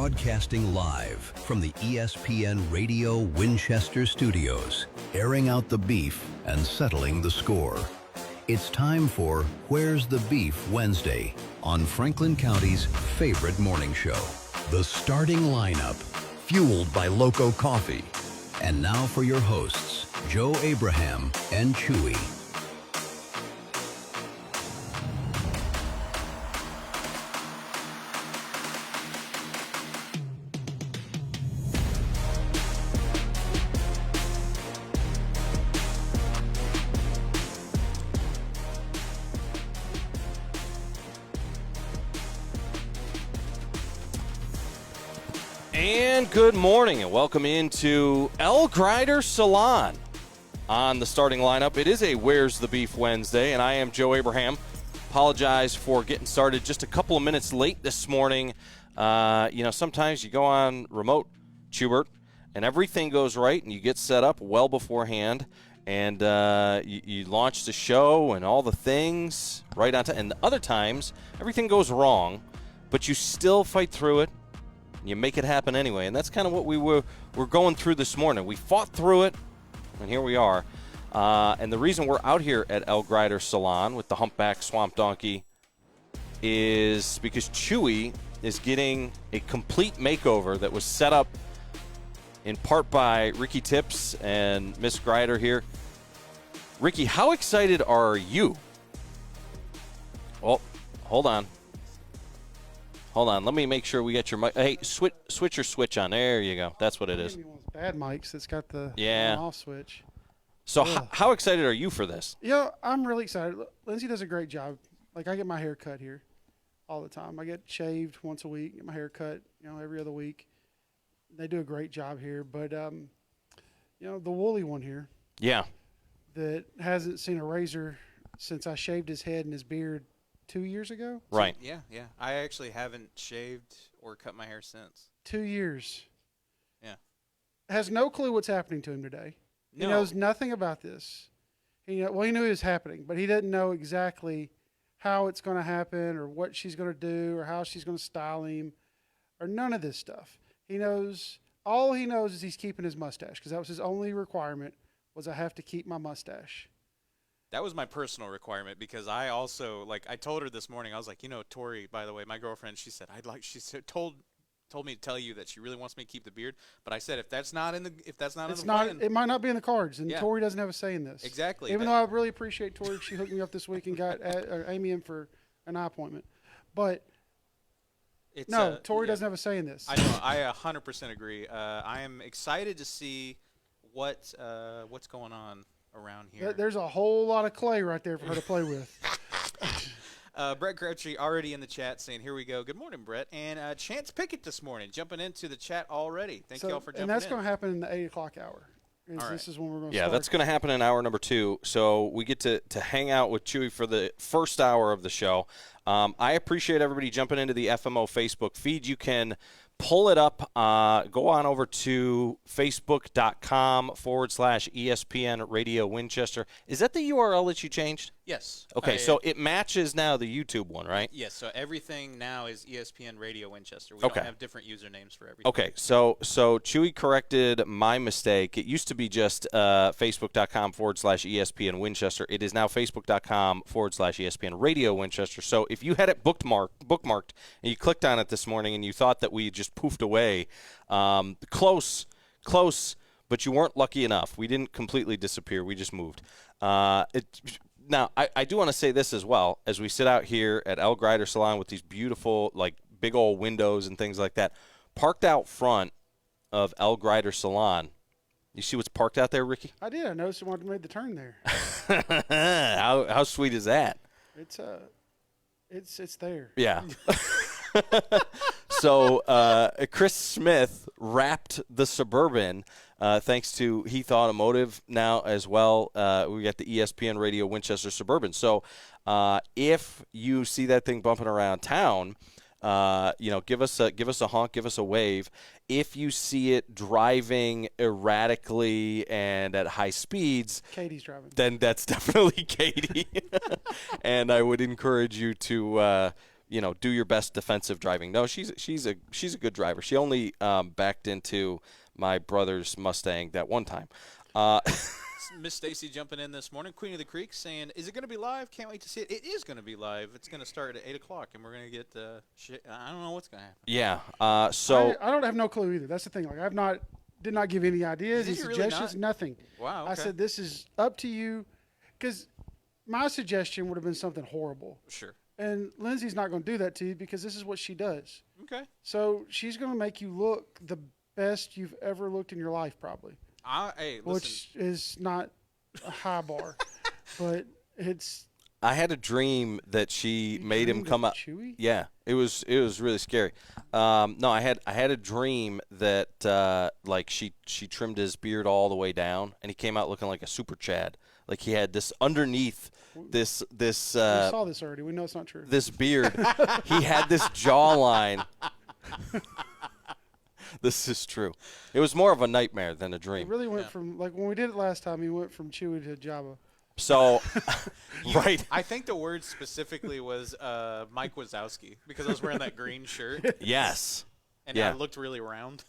Broadcasting live from the ESPN Radio Winchester studios, airing out the beef and settling the score. It's time for Where's the Beef Wednesday on Franklin County's favorite morning show. The starting lineup, fueled by Loco Coffee. And now for your hosts, Joe Abraham and Chewy. And good morning and welcome into El Grider Salon on the starting lineup. It is a Where's the Beef Wednesday, and I am Joe Abraham. Apologize for getting started just a couple of minutes late this morning. Sometimes you go on remote, Schubert, and everything goes right, and you get set up well beforehand, and you launch the show and all the things right on time. And other times, everything goes wrong, but you still fight through it. You make it happen anyway, and that's kind of what we're going through this morning. We fought through it, and here we are. And the reason we're out here at El Grider Salon with the Humpback Swamp Donkey is because Chewy is getting a complete makeover that was set up in part by Ricky Tips and Miss Grider here. Ricky, how excited are you? Well, hold on. Let me make sure we get your mic. Hey, switch your switch on. There you go. That's what it is. Bad mics. It's got the off switch. So how excited are you for this? Yeah, I'm really excited. Lindsay does a great job. Like, I get my hair cut here all the time. I get shaved once a week, get my hair cut, every other week. They do a great job here. But, the woolly one here. Yeah. That hasn't seen a razor since I shaved his head and his beard 2 years ago? Right. Yeah. I actually haven't shaved or cut my hair since. 2 years. Yeah. Has no clue what's happening to him today. No. He knows nothing about this. He knew it was happening, but he didn't know exactly how it's going to happen or what she's going to do or how she's going to style him or none of this stuff. All he knows is he's keeping his mustache because that was his only requirement was I have to keep my mustache. That was my personal requirement because I also, I told her this morning, I was like, Tori, by the way, my girlfriend, she said, told me to tell you that she really wants me to keep the beard. But I said, if that's not in the plan, it might not be in the cards. And Tori doesn't have a say in this. Exactly. Even though I really appreciate Tori, she hooked me up this week and got Amy in for an eye appointment. But Tori doesn't have a say in this. I know. I 100% agree. I am excited to see what's going on around here. There's a whole lot of clay right there for her to play with. Brett Grouchy already in the chat saying, here we go. Good morning, Brett. And Chance Pickett this morning jumping into the chat already. Thank you all for jumping in. And that's going to happen in the 8 o'clock hour. This is when we're going to start. Yeah, that's going to happen in hour number 2. So we get to hang out with Chewy for the first hour of the show. I appreciate everybody jumping into the FMO Facebook feed. You can pull it up. Go on over to facebook.com/ESPN Radio Winchester. Is that the URL that you changed? Yes. Okay, so it matches now the YouTube one, right? Yes, so everything now is ESPN Radio Winchester. We don't have different usernames for everything. Okay, so Chewy corrected my mistake. It used to be just facebook.com/ESPN Winchester. It is now facebook.com/ESPN Radio Winchester. So if you had it bookmarked, and you clicked on it this morning and you thought that we just poofed away, close, but you weren't lucky enough. We didn't completely disappear. We just moved. Now, I do want to say this as well. As we sit out here at El Grider Salon with these beautiful, big old windows and things like that, parked out front of El Grider Salon. You see what's parked out there, Ricky? I did. I noticed someone made the turn there. How sweet is that? It's there. Yeah. So Chris Smith wrapped the Suburban thanks to Heath Automotive now as well. We got the ESPN Radio Winchester Suburban. So if you see that thing bumping around town, give us a honk, give us a wave. If you see it driving erratically and at high speeds, Katie's driving. Then that's definitely Katie. And I would encourage you to do your best defensive driving. No, she's a good driver. She only backed into my brother's Mustang that one time. Miss Stacy jumping in this morning, Queen of the Creek, saying, "Is it going to be live? Can't wait to see it." It is going to be live. It's going to start at 8 o'clock, and we're going to get I don't know what's going to happen. Yeah. So I don't have no clue either. That's the thing. Like did not give any ideas, any suggestions, really nothing. Wow. Okay. I said this is up to you, because my suggestion would have been something horrible. Sure. And Lindsay's not going to do that to you because this is what she does. Okay. So she's going to make you look the best you've ever looked in your life, probably. Hey, listen. Which is not a high bar, but it's. I had a dream that she made him come up. Chewy? Yeah, it was really scary. No, I had a dream that like she trimmed his beard all the way down, and he came out looking like a super Chad. Like he had this underneath this. We saw this already. We know it's not true. This beard, he had this jawline. This is true. It was more of a nightmare than a dream. It really went from, like when we did it last time, he went from Chewy to Jabba. So, right. I think the word specifically was Mike Wazowski, because I was wearing that green shirt. Yes. And yeah. I looked really round.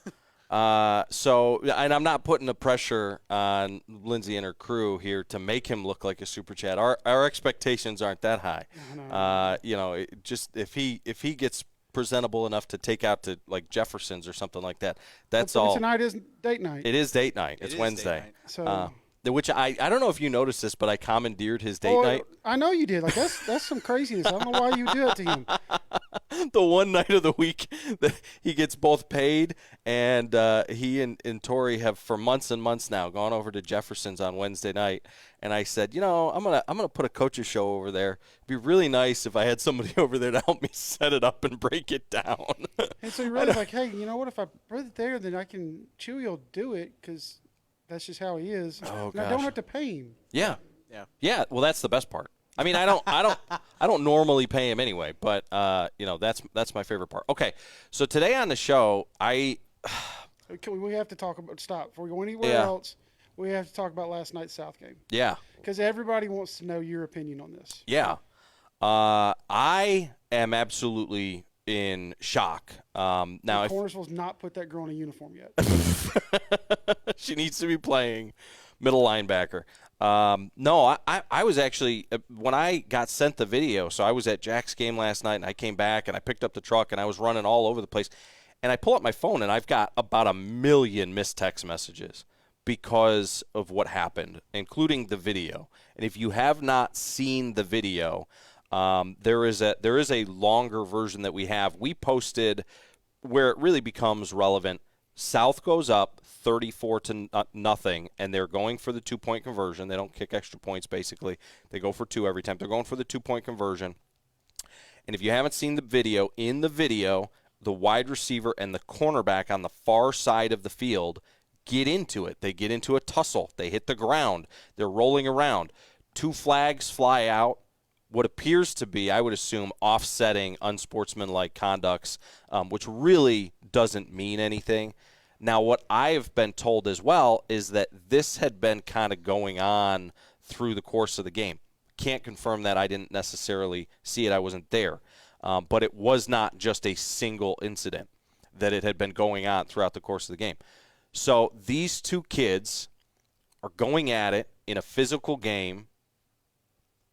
So, and I'm not putting the pressure on Lindsay and her crew here to make him look like a super Chad. Our expectations aren't that high. No. Just if he gets presentable enough to take out to like Jefferson's or something like that, that's all. Tonight is date night. It is date night. It's Wednesday. Night. So. Which I don't know if you noticed this, but I commandeered his date night. I know you did. Like that's some craziness. I don't know why you do that to him. The one night of the week that he gets both paid, and he and Tori have for months and months now gone over to Jefferson's on Wednesday night. And I said, I'm gonna put a coach's show over there. It'd be really nice if I had somebody over there to help me set it up and break it down. And so he really like, hey, you know what? If I put it there, then Chewy will do it because that's just how he is. Oh, and I don't have to pay him. Yeah. Well, that's the best part. I mean, I don't normally pay him anyway, but that's my favorite part. Okay, so today on the show, we have to talk about before we go anywhere else. We have to talk about last night's South game. Yeah. Because everybody wants to know your opinion on this. Yeah. I am absolutely in shock. Now, Cornersville's not put that girl in a uniform yet. She needs to be playing middle linebacker. No, I was actually, when I got sent the video, so I was at Jack's game last night, and I came back, and I picked up the truck, and I was running all over the place. And I pull up my phone, and I've got about 1 million missed text messages because of what happened, including the video. And if you have not seen the video, there is a longer version that we have. We posted where it really becomes relevant. South goes up 34-0, and they're going for the 2-point conversion. They don't kick extra points, basically. They go for 2 every time. They're going for the 2-point conversion. And if you haven't seen the video, in the video, the wide receiver and the cornerback on the far side of the field get into it. They get into a tussle. They hit the ground. They're rolling around. 2 flags fly out. What appears to be, I would assume, offsetting unsportsmanlike conducts, which really doesn't mean anything. Now, what I've been told as well is that this had been kind of going on through the course of the game. Can't confirm that. I didn't necessarily see it. I wasn't there. But it was not just a single incident, that it had been going on throughout the course of the game. So these 2 kids are going at it in a physical game.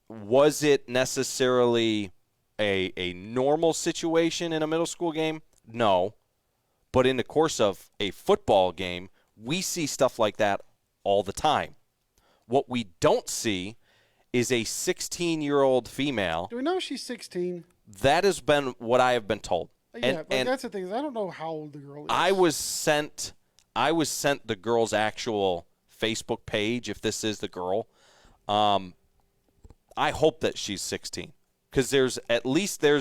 Was it necessarily a normal situation in a middle school game? No. But in the course of a football game, we see stuff like that all the time. What we don't see is a 16-year-old female. Do we know she's 16? That has been what I have been told. Yeah, and that's the thing. Is I don't know how old the girl is. I was sent the girl's actual Facebook page, if this is the girl. I hope that she's 16, because there's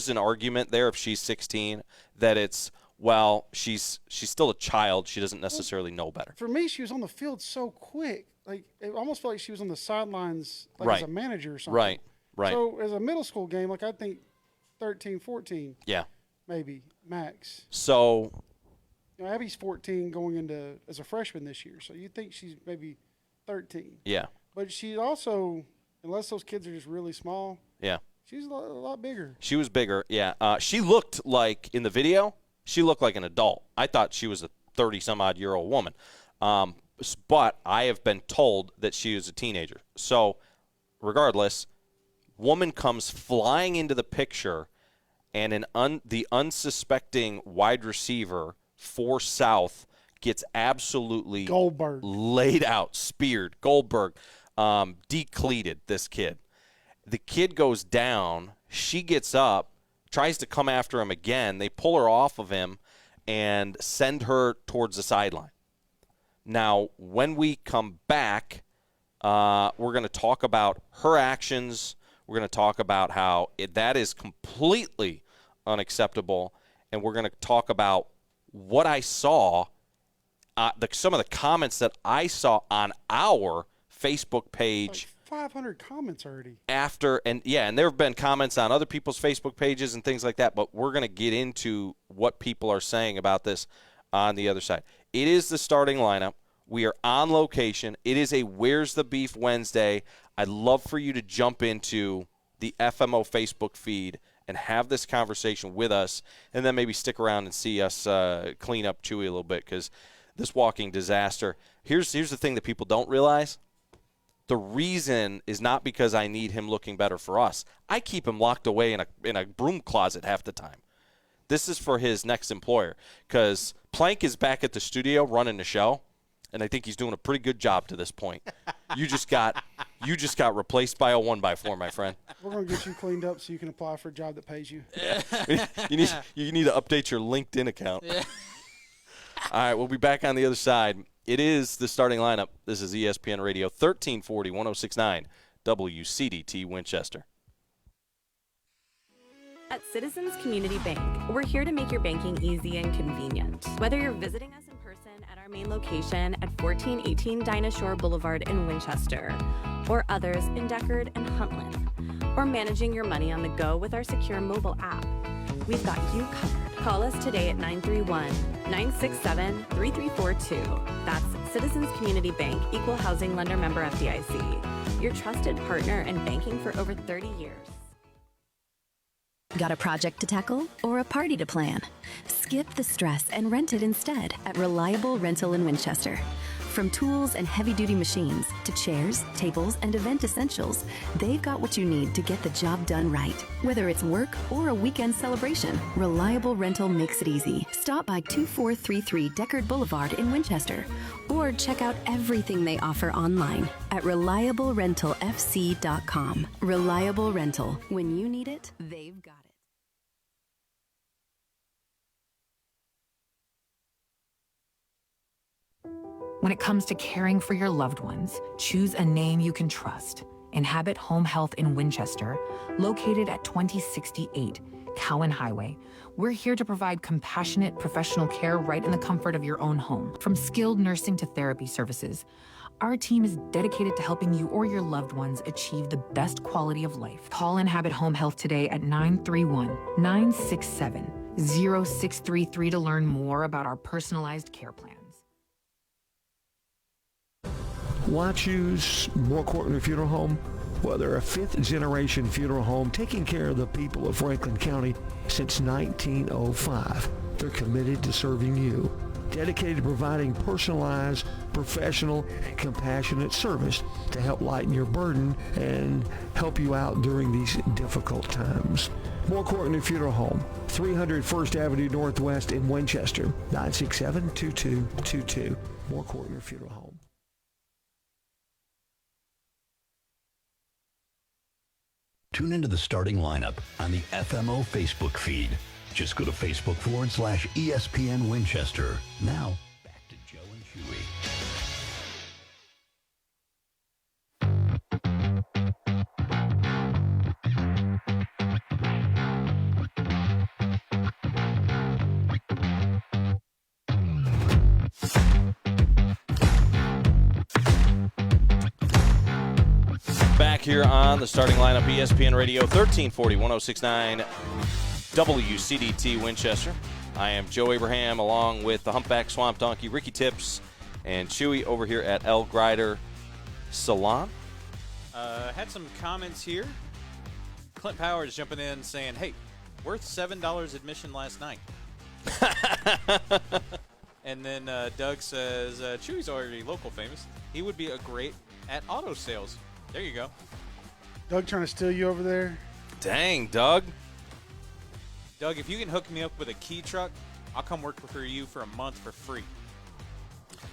an argument there if she's 16 that it's, well, she's still a child. She doesn't necessarily know better. For me, she was on the field so quick. Like, it almost felt like she was on the sidelines right. as a manager or something. Right. So as a middle school game, like I think 13, 14. Yeah. Maybe, max. So. Abby's 14 going into as a freshman this year. So you think she's maybe 13. Yeah. But she also, unless those kids are just really small. Yeah. She's a lot bigger. She was bigger, yeah. She looked like, in the video, she looked like an adult. I thought she was a 30-some-odd-year-old woman. But I have been told that she was a teenager. So, regardless, woman comes flying into the picture, and the unsuspecting wide receiver for South gets absolutely Goldberg laid out, speared. Goldberg decleated this kid. The kid goes down. She gets up, tries to come after him again. They pull her off of him and send her towards the sideline. Now, when we come back, we're going to talk about her actions. We're going to talk about how that is completely unacceptable, and we're going to talk about what I saw, some of the comments that I saw on our Facebook page. Like 500 comments already. And there have been comments on other people's Facebook pages and things like that, but we're going to get into what people are saying about this on the other side. It is the starting lineup. We are on location. It is a Where's the Beef Wednesday. I'd love for you to jump into the FMO Facebook feed and have this conversation with us, and then maybe stick around and see us clean up Chewy a little bit, because this walking disaster. Here's the thing that people don't realize. The reason is not because I need him looking better for us. I keep him locked away in a broom closet half the time. This is for his next employer, because Plank is back at the studio running the show, and I think he's doing a pretty good job to this point. You just got replaced by a 1x4, my friend. We're going to get you cleaned up so you can apply for a job that pays you. You need to update your LinkedIn account. Yeah. All right, we'll be back on the other side. It is the starting lineup. This is ESPN Radio 1340, 1069, WCDT Winchester. At Citizens Community Bank, we're here to make your banking easy and convenient. Whether you're visiting us in person at our main location at 1418 Dinah Shore Boulevard in Winchester, or others in Deckard and Huntland, or managing your money on the go with our secure mobile app, we've got you covered. Call us today at 931-967-3342. That's Citizens Community Bank, Equal Housing Lender Member FDIC. Your trusted partner in banking for over 30 years. Got a project to tackle or a party to plan? Skip the stress and rent it instead at Reliable Rental in Winchester. From tools and heavy-duty machines to chairs, tables, and event essentials, they've got what you need to get the job done right. Whether it's work or a weekend celebration, Reliable Rental makes it easy. Stop by 2433 Deckard Boulevard in Winchester, or check out everything they offer online at ReliableRentalFC.com. Reliable Rental. When you need it, they've got it. When it comes to caring for your loved ones, choose a name you can trust. Inhabit Home Health in Winchester, located at 2068 Cowan Highway. We're here to provide compassionate professional care right in the comfort of your own home. From skilled nursing to therapy services, our team is dedicated to helping you or your loved ones achieve the best quality of life. Call Inhabit Home Health today at 931-967-0633 to learn more about our personalized care plans. Why choose More Courtney Funeral Home? Well, they're a fifth-generation funeral home taking care of the people of Franklin County since 1905. They're committed to serving you, dedicated to providing personalized, professional, and compassionate service to help lighten your burden and help you out during these difficult times. More Courtney Funeral Home, 300 First Avenue Northwest in Winchester, 967-2222. More Courtney Funeral Home. Tune into the starting lineup on the FMO Facebook feed. Just go to Facebook.com/ESPN Winchester. Now, back to Joe and Chewy. Back here on the starting lineup, ESPN Radio 1340, 1069, WCDT Winchester. I am Joe Abraham along with the Humpback Swamp Donkey, Ricky Tips, and Chewy over here at El Grider Salon. Had some comments here. Clint Powers jumping in saying, hey, worth $7 admission last night. And then Doug says, Chewy's already local famous. He would be a great at auto sales. There you go. Doug trying to steal you over there. Dang, Doug. Doug, if you can hook me up with a key truck, I'll come work for you for a month for free.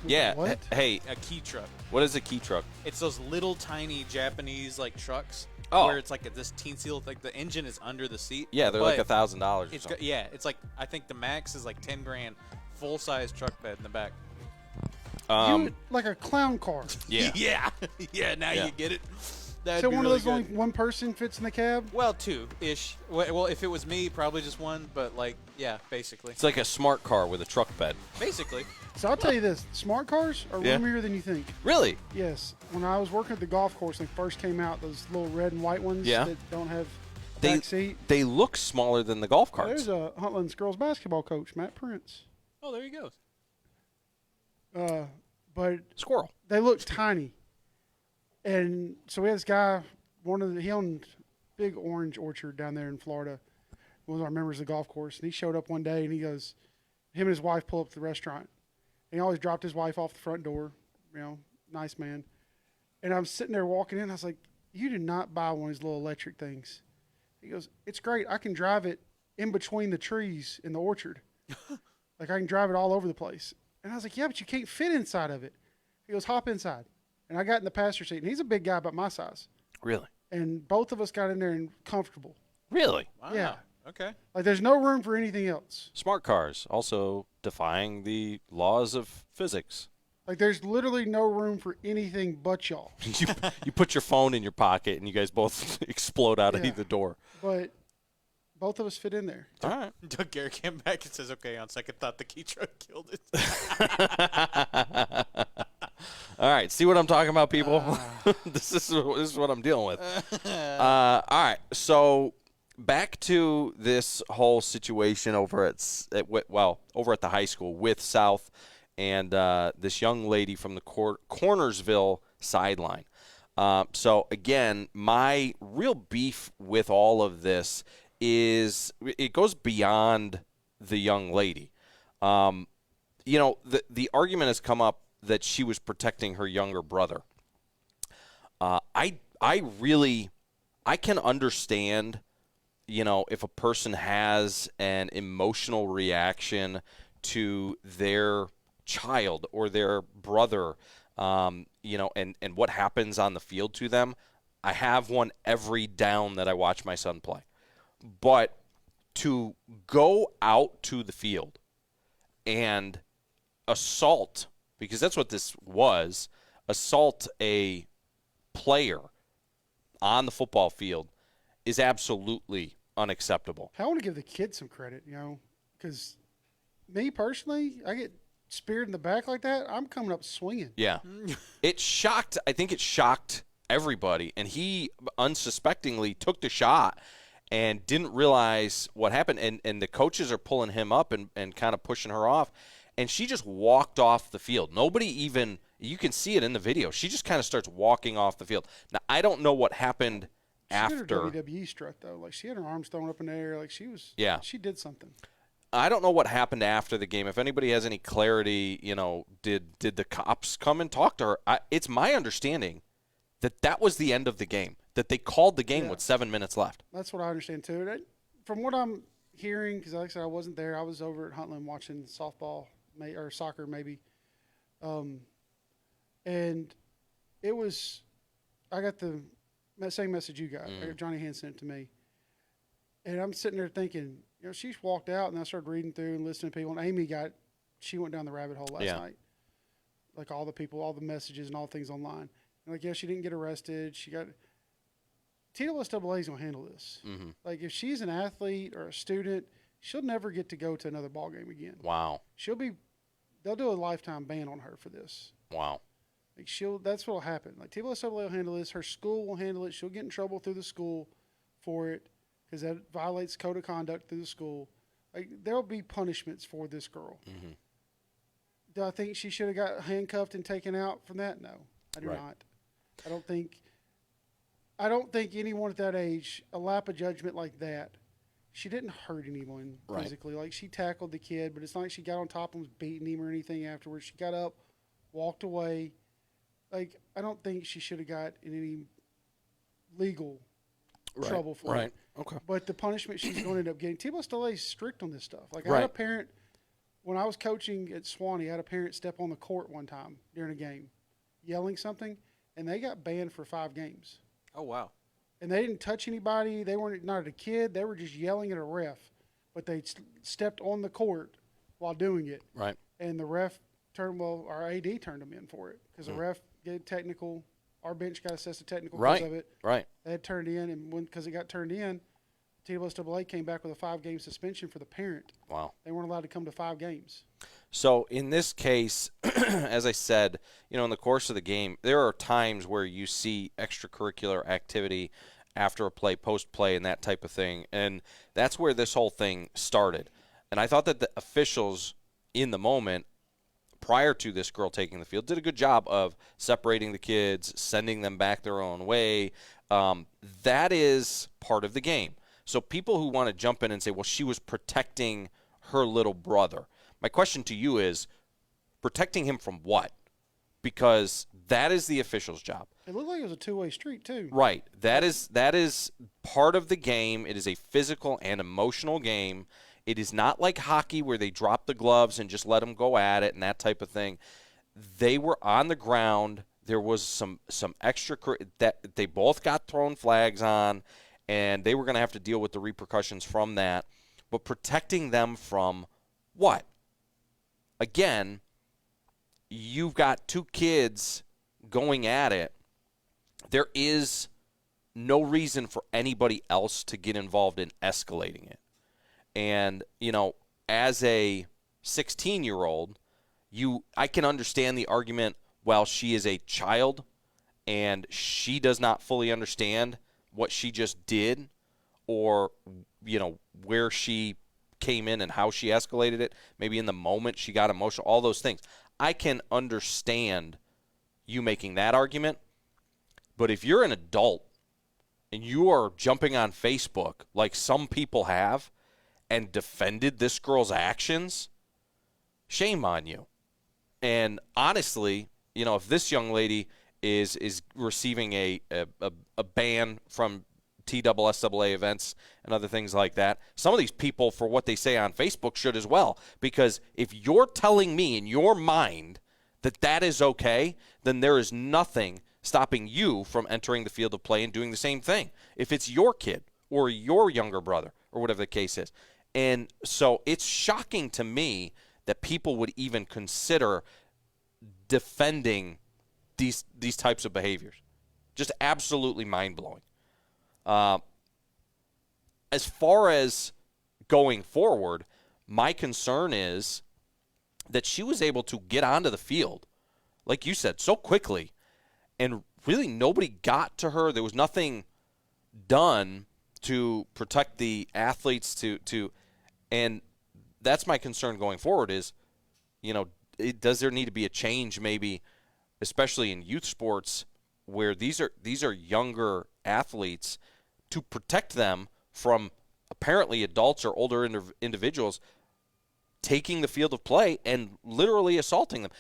Yeah. What? Hey, A key truck. what is a key truck? It's those little tiny Japanese like trucks Oh. where it's like this teensy, like the engine is under the seat. Yeah, they're but like $1,000 or It's something. yeah, it's like I think the max is like 10 grand, full size truck bed in the back. Like a clown car. Yeah. yeah. Now Yeah. you get it. That'd So be one really of those good. only one person fits in the cab? Well, two-ish. Well, if it was me, probably just one. But like, yeah, basically. It's like a smart car with a truck bed. Basically. So I'll tell you this, smart cars are Yeah. roomier than you think. Really? Yes. When I was working at the golf course, they first came out, those little red and white ones Yeah. that don't have a They back seat. they look smaller than the golf carts. There's a Huntland's girls basketball coach, Matt Prince. Oh, there you go. But Squirrel. they look tiny. And so we had this guy, he owned a big orange orchard down there in Florida. One of our members of the golf course. And he showed up one day and he goes, him and his wife pull up to the restaurant. And he always dropped his wife off the front door, nice man. And I'm sitting there walking in. I was like, you did not buy one of these little electric things. He goes, it's great. I can drive it in between the trees in the orchard. Like I can drive it all over the place. And I was like, yeah, but you can't fit inside of it. He goes, hop inside. And I got in the passenger seat. And he's a big guy about my size. Really? And both of us got in there and comfortable. Really? Wow. Yeah. Okay. Like there's no room for anything else. Smart cars also defying the laws of physics. Like there's literally no room for anything but y'all. you put your phone in your pocket and you guys both explode out of Yeah. either door. But both of us fit in there. All right. Doug Garrett came back and says, okay, on second thought, the key truck killed it. All right. See what I'm talking about, people? This is what I'm dealing with. All right. So back to this whole situation over at the high school with South and this young lady from the Cornersville sideline. So again, my real beef with all of this is it goes beyond the young lady. The argument has come up that she was protecting her younger brother. I can understand, if a person has an emotional reaction to their child or their brother, and what happens on the field to them. I have one every down that I watch my son play. But to go out to the field and assault, because that's what this was, assault a player on the football field is absolutely unacceptable. I want to give the kid some credit, because me personally, I get speared in the back like that, I'm coming up swinging. Yeah. I think it shocked everybody, and he unsuspectingly took the shot and didn't realize what happened, and the coaches are pulling him up and kind of pushing her off, and she just walked off the field. Nobody even – you can see it in the video. She just kind of starts walking off the field. Now, I don't know what happened after. She did her WWE strut, though. Like, she had her arms thrown up in the air. Like, she was – Yeah. She did something. I don't know what happened after the game. If anybody has any clarity, did the cops come and talk to her? It's my understanding that was the end of the game, that they called the game with 7 minutes left. That's what I understand, too. From what I'm hearing, because like I said, I wasn't there. I was over at Huntland watching softball or soccer maybe. And it was – I got the same message you got. Johnny Hand sent it to me. And I'm sitting there thinking, she walked out, and I started reading through and listening to people. And Amy she went down the rabbit hole last night. Like all the people, all the messages and all the things online. And like, she didn't get arrested. She got – TSAA is going to handle this. Mm-hmm. Like if she's an athlete or a student, she'll never get to go to another ball game again. Wow. They'll do a lifetime ban on her for this. Wow. Like that's what will happen. Like TSAA will handle this. Her school will handle it. She'll get in trouble through the school for it because that violates code of conduct through the school. Like there'll be punishments for this girl. Mm-hmm. Do I think she should have got handcuffed and taken out from that? No, I do not. I don't think. I don't think anyone at that age, a lap of judgment like that, she didn't hurt anyone physically. Like, she tackled the kid, but it's not like she got on top and was beating him or anything afterwards. She got up, walked away. Like, I don't think she should have got in any legal trouble for it. Okay. But the punishment she's going to end up getting, T-ball still is strict on this stuff. Like, I Right. had a parent, when I was coaching at Swanee, I had a parent step on the court one time during a game, yelling something, and they got banned for 5 games. Oh, wow. And they didn't touch anybody. They weren't not at a kid. They were just yelling at a ref. But they stepped on the court while doing it. Right. And the ref our AD turned them in for it because the ref gave technical. Our bench got assessed a technical because of it. Right. They had turned in, and because it got turned in, TWSAA came back with a 5-game suspension for the parent. Wow. They weren't allowed to come to 5 games. So in this case, as I said, in the course of the game, there are times where you see extracurricular activity after a play, post-play, and that type of thing. And that's where this whole thing started. And I thought that the officials in the moment, prior to this girl taking the field, did a good job of separating the kids, sending them back their own way. That is part of the game. So people who want to jump in and say, well, she was protecting her little brother. My question to you is, protecting him from what? Because that is the official's job. It looked like it was a two-way street, too. Right. That is part of the game. It is a physical and emotional game. It is not like hockey where they drop the gloves and just let them go at it and that type of thing. They were on the ground. There was some extra that they both got thrown flags on, and they were going to have to deal with the repercussions from that. But protecting them from what? Again, you've got 2 kids going at it. There is no reason for anybody else to get involved in escalating it. And, as a 16-year-old, I can understand the argument, well, she is a child and she does not fully understand what she just did or, where she came in and how she escalated it. Maybe in the moment she got emotional, all those things. I can understand you making that argument. But if you're an adult and you are jumping on Facebook like some people have and defended this girl's actions, shame on you. And honestly, if this young lady is receiving a ban from TSSAA events and other things like that, some of these people, for what they say on Facebook, should as well. Because if you're telling me in your mind that is okay, then there is nothing stopping you from entering the field of play and doing the same thing if it's your kid or your younger brother or whatever the case is. And so it's shocking to me that people would even consider defending these types of behaviors. Just absolutely mind-blowing. As far as going forward, my concern is that she was able to get onto the field, like you said, so quickly, and really nobody got to her. There was nothing done to protect the athletes and that's my concern going forward is, does there need to be a change maybe, especially in youth sports where these are younger athletes, to protect them from apparently adults or older individuals taking the field of play and literally assaulting them.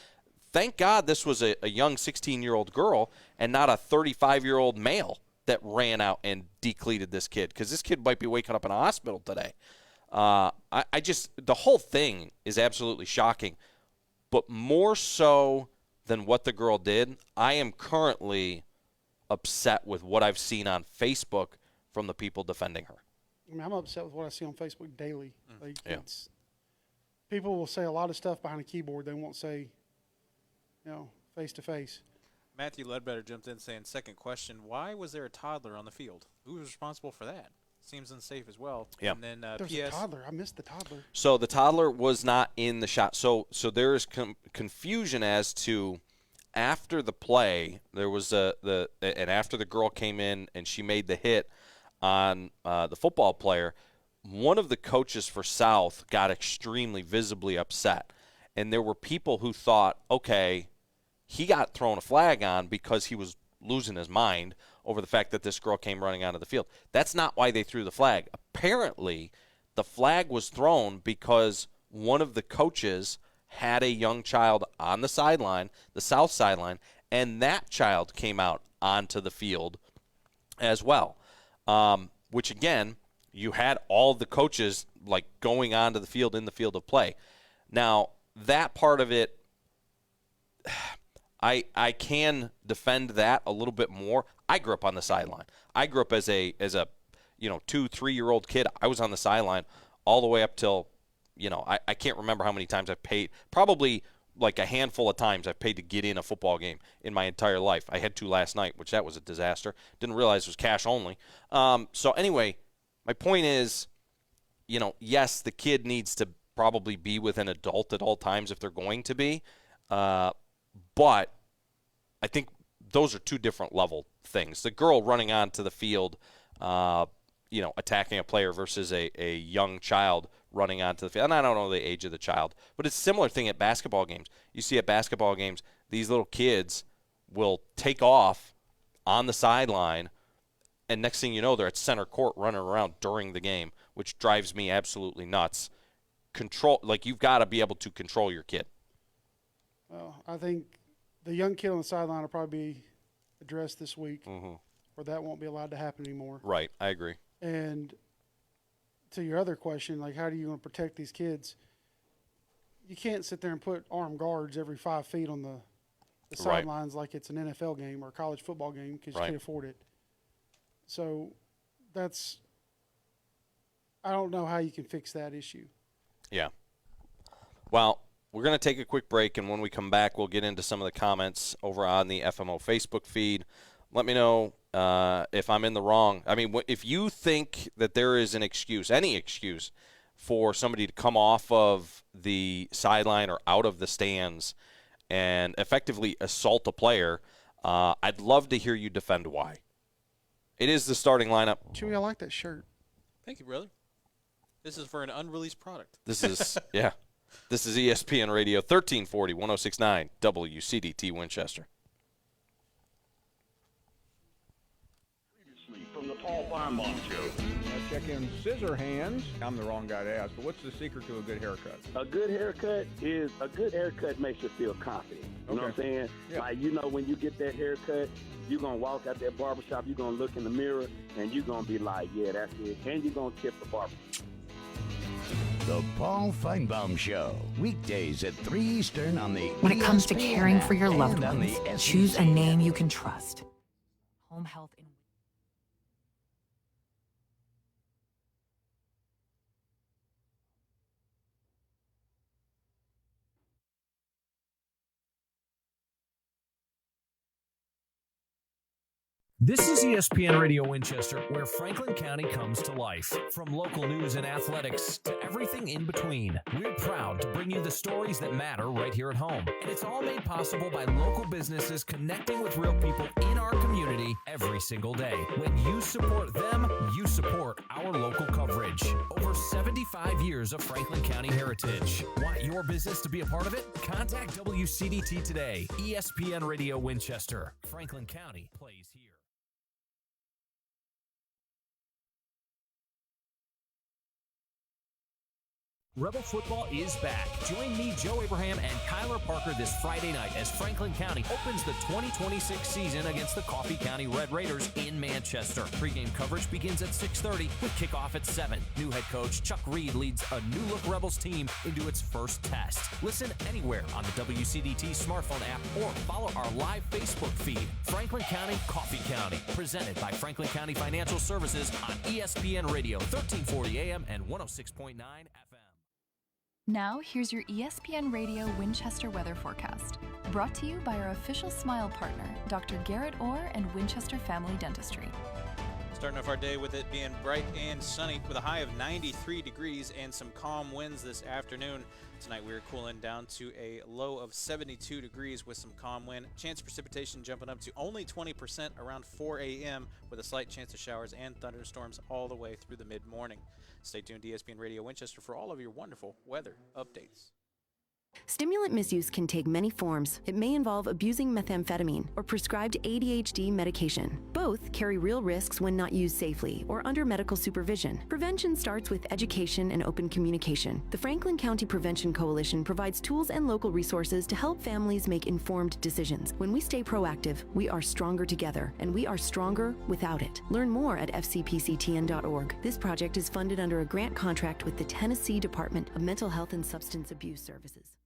Thank God this was a young 16-year-old girl and not a 35-year-old male that ran out and decleated this kid, because this kid might be waking up in a hospital today. The whole thing is absolutely shocking. But more so than what the girl did, I am currently upset with what I've seen on Facebook from the people defending her. I mean, I'm upset with what I see on Facebook daily. People will say a lot of stuff behind a keyboard they won't say, face to face. Matthew Ledbetter jumped in saying, second question, why was there a toddler on the field? Who was responsible for that? Seems unsafe as well. Yeah. And then There's a toddler. I missed the toddler. So the toddler was not in the shot. So there is confusion as to, after the play, there was and after the girl came in and she made the hit on the football player, one of the coaches for South got extremely visibly upset. And there were people who thought, okay, he got thrown a flag on because he was losing his mind over the fact that this girl came running onto the field. That's not why they threw the flag. Apparently, the flag was thrown because one of the coaches had a young child on the sideline, the south sideline, and that child came out onto the field as well, which, again, you had all the coaches like going onto the field in the field of play. Now, that part of it, I can defend that a little bit more. I grew up on the sideline. I grew up as a 2-3-year-old kid. I was on the sideline all the way up till, I can't remember how many times I've paid. Probably like a handful of times I've paid to get in a football game in my entire life. I had 2 last night, which that was a disaster. Didn't realize it was cash only. So anyway, my point is, yes, the kid needs to probably be with an adult at all times if they're going to be. But I think those are 2 different level things. The girl running onto the field, attacking a player versus a young child running onto the field. And I don't know the age of the child, but it's a similar thing at basketball games. You see at basketball games, these little kids will take off on the sideline, and next thing you know, they're at center court running around during the game, which drives me absolutely nuts. You've got to be able to control your kid. Well, I think the young kid on the sideline will probably be addressed this week, or that won't be allowed to happen anymore. Right, I agree. And to your other question, like how do you want to protect these kids? You can't sit there and put armed guards every 5 feet on the sidelines like it's an NFL game or a college football game because you can't afford it. So I don't know how you can fix that issue. Yeah. Well, we're going to take a quick break, and when we come back, we'll get into some of the comments over on the FMO Facebook feed. Let me know if I'm in the wrong. I mean, if you think that there is an excuse, any excuse, for somebody to come off of the sideline or out of the stands and effectively assault a player, I'd love to hear you defend why. It is the starting lineup. Chewy, I like that shirt. Thank you, brother. This is for an unreleased product. This is, yeah. This is ESPN Radio 1340, 106.9 WCDT Winchester. From the Paul Feinbaum Show. Check in scissor hands. I'm the wrong guy to ask, but what's the secret to a good haircut? A good haircut makes you feel confident. You know what I'm saying? Yeah. Like, when you get that haircut, you're going to walk out that barbershop, you're going to look in the mirror, and you're going to be like, yeah, that's it. And you're going to tip the barber. The Paul Feinbaum Show. Weekdays at 3 Eastern on the When it comes to ESPN caring for your app loved and on ones, the choose a SEC name app. you can trust. Home Health in This is ESPN Radio Winchester, where Franklin County comes to life. From local news and athletics to everything in between, we're proud to bring you the stories that matter right here at home. And it's all made possible by local businesses connecting with real people in our community every single day. When you support them, you support our local coverage. Over 75 years of Franklin County heritage. Want your business to be a part of it? Contact WCDT today. ESPN Radio Winchester. Franklin County plays here. Rebel football is back. Join me, Joe Abraham, and Kyler Parker this Friday night as Franklin County opens the 2026 season against the Coffee County Red Raiders in Manchester. Pre-game coverage begins at 6:30 with kickoff at 7. New head coach Chuck Reed leads a new-look Rebels team into its first test. Listen anywhere on the WCDT smartphone app or follow our live Facebook feed. Franklin County, Coffee County. Presented by Franklin County Financial Services on ESPN Radio 1340 AM and 106.9 FM. Now, here's your ESPN Radio Winchester weather forecast. Brought to you by our official Smile partner, Dr. Garrett Orr and Winchester Family Dentistry. Starting off our day with it being bright and sunny with a high of 93 degrees and some calm winds this afternoon. Tonight we're cooling down to a low of 72 degrees with some calm wind. Chance of precipitation jumping up to only 20% around 4 a.m. with a slight chance of showers and thunderstorms all the way through the mid-morning. Stay tuned to ESPN Radio Winchester for all of your wonderful weather updates. Stimulant misuse can take many forms. It may involve abusing methamphetamine or prescribed ADHD medication. Both carry real risks when not used safely or under medical supervision. Prevention starts with education and open communication. The Franklin County Prevention Coalition provides tools and local resources to help families make informed decisions. When we stay proactive, we are stronger together, and we are stronger without it. Learn more at fcpctn.org. This project is funded under a grant contract with the Tennessee Department of Mental Health and Substance Abuse Services.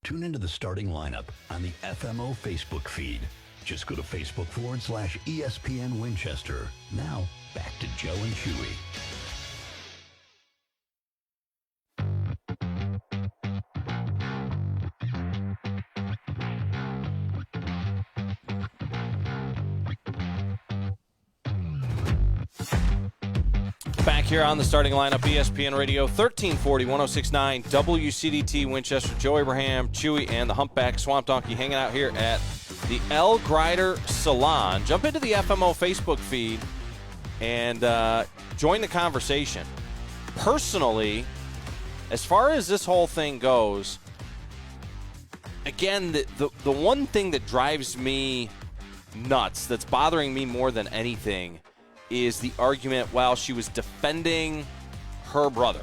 Tune into the starting lineup on the FMO Facebook feed. Just go to Facebook.com/ESPN Winchester. Now, back to Joe and Chewy. Back here on the starting lineup, ESPN Radio, 1340, 106.9, WCDT Winchester. Joe Abraham, Chewy, and the Humpback Swamp Donkey hanging out here at the L. Grider Salon. Jump into the FMO Facebook feed and join the conversation. Personally, as far as this whole thing goes, again, the one thing that drives me nuts, that's bothering me more than anything, is the argument, well, she was defending her brother.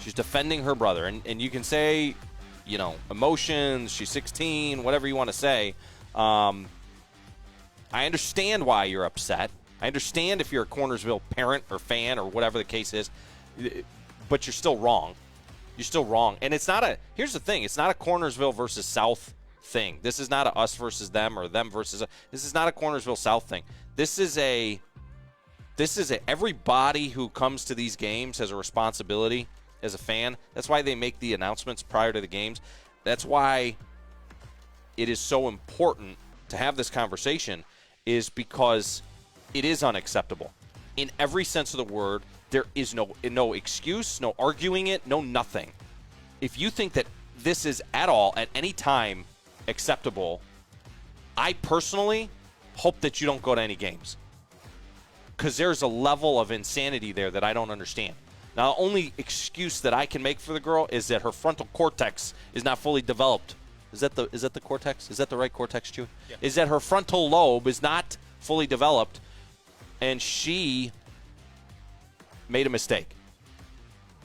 She's defending her brother. And you can say, emotions, she's 16, whatever you want to say. I understand why you're upset. I understand if you're a Cornersville parent or fan or whatever the case is, but you're still wrong. You're still wrong. And here's the thing, it's not a Cornersville versus South thing. This is not a us versus them or them versus us. This is not a Cornersville South thing. This is everybody who comes to these games has a responsibility as a fan. That's why they make the announcements prior to the games. That's why it is so important to have this conversation, is because it is unacceptable. In every sense of the word, there is no excuse, no arguing it, no nothing. If you think that this is at any time acceptable, I personally hope that you don't go to any games. Because there's a level of insanity there that I don't understand. Now, the only excuse that I can make for the girl is that her frontal cortex is not fully developed. Is that the cortex? Is that the right cortex, Chewy? Yeah. Is that her frontal lobe is not fully developed, and she made a mistake.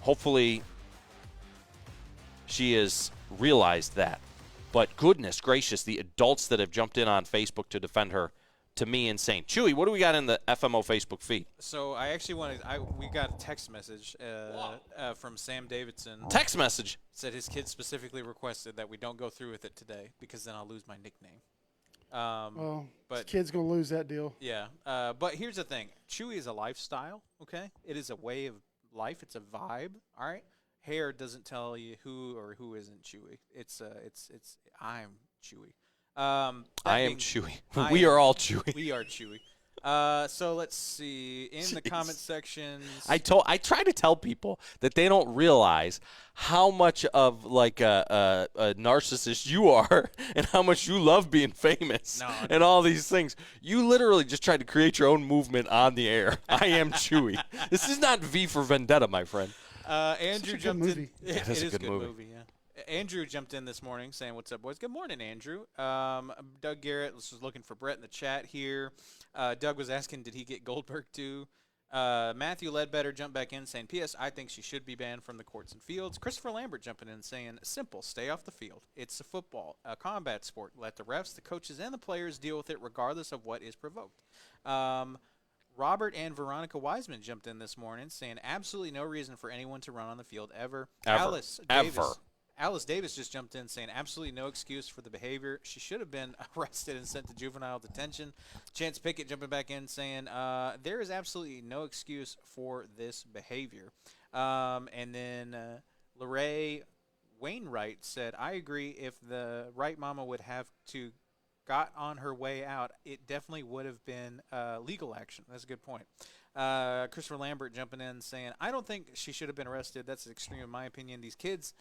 Hopefully, she has realized that. But goodness gracious, the adults that have jumped in on Facebook to defend her, to me, insane. Chewy, what do we got in the FMO Facebook feed? So I actually we got a text message from Sam Davidson. Text message? Said his kid specifically requested that we don't go through with it today because then I'll lose my nickname. Well, but this kid's going to lose that deal. Yeah. But here's the thing. Chewy is a lifestyle, okay? It is a way of life. It's a vibe, all right? Hair doesn't tell you who or who isn't Chewy. It's I'm Chewy. I am Chewy. We are all Chewy. We are Chewy. So let's see. In the comment sections, I try to tell people that they don't realize how much of like a narcissist you are and how much you love being famous and all these things. You literally just tried to create your own movement on the air. I am Chewy. This is not V for Vendetta, my friend. Andrew jumped in. It is a good movie. Yeah. Andrew jumped in this morning saying, "What's up, boys?" Good morning, Andrew. Doug Garrett was looking for Brett in the chat here. Doug was asking, did he get Goldberg too? Matthew Ledbetter jumped back in saying, P.S. I think she should be banned from the courts and fields. Christopher Lambert jumping in saying, simple, stay off the field. It's a football, a combat sport. Let the refs, the coaches, and the players deal with it regardless of what is provoked. Robert and Veronica Wiseman jumped in this morning saying, absolutely no reason for anyone to run on the field ever. Alice Davis just jumped in saying absolutely no excuse for the behavior. She should have been arrested and sent to juvenile detention. Chance Pickett jumping back in saying there is absolutely no excuse for this behavior. And then Lorraine Wainwright said, I agree, if the right mama would have to got on her way out, it definitely would have been legal action. That's a good point. Christopher Lambert jumping in saying, I don't think she should have been arrested. That's extreme in my opinion. These kids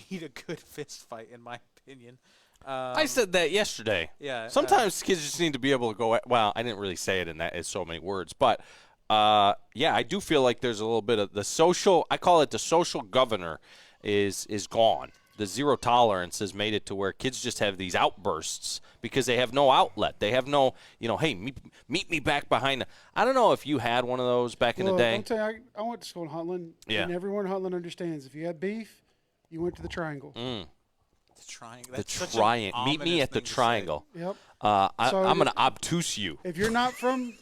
need a good fist fight, in my opinion. I said that yesterday. Yeah. Sometimes kids just need to be able to go. Well, I didn't really say it in so many words, but yeah, I do feel like there's a little bit of the social. I call it the social governor is gone. The zero tolerance has made it to where kids just have these outbursts because they have no outlet. They have no, hey, meet me back behind. I don't know if you had one of those back in the day. I'll tell you, I went to school in Huntland, and everyone in Huntland understands. If you had beef, you went to the Triangle. The Triangle. The Triangle. Meet me at the Triangle. Yep. I'm going to obtuse you. If you're not from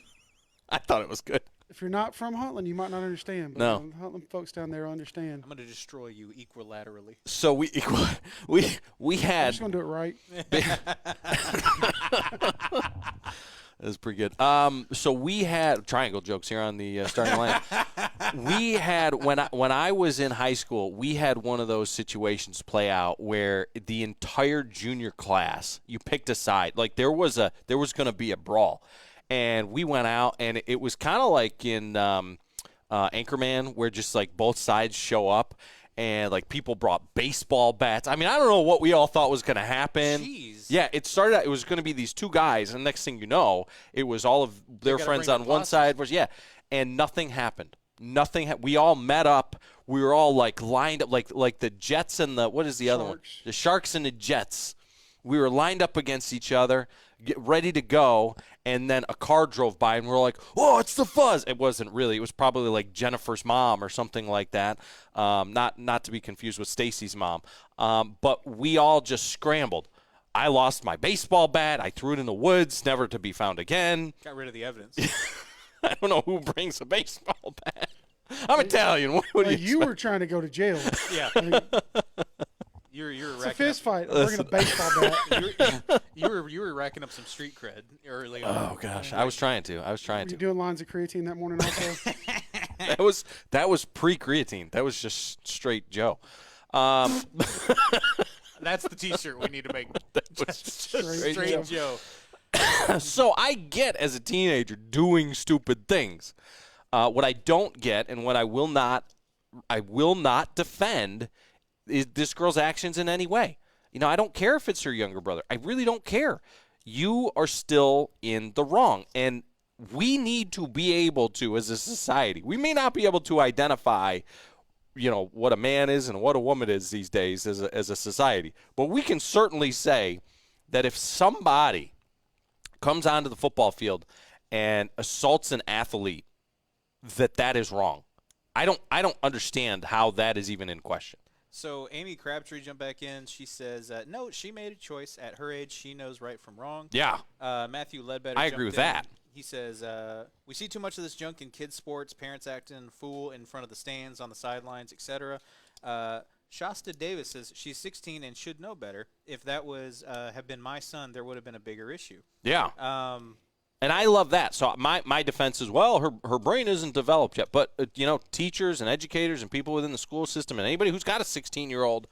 I thought it was good. If you're not from Huntland, you might not understand. But No. Huntland folks down there understand. I'm going to destroy you equilaterally. So we had. I'm just going to do it right. That was pretty good. So we had triangle jokes here on the starting line. We had when I was in high school, we had one of those situations play out where the entire junior class, you picked a side. Like there was going to be a brawl, and we went out, and it was kind of like in Anchorman, where just like both sides show up. And, like, people brought baseball bats. I mean, I don't know what we all thought was going to happen. Jeez. Yeah, it started out, it was going to be these two guys. And the next thing you know, it was all of their friends on one side. And nothing happened. We all met up. We were all, like, lined up, like the Jets and what is the other one? The Sharks and the Jets. We were lined up against each other, ready to go, and then a car drove by, and we were like, oh, it's the Fuzz. It wasn't really. It was probably like Jennifer's mom or something like that, not to be confused with Stacy's mom. But we all just scrambled. I lost my baseball bat. I threw it in the woods, never to be found again. Got rid of the evidence. I don't know who brings a baseball bat. I'm Italian. What do you were trying to go to jail. Yeah. It's a fist fight. I'm bringing a baseball bat. You were racking up some street cred early on. Oh gosh, I was trying to. Were you doing lines of creatine that morning also? that was pre-creatine. That was just straight Joe. That's the T-shirt we need to make. Straight Joe. So I get as a teenager doing stupid things. What I don't get and what I will not defend is this girl's actions in any way. I don't care if it's her younger brother. I really don't care. You are still in the wrong. And we need to be able to, as a society, we may not be able to identify, what a man is and what a woman is these days as a society. But we can certainly say that if somebody comes onto the football field and assaults an athlete, that is wrong. I don't understand how that is even in question. So Amy Crabtree jumped back in. She says, no, she made a choice. At her age, she knows right from wrong. Yeah. Matthew Ledbetter I agree with that. He says, we see too much of this junk in kids' sports, parents acting fool in front of the stands, on the sidelines, etc. Shasta Davis says she's 16 and should know better. If that was have been my son, there would have been a bigger issue. Yeah. And I love that. So my defense is, well, her brain isn't developed yet. But, teachers and educators and people within the school system and anybody who's got a 16-year-old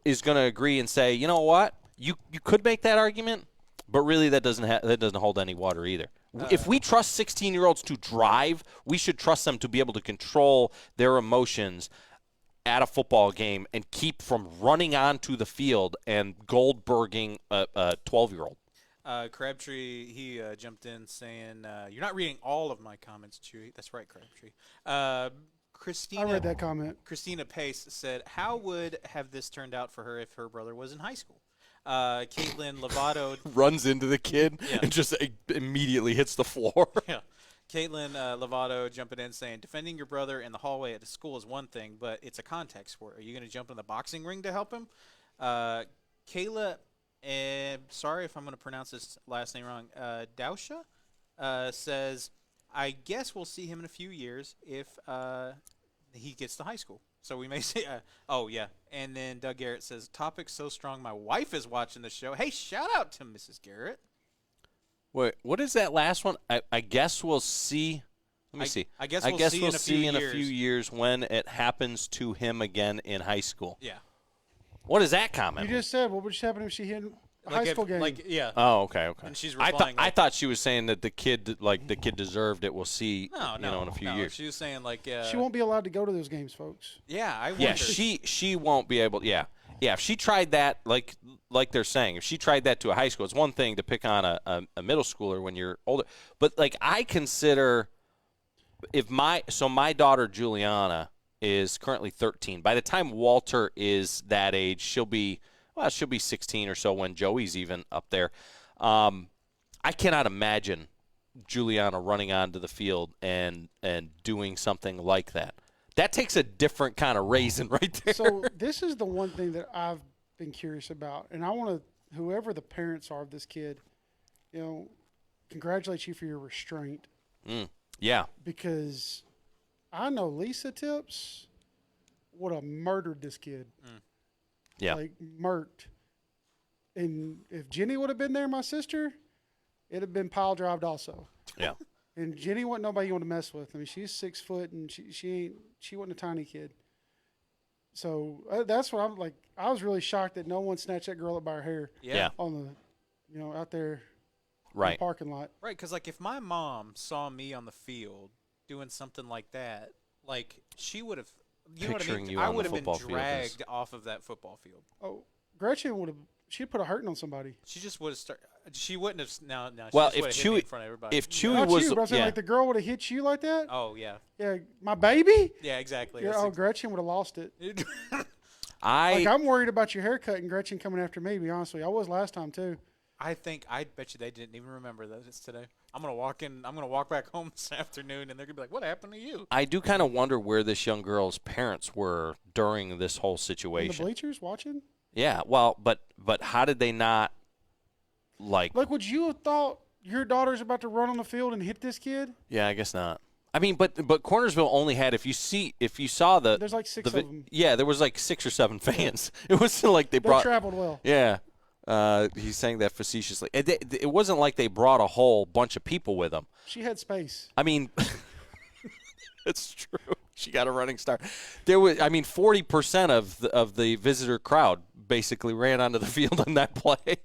is going to agree and say, you know what, you could make that argument, but really that doesn't hold any water either. If we trust 16-year-olds to drive, we should trust them to be able to control their emotions at a football game and keep from running onto the field and Goldberging a 12-year-old. Crabtree, he jumped in saying, you're not reading all of my comments, Chewy. That's right, Crabtree. Christina, I read that comment. Christina Pace said, how would have this turned out for her if her brother was in high school? Caitlin Lovato runs into the kid and just immediately hits the floor. Yeah. Caitlin Lovato jumping in saying, defending your brother in the hallway at the school is one thing, but it's a contact sport. Are you going to jump in the boxing ring to help him? Kayla, sorry if I'm going to pronounce this last name wrong, Dausha says, I guess we'll see him in a few years if he gets to high school. So we may say, oh, yeah. And then Doug Garrett says, topic so strong my wife is watching the show. Hey, shout out to Mrs. Garrett. Wait, what is that last one? I guess we'll see. Let me see. I guess we'll see in a few years when it happens to him again in high school. Yeah. What is that comment? You just said, what would happen if she hit a high school game? Oh, okay. And she's replying. I thought she was saying that the kid deserved it. We'll see. in a few years. She was saying she won't be allowed to go to those games, folks. Yeah, I wonder. Yeah, she won't be able. Yeah. If she tried that, like they're saying, if she tried that to a high school, it's one thing to pick on a middle schooler when you're older. But I consider my daughter Juliana is currently 13. By the time Walter is that age, she'll be 16 or so when Joey's even up there. I cannot imagine Juliana running onto the field and doing something like that. That takes a different kind of raisin right there. So this is the one thing that I've been curious about, and I want to, whoever the parents are of this kid, congratulate you for your restraint. Yeah. Because I know Lisa Tips would have murdered this kid. Yeah. Like, murked. And if Jenny would have been there, my sister, it'd have been pile drived also. Yeah. And Jenny wasn't nobody you want to mess with. I mean, she's 6 foot, and she wasn't a tiny kid. So that's what I'm like. I was really shocked that no one snatched that girl up by her hair. Yeah. On the, out there. Right. In the parking lot. Right, because, like, if my mom saw me on the field doing something like that, like, she would have, you know what I mean? I would have been dragged off of that football field. Oh, Gretchen would have, she'd put a hurting on somebody. She just would have started, she wouldn't have, no, well, she just hit me in front of everybody. If Chewy Not was, you, but I'm saying, like, the girl would have hit you like that? Oh, yeah. Yeah, my baby? Yeah, exactly. Yeah, Gretchen would have lost it. I'm worried about your haircut and Gretchen coming after me, to be honest with you. I was last time, too. I bet you they didn't even remember that it's today. I'm going to walk back home this afternoon, and they're going to be like, what happened to you? I do kind of wonder where this young girl's parents were during this whole situation. In the bleachers watching? Yeah, well, but how did they not, like, would you have thought your daughter's about to run on the field and hit this kid? Yeah, I guess not. I mean, but Cornersville only had, if you saw the, there's like 6 of them. Yeah, there was like 6 or 7 fans. It wasn't like they traveled well. Yeah. He's saying that facetiously. It wasn't like they brought a whole bunch of people with them. She had space. I mean, it's true. She got a running start. There was, 40% of the visitor crowd basically ran onto the field on that play.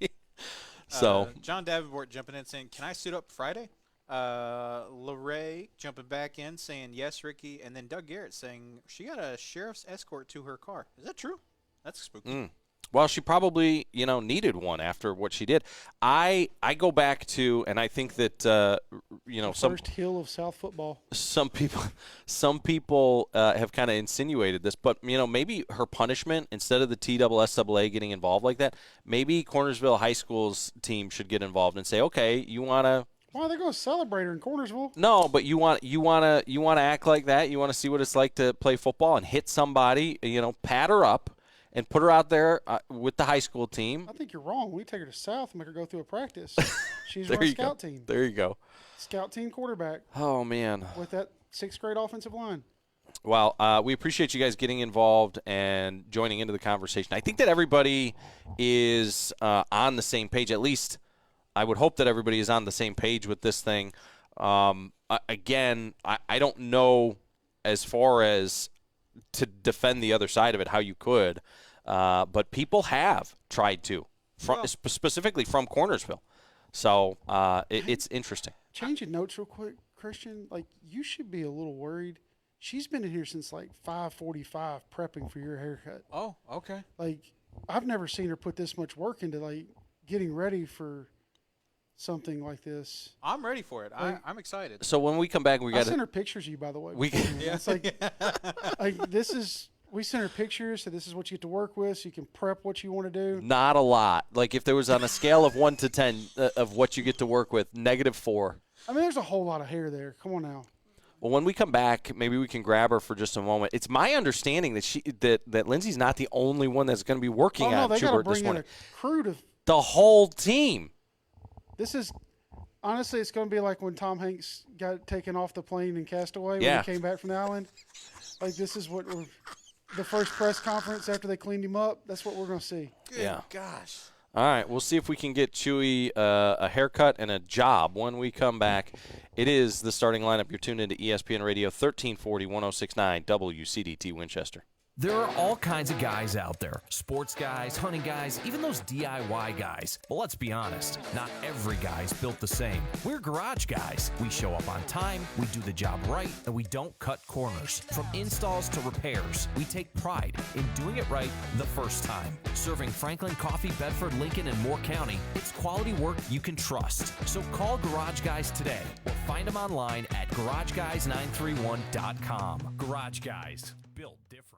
So John Davenport jumping in saying, "Can I suit up Friday?" LaRae jumping back in saying, "Yes, Ricky," and then Doug Garrett saying she got a sheriff's escort to her car. Is that true? That's spooky. Well, she probably, needed one after what she did. I go back to, and I think that, first hill of South football. Some people have kind of insinuated this, but, maybe her punishment, instead of the TSSAA getting involved like that, maybe Cornersville High School's team should get involved and say, okay, you want to. Why are they going to celebrate her in Cornersville? No, but you want to act like that. You want to see what it's like to play football and hit somebody, pat her up. And put her out there with the high school team. I think you're wrong. We take her to South and make her go through a practice. She's on a scout team. There you go. Scout team quarterback. Oh, man. With that 6th grade offensive line. Well, we appreciate you guys getting involved and joining into the conversation. I think that everybody is on the same page. At least I would hope that everybody is on the same page with this thing. Again, I don't know as far as to defend the other side of it how you could. But people have tried to, specifically from Cornersville. So it's interesting. Changing notes real quick, Christian. Like, you should be a little worried. She's been in here since like 5:45 prepping for your haircut. Oh, okay. Like, I've never seen her put this much work into like getting ready for something like this. I'm ready for it. I'm excited. So when we come back, we got to send her pictures of you, by the way. Yeah. It's like this is. We send her pictures, so this is what you get to work with, so you can prep what you want to do. Not a lot. Like, if there was on a scale of 1 to 10 of what you get to work with, -4. I mean, there's a whole lot of hair there. Come on now. Well, when we come back, maybe we can grab her for just a moment. It's my understanding that that Lindsay's not the only one that's going to be working on Schubert this morning. A crew to the whole team. This is honestly, it's going to be like when Tom Hanks got taken off the plane in Castaway Yeah. when he came back from the island. Like, this is what the first press conference after they cleaned him up. That's what we're going to see. Good gosh. All right, we'll see if we can get Chewy a haircut and a job when we come back. It is the starting lineup. You're tuned into ESPN Radio 1340 1069 WCDT Winchester. There are all kinds of guys out there. Sports guys, hunting guys, even those DIY guys. But let's be honest, not every guy's built the same. We're garage guys. We show up on time, we do the job right, and we don't cut corners. From installs to repairs, we take pride in doing it right the first time. Serving Franklin, Coffee, Bedford, Lincoln, and Moore County, it's quality work you can trust. So call Garage Guys today or find them online at garageguys931.com. Garage Guys, built different.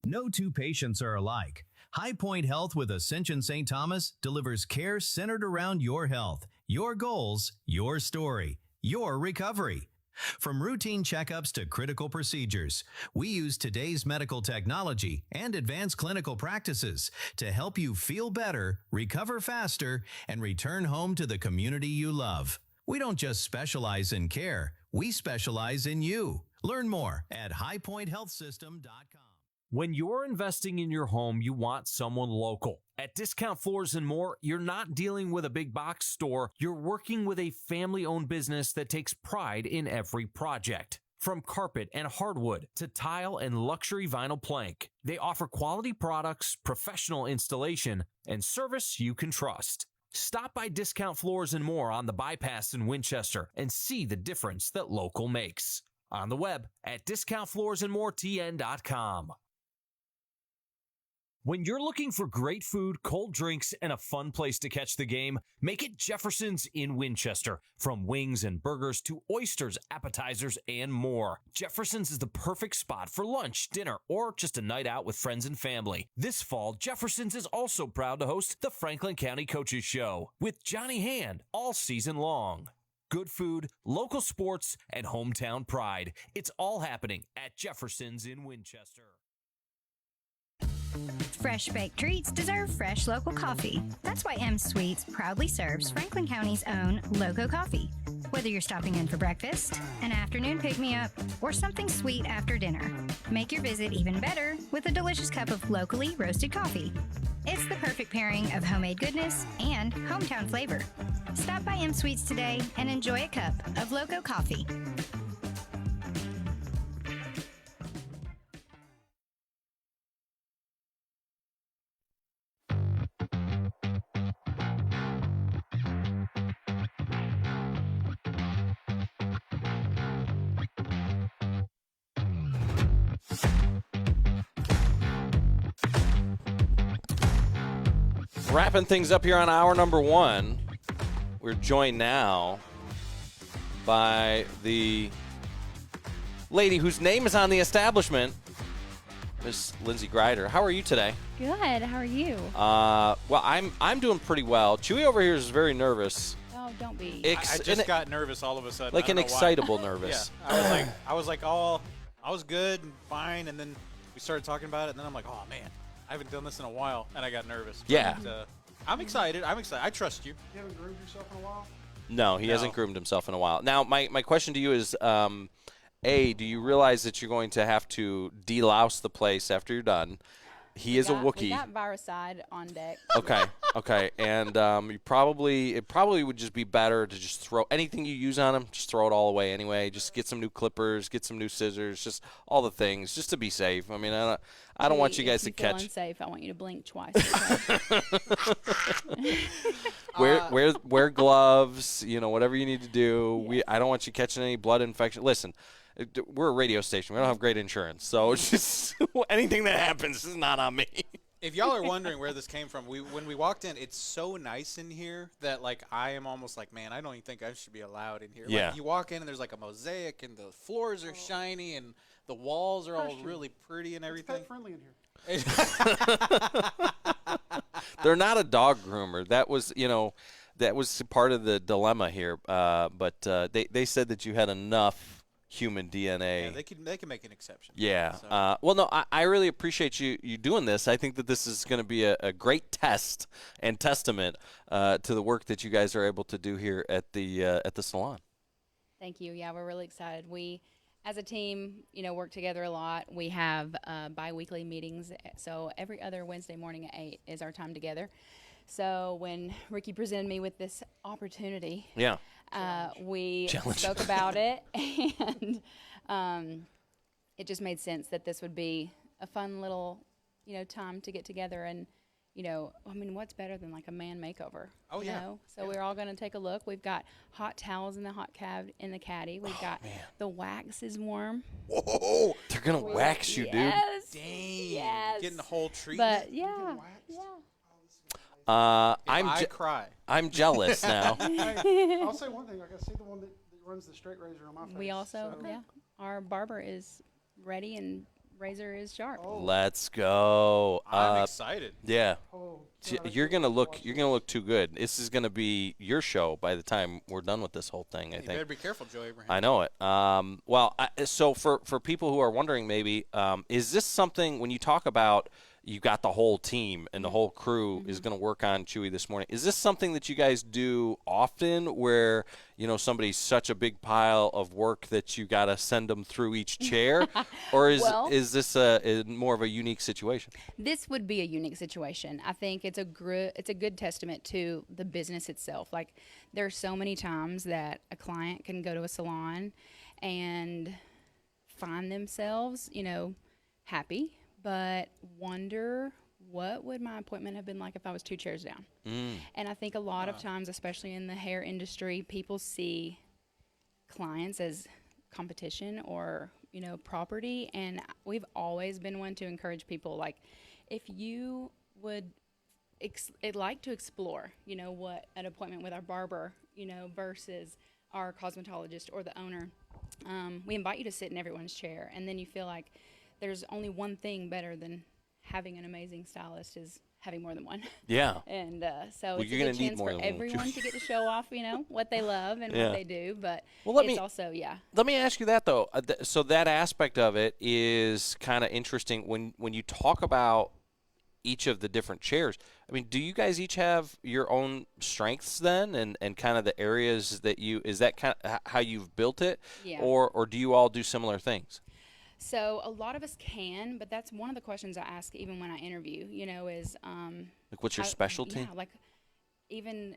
No two patients are alike. High Point Health with Ascension St. Thomas delivers care centered around your health, your goals, your story, your recovery. From routine checkups to critical procedures, we use today's medical technology and advanced clinical practices to help you feel better, recover faster, and return home to the community you love. We don't just specialize in care, we specialize in you. Learn more at highpointhealthsystem.com. When you're investing in your home, you want someone local. At Discount Floors and More, you're not dealing with a big box store. You're working with a family-owned business that takes pride in every project. From carpet and hardwood to tile and luxury vinyl plank, they offer quality products, professional installation, and service you can trust. Stop by Discount Floors and More on the Bypass in Winchester and see the difference that local makes. On the web at discountfloorsandmoretn.com. When you're looking for great food, cold drinks, and a fun place to catch the game, make it Jefferson's in Winchester. From wings and burgers to oysters, appetizers, and more. Jefferson's is the perfect spot for lunch, dinner, or just a night out with friends and family. This fall, Jefferson's is also proud to host the Franklin County Coaches Show with Johnny Hand all season long. Good food, local sports, and hometown pride. It's all happening at Jefferson's in Winchester. Fresh baked treats deserve fresh local coffee. That's why M Sweets proudly serves Franklin County's own Loco Coffee. Whether you're stopping in for breakfast, an afternoon pick-me-up, or something sweet after dinner, make your visit even better with a delicious cup of locally roasted coffee. It's the perfect pairing of homemade goodness and hometown flavor. Stop by M Sweets today and enjoy a cup of Loco Coffee. Wrapping things up here on hour number one, we're joined now by the lady whose name is on the establishment, Miss Lindsay Grider. How are you today? Good. How are you? Well, I'm doing pretty well. Chewy over here is very nervous. Oh, don't be. I just got nervous all of a sudden. Like an excitable nervous. Yeah. I was good and fine, and then we started talking about it, and then I'm like, oh man, I haven't done this in a while, and I got nervous. Yeah. But, I'm excited. I trust you. You haven't groomed yourself in a while? No, he hasn't groomed himself in a while. Now, my question to you is, A, do you realize that you're going to have to delouse the place after you're done? He is a Wookiee. We got Viricide on deck. Okay. And it probably would just be better to just throw anything you use on him, just throw it all away anyway. Just get some new clippers, get some new scissors, just all the things, just to be safe. I mean, I don't want you guys to catch. If you feel unsafe, I want you to blink twice. Wear gloves, whatever you need to do. Yeah. I don't want you catching any blood infection. Listen, we're a radio station. We don't have great insurance, so it's just anything that happens is not on me. If y'all are wondering where this came from, when we walked in, it's so nice in here that I am almost like, man, I don't even think I should be allowed in here. Yeah. Like, you walk in and there's like a mosaic and the floors are shiny and the walls are all really pretty and everything. It's pet friendly in here. They're not a dog groomer. That was part of the dilemma here. But they said that you had enough human DNA. Yeah, they can make an exception. Yeah. So. Well, no, I really appreciate you doing this. I think that this is going to be a great test and testament to the work that you guys are able to do here at the salon. Thank you. Yeah, we're really excited. We, as a team, work together a lot. We have bi-weekly meetings. So every other Wednesday morning at 8 is our time together. So when Ricky presented me with this opportunity, we spoke about it, and it just made sense that this would be a fun little, time to get together and, what's better than like a man makeover? Oh, yeah. So we're all going to take a look. We've got hot towels in the in the caddy. We've got the wax is warm. Whoa! They're gonna wax you, dude. Yes. Dang. Yes. Getting the whole treatment. But yeah. I cry. I'm jealous now. I'll say one thing. Like I see the one that runs the straight razor on my face. We also, our barber is ready and razor is sharp. Let's go. I'm excited. Yeah. You're gonna look too good. This is gonna be your show by the time we're done with this whole thing. I think. You better be careful, Joe Abraham. I know it. So for people who are wondering, maybe is this something when you talk about you got the whole team and the whole crew is going to work on Chewy this morning? Is this something that you guys do often, where somebody's such a big pile of work that you got to send them through each chair, or is this more of a unique situation? This would be a unique situation. I think it's a good testament to the business itself. Like, there are so many times that a client can go to a salon and find themselves, happy, but wonder, what would my appointment have been like if I was 2 chairs down? And I think a lot of times, especially in the hair industry, people see clients as competition or, property. And we've always been one to encourage people, like, if you would like to explore, what an appointment with our barber, versus our cosmetologist or the owner, we invite you to sit in everyone's chair. And then you feel like there's only one thing better than having an amazing stylist is having more than one. Yeah. And so it's a good chance for everyone to get to show off, what they love and what they do. But Let me ask you that, though. So that aspect of it is kind of interesting. When you talk about each of the different chairs, do you guys each have your own strengths then, and kind of the areas that is that kind of how you've built it? Yeah. Or do you all do similar things? So a lot of us can, but that's one of the questions I ask even when I interview, is like, what's your specialty? Yeah, like, even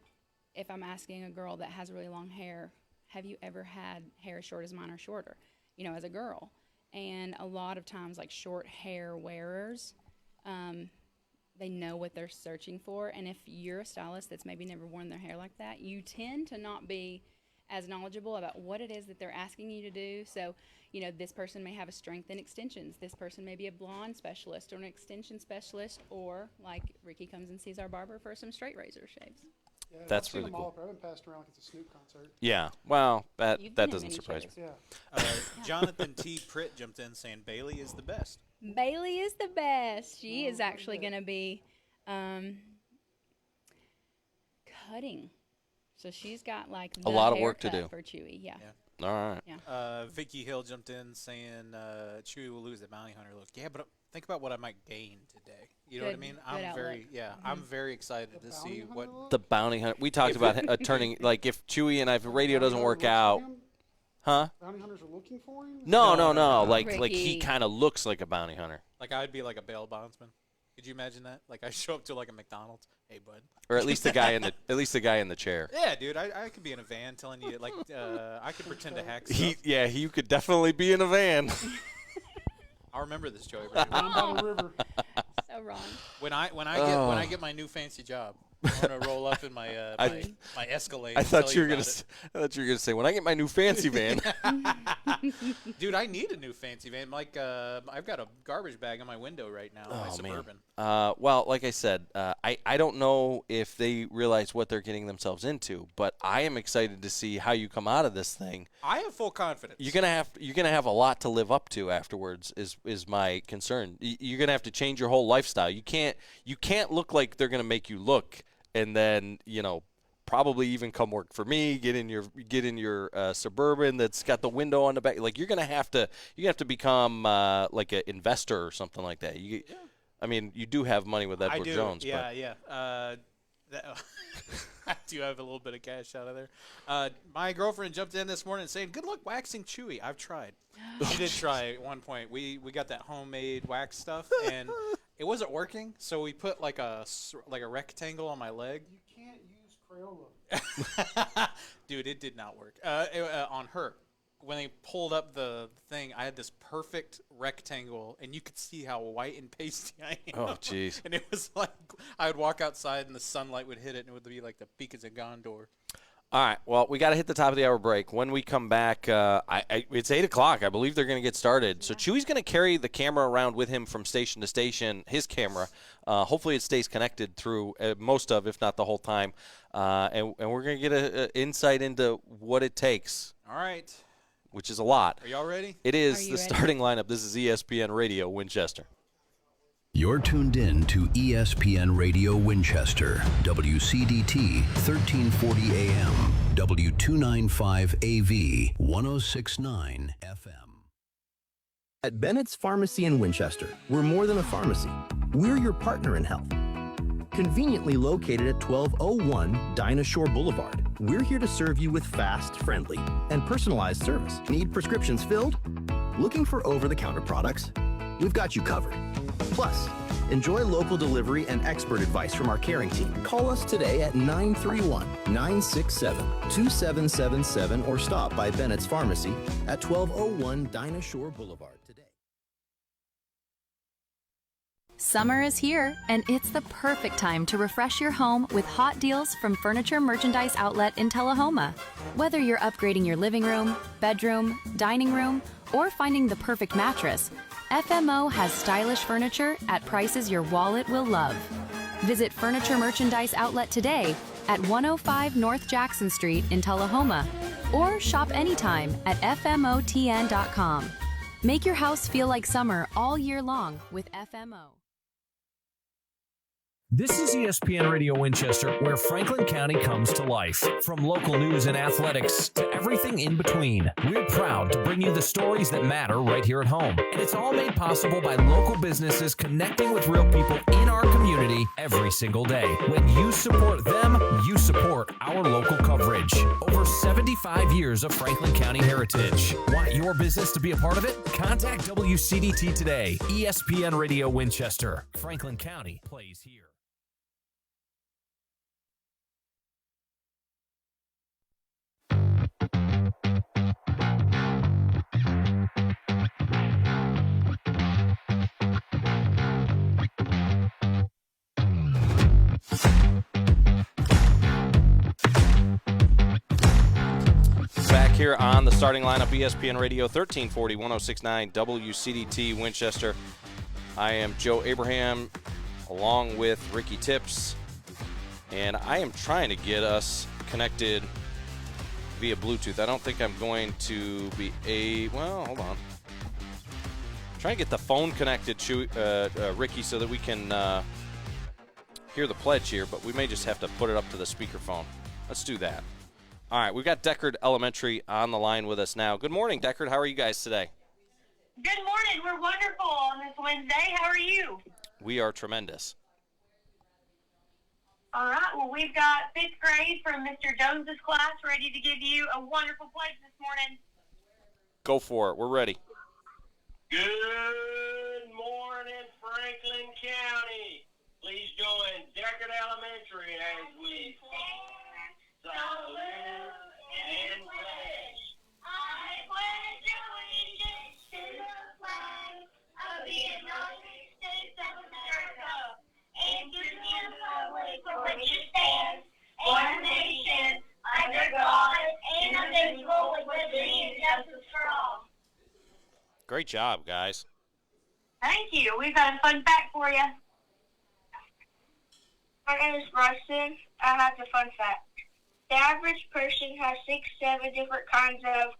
if I'm asking a girl that has really long hair, have you ever had hair as short as mine or shorter, as a girl? And a lot of times, like, short hair wearers, they know what they're searching for. And if you're a stylist that's maybe never worn their hair like that, you tend to not be as knowledgeable about what it is that they're asking you to do. So, this person may have a strength in extensions. This person may be a blonde specialist or an extension specialist, or like Ricky comes and sees our barber for some straight razor shaves. Yeah, that's really cool. I've been passed around like it's a Snoop concert. Yeah, well, that doesn't surprise me. Yeah. Jonathan T. Pritt jumped in saying Bailey is the best. Bailey is the best. She is actually going to be cutting. So she's got like a lot of work to do for Chewy. Yeah. All right. Yeah. Vicky Hill jumped in saying Chewy will lose the bounty hunter look. Yeah, but think about what I might gain today. You know what I mean? I'm very excited to see what the bounty hunter. We talked about turning, like, if Chewy and if radio doesn't work out. Huh? Bounty hunters are looking for him? No. Like he kind of looks like a bounty hunter. Like, I'd be like a bail bondsman. Could you imagine that? Like, I show up to like a McDonald's. Hey, bud. Or at least the guy in the chair. Yeah, dude. I could be in a van telling you, like, I could pretend to hack stuff. You could definitely be in a van. I'll remember this, Joey. Down the river. So wrong. When I get my new fancy job, I'm gonna roll up in my my Escalade. I thought you were gonna say when I get my new fancy van. Dude, I need a new fancy van. Like, I've got a garbage bag on my window right now. My Suburban. Man. Well, like I said, I don't know if they realize what they're getting themselves into, but I am excited to see how you come out of this thing. I have full confidence. You're gonna have a lot to live up to afterwards. Is my concern. You're gonna have to change your whole lifestyle. You can't look like they're gonna make you look. And then, probably even come work for me. Get in your Suburban that's got the window on the back. Like, you're gonna have to become like an investor or something like that. I mean, you do have money with Edward Jones. Yeah, but. Yeah. I do have a little bit of cash out of there. My girlfriend jumped in this morning saying, "Good luck waxing Chewy." I've tried. She did try at one point. We got that homemade wax stuff, and it wasn't working. So we put like a rectangle on my leg. You can't use Crayola. Dude, it did not work on her. when they pulled up the thing, I had this perfect rectangle, and you could see how white and pasty I am. Oh, jeez. And it was like I would walk outside, and the sunlight would hit it, and it would be like the Peak of Gondor. All right, well, we got to hit the top of the hour break. When we come back, it's 8 o'clock. I believe they're going to get started. So Chewy's going to carry the camera around with him from station to station, his camera. Hopefully it stays connected through most of, if not the whole time. And we're going to get an insight into what it takes. All right. Which is a lot. Are y'all ready? It is the starting lineup. This is ESPN Radio Winchester. You're tuned in to ESPN Radio Winchester, WCDT 1340 AM, W295 AV, 1069 FM. At Bennett's Pharmacy in Winchester, we're more than a pharmacy. We're your partner in health. Conveniently located at 1201 Dinah Shore Boulevard, we're here to serve you with fast, friendly, and personalized service. Need prescriptions filled? Looking for over-the-counter products? We've got you covered. Plus, enjoy local delivery and expert advice from our caring team. Call us today at 931-967-2777 or stop by Bennett's Pharmacy at 1201 Dinah Shore Boulevard today. Summer is here, and it's the perfect time to refresh your home with hot deals from Furniture Merchandise Outlet in Tullahoma. Whether you're upgrading your living room, bedroom, dining room, or finding the perfect mattress, FMO has stylish furniture at prices your wallet will love. Visit Furniture Merchandise Outlet today at 105 North Jackson Street in Tullahoma, or shop anytime at FMOTN.com. Make your house feel like summer all year long with FMO. This is ESPN Radio Winchester, where Franklin County comes to life. From local news and athletics to everything in between, we're proud to bring you the stories that matter right here at home. And it's all made possible by local businesses connecting with real people in our community every single day. When you support them, you support our local coverage. Over 75 years of Franklin County heritage. Want your business to be a part of it? Contact WCDT today. ESPN Radio Winchester. Franklin County plays here. Back here on the starting lineup, ESPN Radio 1340, 1069 WCDT Winchester. I am Joe Abraham along with Ricky Tips, and I am trying to get us connected via Bluetooth. I don't think I'm going to be well, hold on. I'm trying to get the phone connected to Ricky so that we can hear the pledge here, but we may just have to put it up to the speakerphone. Let's do that. All right, we've got Deckard Elementary on the line with us now. Good morning, Deckard. How are you guys today? Good morning. We're wonderful on this Wednesday. How are you? We are tremendous. All right. Well, we've got 5th grade from Mr. Jones's class ready to give you a wonderful pledge this morning. Go for it. We're ready. Good morning, Franklin County. Please join Deckard Elementary as we salute and pledge. I pledge allegiance to the flag of the United States of America and to the republic for which it stands, one nation, under God, indivisible, with liberty and justice for all. Great job, guys. Thank you. We've got a fun fact for you. My name is Bryson. I have a fun fact. The average person has 6-7 different kinds of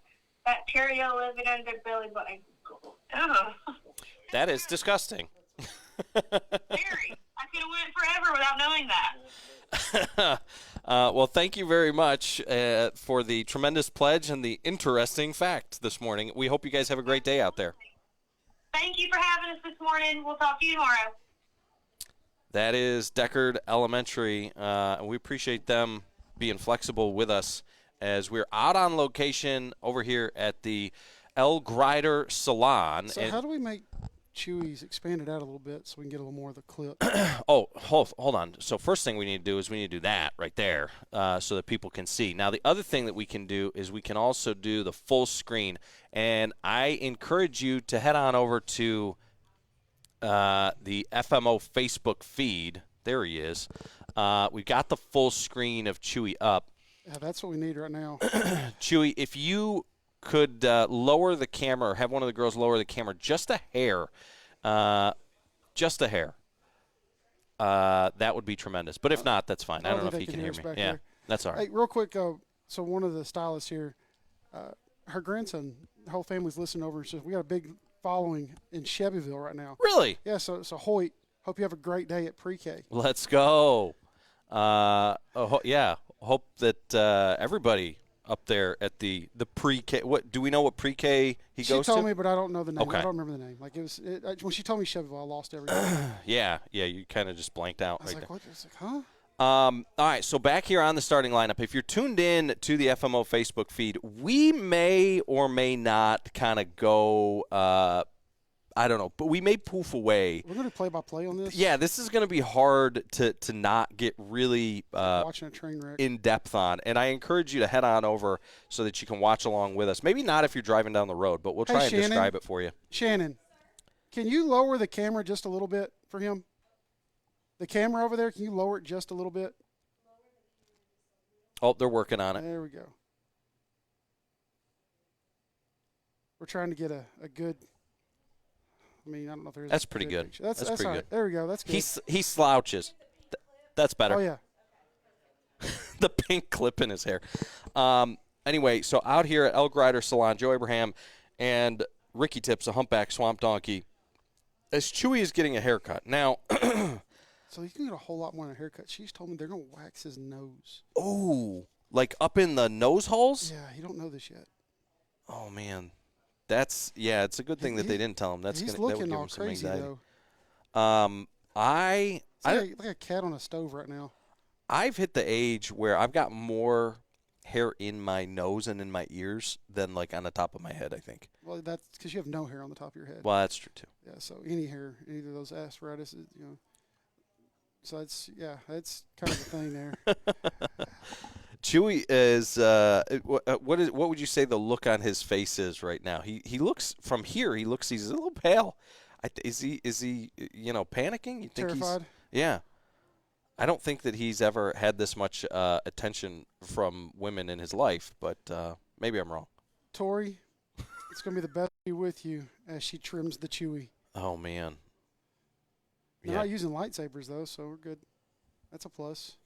bacteria living in their belly button. Ugh. That is disgusting. Very. I could have went forever without knowing that. Well, thank you very much for the tremendous pledge and the interesting fact this morning. We hope you guys have a great day out there. Thank you for having us this morning. We'll talk to you tomorrow. That is Deckard Elementary. We appreciate them being flexible with us as we're out on location over here at the El Grider Salon. So how do we make Chewy's expanded out a little bit so we can get a little more of the clip. Oh, hold on. So first thing we need to do is we need to do that right there so that people can see. Now, the other thing that we can do is we can also do the full screen. And I encourage you to head on over to the FMO Facebook feed. There he is. We've got the full screen of Chewy up. Yeah, that's what we need right now. Chewy, if you could lower the camera or have one of the girls lower the camera just a hair, that would be tremendous. But if not, that's fine. I don't know if you can hear me. Yeah, here. that's all right. Hey, real quick, so one of the stylists here, her grandson, the whole family's listening over and says, we got a big following in Chevyville right now. Really? Yeah, so Hoyt, hope you have a great day at pre-K. Let's go. Yeah, hope that everybody up there at the pre-K. What do we know? What pre-K he goes to? She told me, but I don't know the name. Okay. I don't remember the name. Like when she told me Chevyville, I lost everything. Yeah. You kind of just blanked out. I was right like, there. what? I was like, huh? All right, so back here on the starting lineup, if you're tuned in to the FMO Facebook feed, we may or may not kind of go. I don't know, but we may poof away. We're going to play-by-play on this? Yeah, this is going to be hard to not get really watching a train wreck. in depth on. And I encourage you to head on over so that you can watch along with us. Maybe not if you're driving down the road, but we'll try and Shannon, describe it for you. Shannon, can you lower the camera just a little bit for him? The camera over there, can you lower it just a little bit? Oh, they're working on it. There we go. We're trying to get a good – I mean, I don't know if there's That's pretty good. Picture. That's pretty all good. right. There we go. That's good. He slouches. That's better. Oh, yeah. The pink clip in his hair. Anyway, so out here at Elk Rider Salon, Joe Abraham and Ricky Tips, a humpback swamp donkey, as Chewy is getting a haircut. Now – so you can get a whole lot more than a haircut. She's told me they're going to wax his nose. Oh, like up in the nose holes? Yeah, you don't know this yet. Oh, man. It's a good thing that they didn't tell him. That would looking give all him some crazy, anxiety. though. Like a cat on a stove right now. I've hit the age where I've got more hair in my nose and in my ears than like on the top of my head, I think. Well, that's because you have no hair on the top of your head. Well, that's true too. Yeah, so any hair, either of those aspiratus, So it's kind of a thing there. Chewy is what would you say the look on his face is right now? He looks from here. He's a little pale. Is he panicking? You think terrified? Yeah. I don't think that he's ever had this much attention from women in his life, but maybe I'm wrong. Tori, it's gonna be the best to be with you as she trims the Chewy. Oh man. They're not using lightsabers though, so we're good. That's a plus.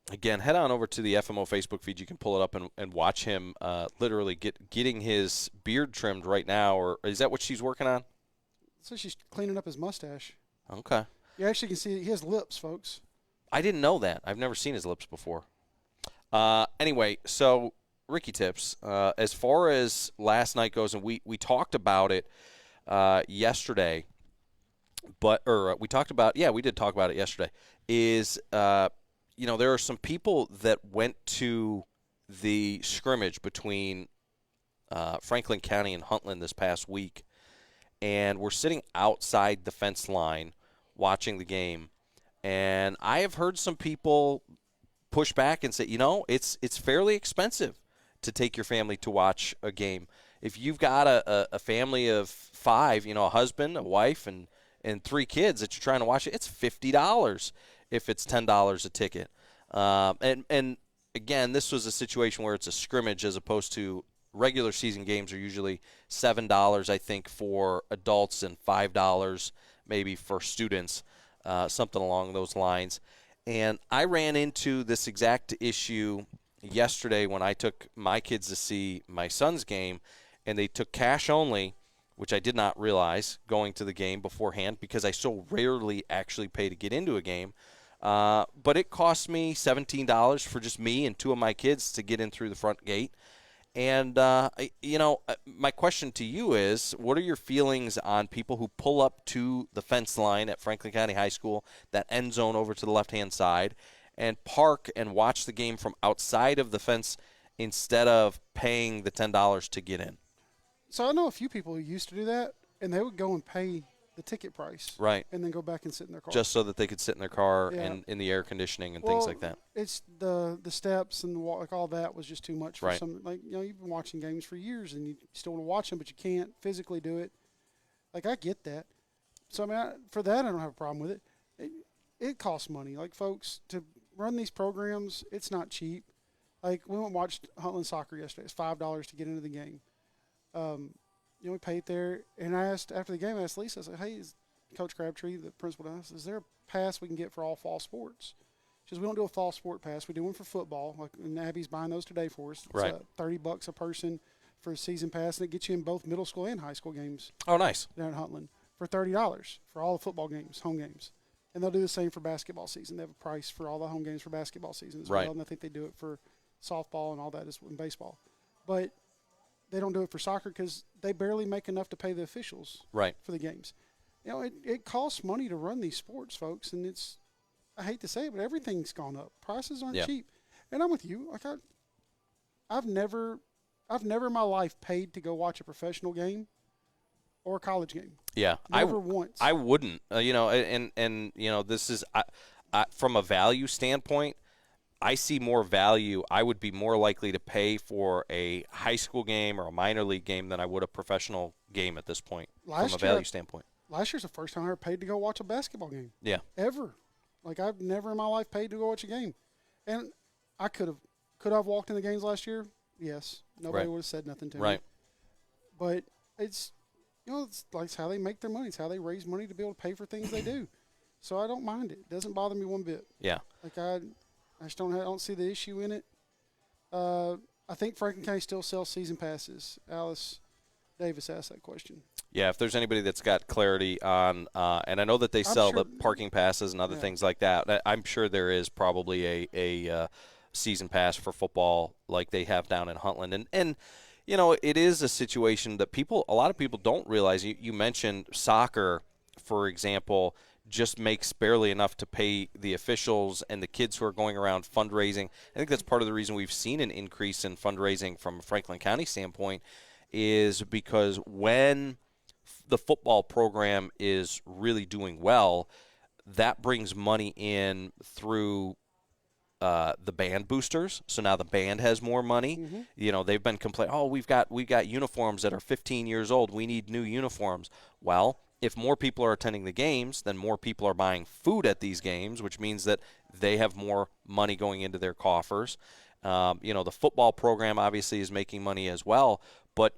Again, head on over to the FMO Facebook feed. You can pull it up and watch him literally getting his beard trimmed right now. Or is that what she's working on? So she's cleaning up his mustache. Okay. You actually can see he has lips, folks. I didn't know that. I've never seen his lips before. Anyway, so Ricky Tips, as far as last night goes, and we talked about it yesterday, we did talk about it yesterday, is there are some people that went to the scrimmage between Franklin County and Huntland this past week, and were sitting outside the fence line watching the game. And I have heard some people push back and say, it's fairly expensive to take your family to watch a game. If you've got a family of 5, a husband, a wife, and 3 kids that you're trying to watch it, it's $50 if it's $10 a ticket. And again, this was a situation where it's a scrimmage as opposed to regular season games are usually $7, I think, for adults and $5 maybe for students, something along those lines. And I ran into this exact issue yesterday when I took my kids to see my son's game, and they took cash only, which I did not realize going to the game beforehand because I so rarely actually pay to get into a game. But it cost me $17 for just me and 2 of my kids to get in through the front gate. And, my question to you is, what are your feelings on people who pull up to the fence line at Franklin County High School, that end zone over to the left-hand side, and park and watch the game from outside of the fence instead of paying the $10 to get in? So I know a few people who used to do that, and they would go and pay the ticket price. Right. And then go back and sit in their car. Just so that they could sit in their car Yeah. and in the air conditioning and Well, things like that. It's the steps and like all that was just too much for Right. some. Like, you've been watching games for years and you still want to watch them, but you can't physically do it. Like, I get that. So, I mean, for that, I don't have a problem with it. It costs money. Like, folks, to run these programs, it's not cheap. Like, we went and watched Huntland soccer yesterday. It's $5 to get into the game. We paid there. And I asked, after the game, I asked Lisa, I said, hey, is Coach Crabtree, the principal, asked, is there a pass we can get for all fall sports? She says, we don't do a fall sport pass. We do one for football. Like, and Abby's buying those today for us. It's Right. $30 a person for a season pass, and it gets you in both middle school and high school games. Oh, nice. Down in Huntland for $30 for all the football games, home games. And they'll do the same for basketball season. They have a price for all the home games for basketball season as Right. well. And I think they do it for softball and all that as in baseball. But they don't do it for soccer because they barely make enough to pay the officials Right. for the games. It costs money to run these sports, folks, and I hate to say it, but everything's gone up. Prices aren't Yeah. cheap. And I'm with you. Like, I've never in my life paid to go watch a professional game or a college game. Yeah, Never once. I wouldn't. This is from a value standpoint. I see more value. I would be more likely to pay for a high school game or a minor league game than I would a professional game at this point from a value standpoint. Last year's the first time I ever paid to go watch a basketball game. Yeah. Ever. Like, I've never in my life paid to go watch a game. And I could have walked in the games last year? Yes. Nobody Right. would have said nothing to me. Right. But it's it's how they make their money. It's how they raise money to be able to pay for things they do. So I don't mind it. It doesn't bother me one bit. Yeah. Like, I just don't see the issue in it. I think Franklin County still sells season passes. Alice Davis asked that question. Yeah, if there's anybody that's got clarity on, and I know that they sell the parking passes and other things like that. I'm sure there is probably a season pass for football like they have down in Huntland, and it is a situation that a lot of people don't realize. You mentioned soccer, for example, just makes barely enough to pay the officials and the kids who are going around fundraising. I think that's part of the reason we've seen an increase in fundraising from a Franklin County standpoint, is because when the football program is really doing well, that brings money in through the band boosters. So now the band has more money. Mm-hmm. They've been complaining, we've got uniforms that are 15 years old. We need new uniforms. Well, if more people are attending the games, then more people are buying food at these games, which means that they have more money going into their coffers. The football program obviously is making money as well, but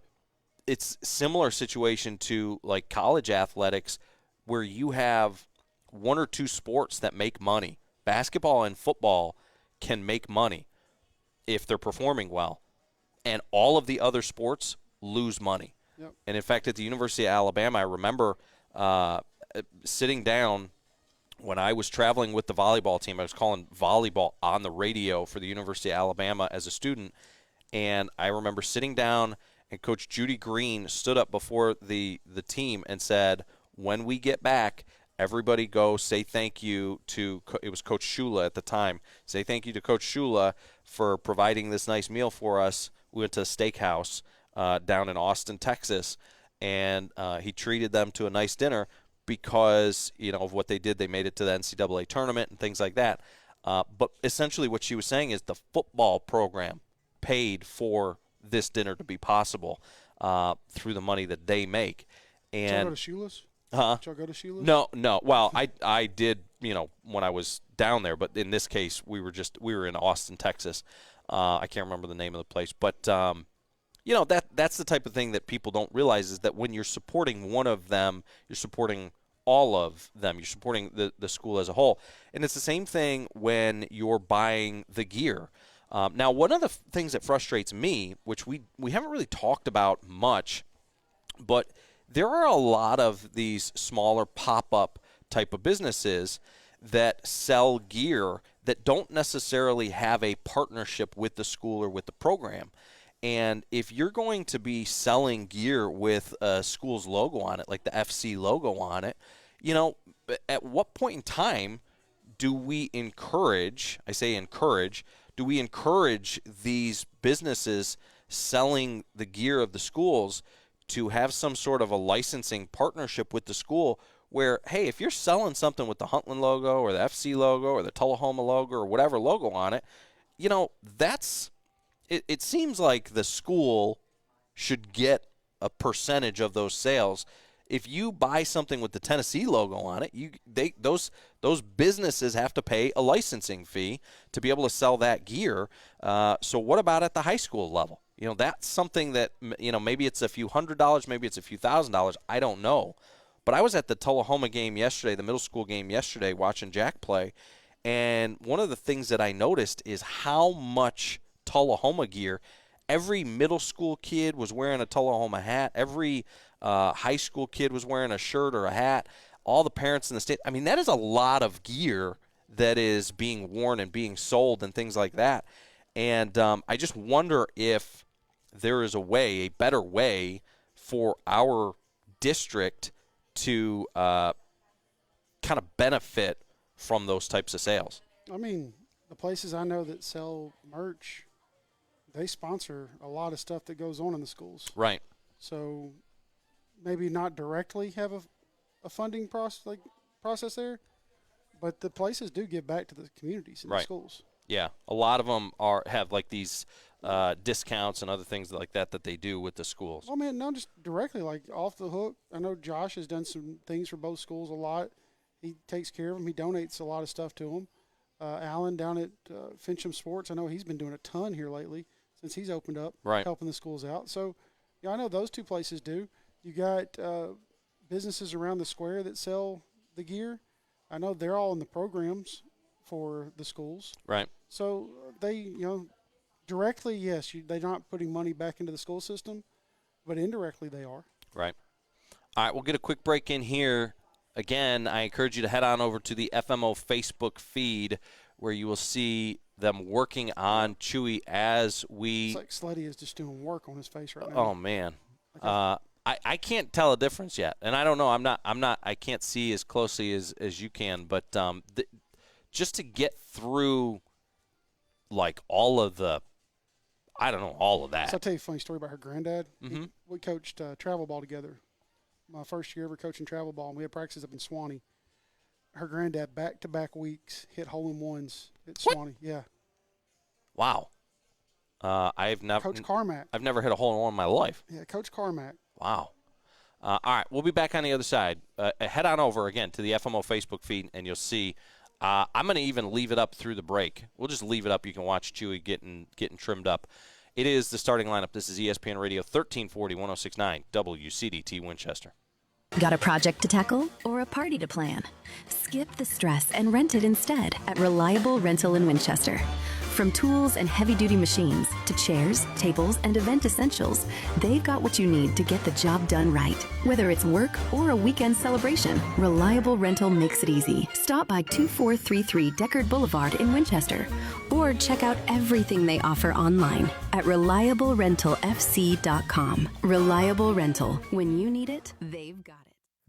it's similar situation to like college athletics where you have one or two sports that make money. Basketball and football can make money if they're performing well, and all of the other sports lose money. Yep. And in fact, at the University of Alabama, I remember sitting down when I was traveling with the volleyball team. I was calling volleyball on the radio for the University of Alabama as a student, and I remember sitting down, and Coach Judy Green stood up before the team and said, when we get back, everybody go say thank you to – it was Coach Shula at the time. Say thank you to Coach Shula for providing this nice meal for us. We went to a steakhouse down in Austin, Texas, and he treated them to a nice dinner because, of what they did. They made it to the NCAA tournament and things like that. But essentially what she was saying is the football program paid for this dinner to be possible through the money that they make. And Did y'all go to Shula's? Huh? Did y'all go to Shula's? No. Well, I did, when I was down there, but in this case, we were in Austin, Texas. I can't remember the name of the place, but that's the type of thing that people don't realize, is that when you're supporting one of them, you're supporting all of them. You're supporting the school as a whole. And it's the same thing when you're buying the gear. Now, one of the things that frustrates me, which we haven't really talked about much, but there are a lot of these smaller pop-up type of businesses that sell gear that don't necessarily have a partnership with the school or with the program. And if you're going to be selling gear with a school's logo on it, like the FC logo on it, at what point in time do we encourage, do we encourage these businesses selling the gear of the schools to have some sort of a licensing partnership with the school where, hey, if you're selling something with the Huntland logo or the FC logo or the Tullahoma logo or whatever logo on it, it seems like the school should get a percentage of those sales. If you buy something with the Tennessee logo on it, those businesses have to pay a licensing fee to be able to sell that gear. So what about at the high school level? That's something that, maybe it's a few $100s, maybe it's a few $1,000s. I don't know. But I was at the Tullahoma game yesterday, the middle school game yesterday, watching Jack play. And one of the things that I noticed is how much Tullahoma gear. Every middle school kid was wearing a Tullahoma hat. Every high school kid was wearing a shirt or a hat. All the parents in the state. I mean, that is a lot of gear that is being worn and being sold and things like that. And I just wonder if there is a better way for our district to kind of benefit from those types of sales. I mean, the places I know that sell merch, they sponsor a lot of stuff that goes on in the schools. Right. So maybe not directly have a funding process there, but the places do give back to the communities and the schools. Yeah, a lot of them have like these discounts and other things like that they do with the schools. Well, man, not just directly, like off the hook. I know Josh has done some things for both schools a lot. He takes care of them. He donates a lot of stuff to them. Alan down at Fincham Sports, I know he's been doing a ton here lately since he's opened up, helping the schools out. So, I know those two places do. You got businesses around the square that sell the gear. I know they're all in the programs for the schools. Right. So they, directly, yes, they're not putting money back into the school system, but indirectly they are. Right. All right, we'll get a quick break in here. Again, I encourage you to head on over to the FMO Facebook feed where you will see them working on Chewy as we. It's like Sleddy is just doing work on his face right now. Oh man, I can't tell a difference yet, and I don't know. I can't see as closely as you can, but just to get through like all of the, I don't know, all of that. So I'll tell you a funny story about her granddad. Mm-hmm. We coached travel ball together. My first year ever coaching travel ball, and we had practices up in Swanee. Her granddad, back-to-back weeks, hit hole-in-ones at Swanee. Yeah. Wow. I've never. Coach Carmack. I've never hit a hole-in-one in my life. Yeah, Coach Carmack. Wow. All right, we'll be back on the other side. Head on over again to the FMO Facebook feed, and you'll see. I'm going to even leave it up through the break. We'll just leave it up. You can watch Chewy getting trimmed up. It is the starting lineup. This is ESPN Radio 1340, 106.9 WCDT Winchester. Got a project to tackle or a party to plan? Skip the stress and rent it instead at Reliable Rental in Winchester. From tools and heavy-duty machines to chairs, tables, and event essentials, they've got what you need to get the job done right. Whether it's work or a weekend celebration, Reliable Rental makes it easy. Stop by 2433 Deckard Boulevard in Winchester or check out everything they offer online at reliablerentalfc.com. Reliable Rental. When you need it, they've got it.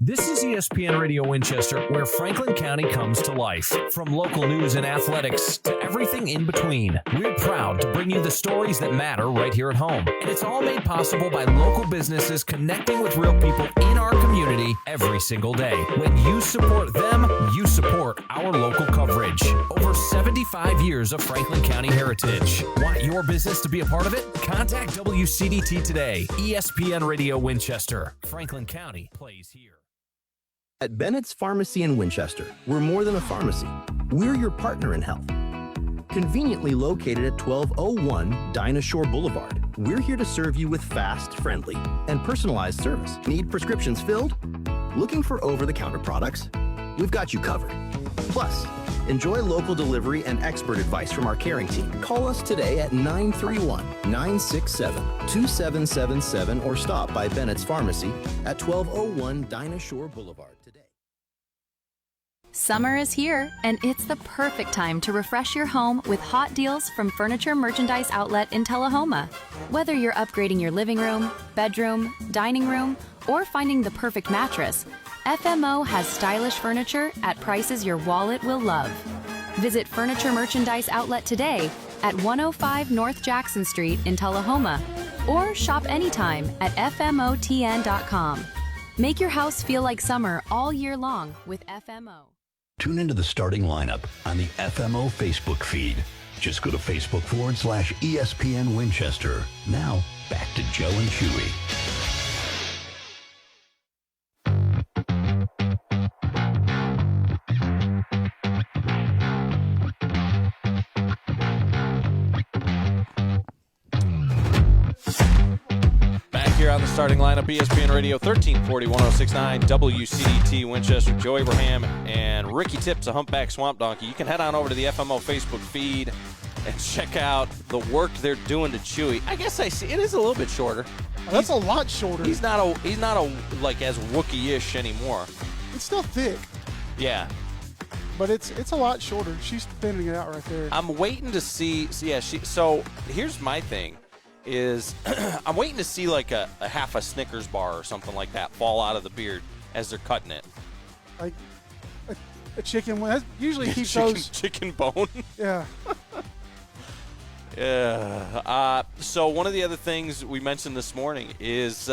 This is ESPN Radio Winchester, where Franklin County comes to life. From local news and athletics to everything in between, we're proud to bring you the stories that matter right here at home. And it's all made possible by local businesses connecting with real people in our community every single day. When you support them, you support our local coverage. Over 75 years of Franklin County heritage. Want your business to be a part of it? Contact WCDT today. ESPN Radio Winchester. Franklin County plays here. At Bennett's Pharmacy in Winchester, we're more than a pharmacy. We're your partner in health. Conveniently located at 1201 Dinah Shore Boulevard, we're here to serve you with fast, friendly, and personalized service. Need prescriptions filled? Looking for over-the-counter products? We've got you covered. Plus, enjoy local delivery and expert advice from our caring team. Call us today at 931-967-2777 or stop by Bennett's Pharmacy at 1201 Dinah Shore Boulevard today. Summer is here, and it's the perfect time to refresh your home with hot deals from Furniture Merchandise Outlet in Tullahoma. Whether you're upgrading your living room, bedroom, dining room, or finding the perfect mattress, FMO has stylish furniture at prices your wallet will love. Visit Furniture Merchandise Outlet today at 105 North Jackson Street in Tullahoma or shop anytime at FMOTN.com. Make your house feel like summer all year long with FMO. Tune into the starting lineup on the FMO Facebook feed. Just go to Facebook.com/ESPN Winchester. Now, back to Joe and Chewy. Here on the starting lineup, ESPN Radio 1340, 1069, WCDT Winchester. Joe Abraham and Ricky Tips, a humpback swamp donkey. You can head on over to the FMO Facebook feed and check out the work they're doing to Chewy. I guess I see it is a little bit shorter. Oh, that's a lot shorter. He's not a like as Wookiee-ish anymore. It's still thick. Yeah. But it's a lot shorter. She's thinning it out right there. I'm waiting to see. So here's my thing. Is I'm waiting to see like a half a Snickers bar or something like that fall out of the beard as they're cutting it. Like a chicken. That usually keeps those. Chicken bone. Yeah. Yeah. So one of the other things we mentioned this morning is we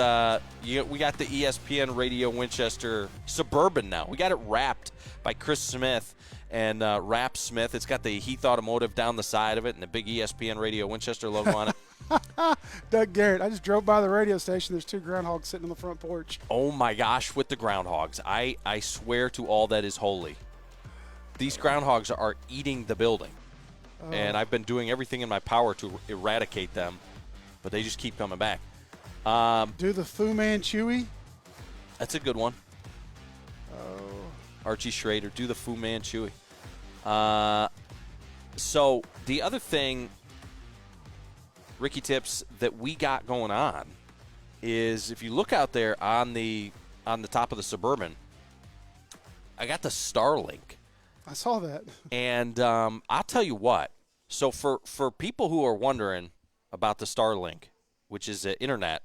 got the ESPN Radio Winchester Suburban now. We got it wrapped by Chris Smith and Wrap Smith. It's got the Heath Automotive down the side of it and the big ESPN Radio Winchester logo on it. Doug Garrett. I just drove by the radio station. There's 2 groundhogs sitting on the front porch. Oh, my gosh, with the groundhogs. I swear to all that is holy. These groundhogs are eating the building. And I've been doing everything in my power to eradicate them, but they just keep coming back. Do the Fu Manchewy? That's a good one. Oh. Archie Schrader, do the Fu Manchewy. So the other thing, Ricky Tips, that we got going on is if you look out there on the top of the Suburban, I got the Starlink. I saw that. And I'll tell you what. So for people who are wondering about the Starlink, which is an internet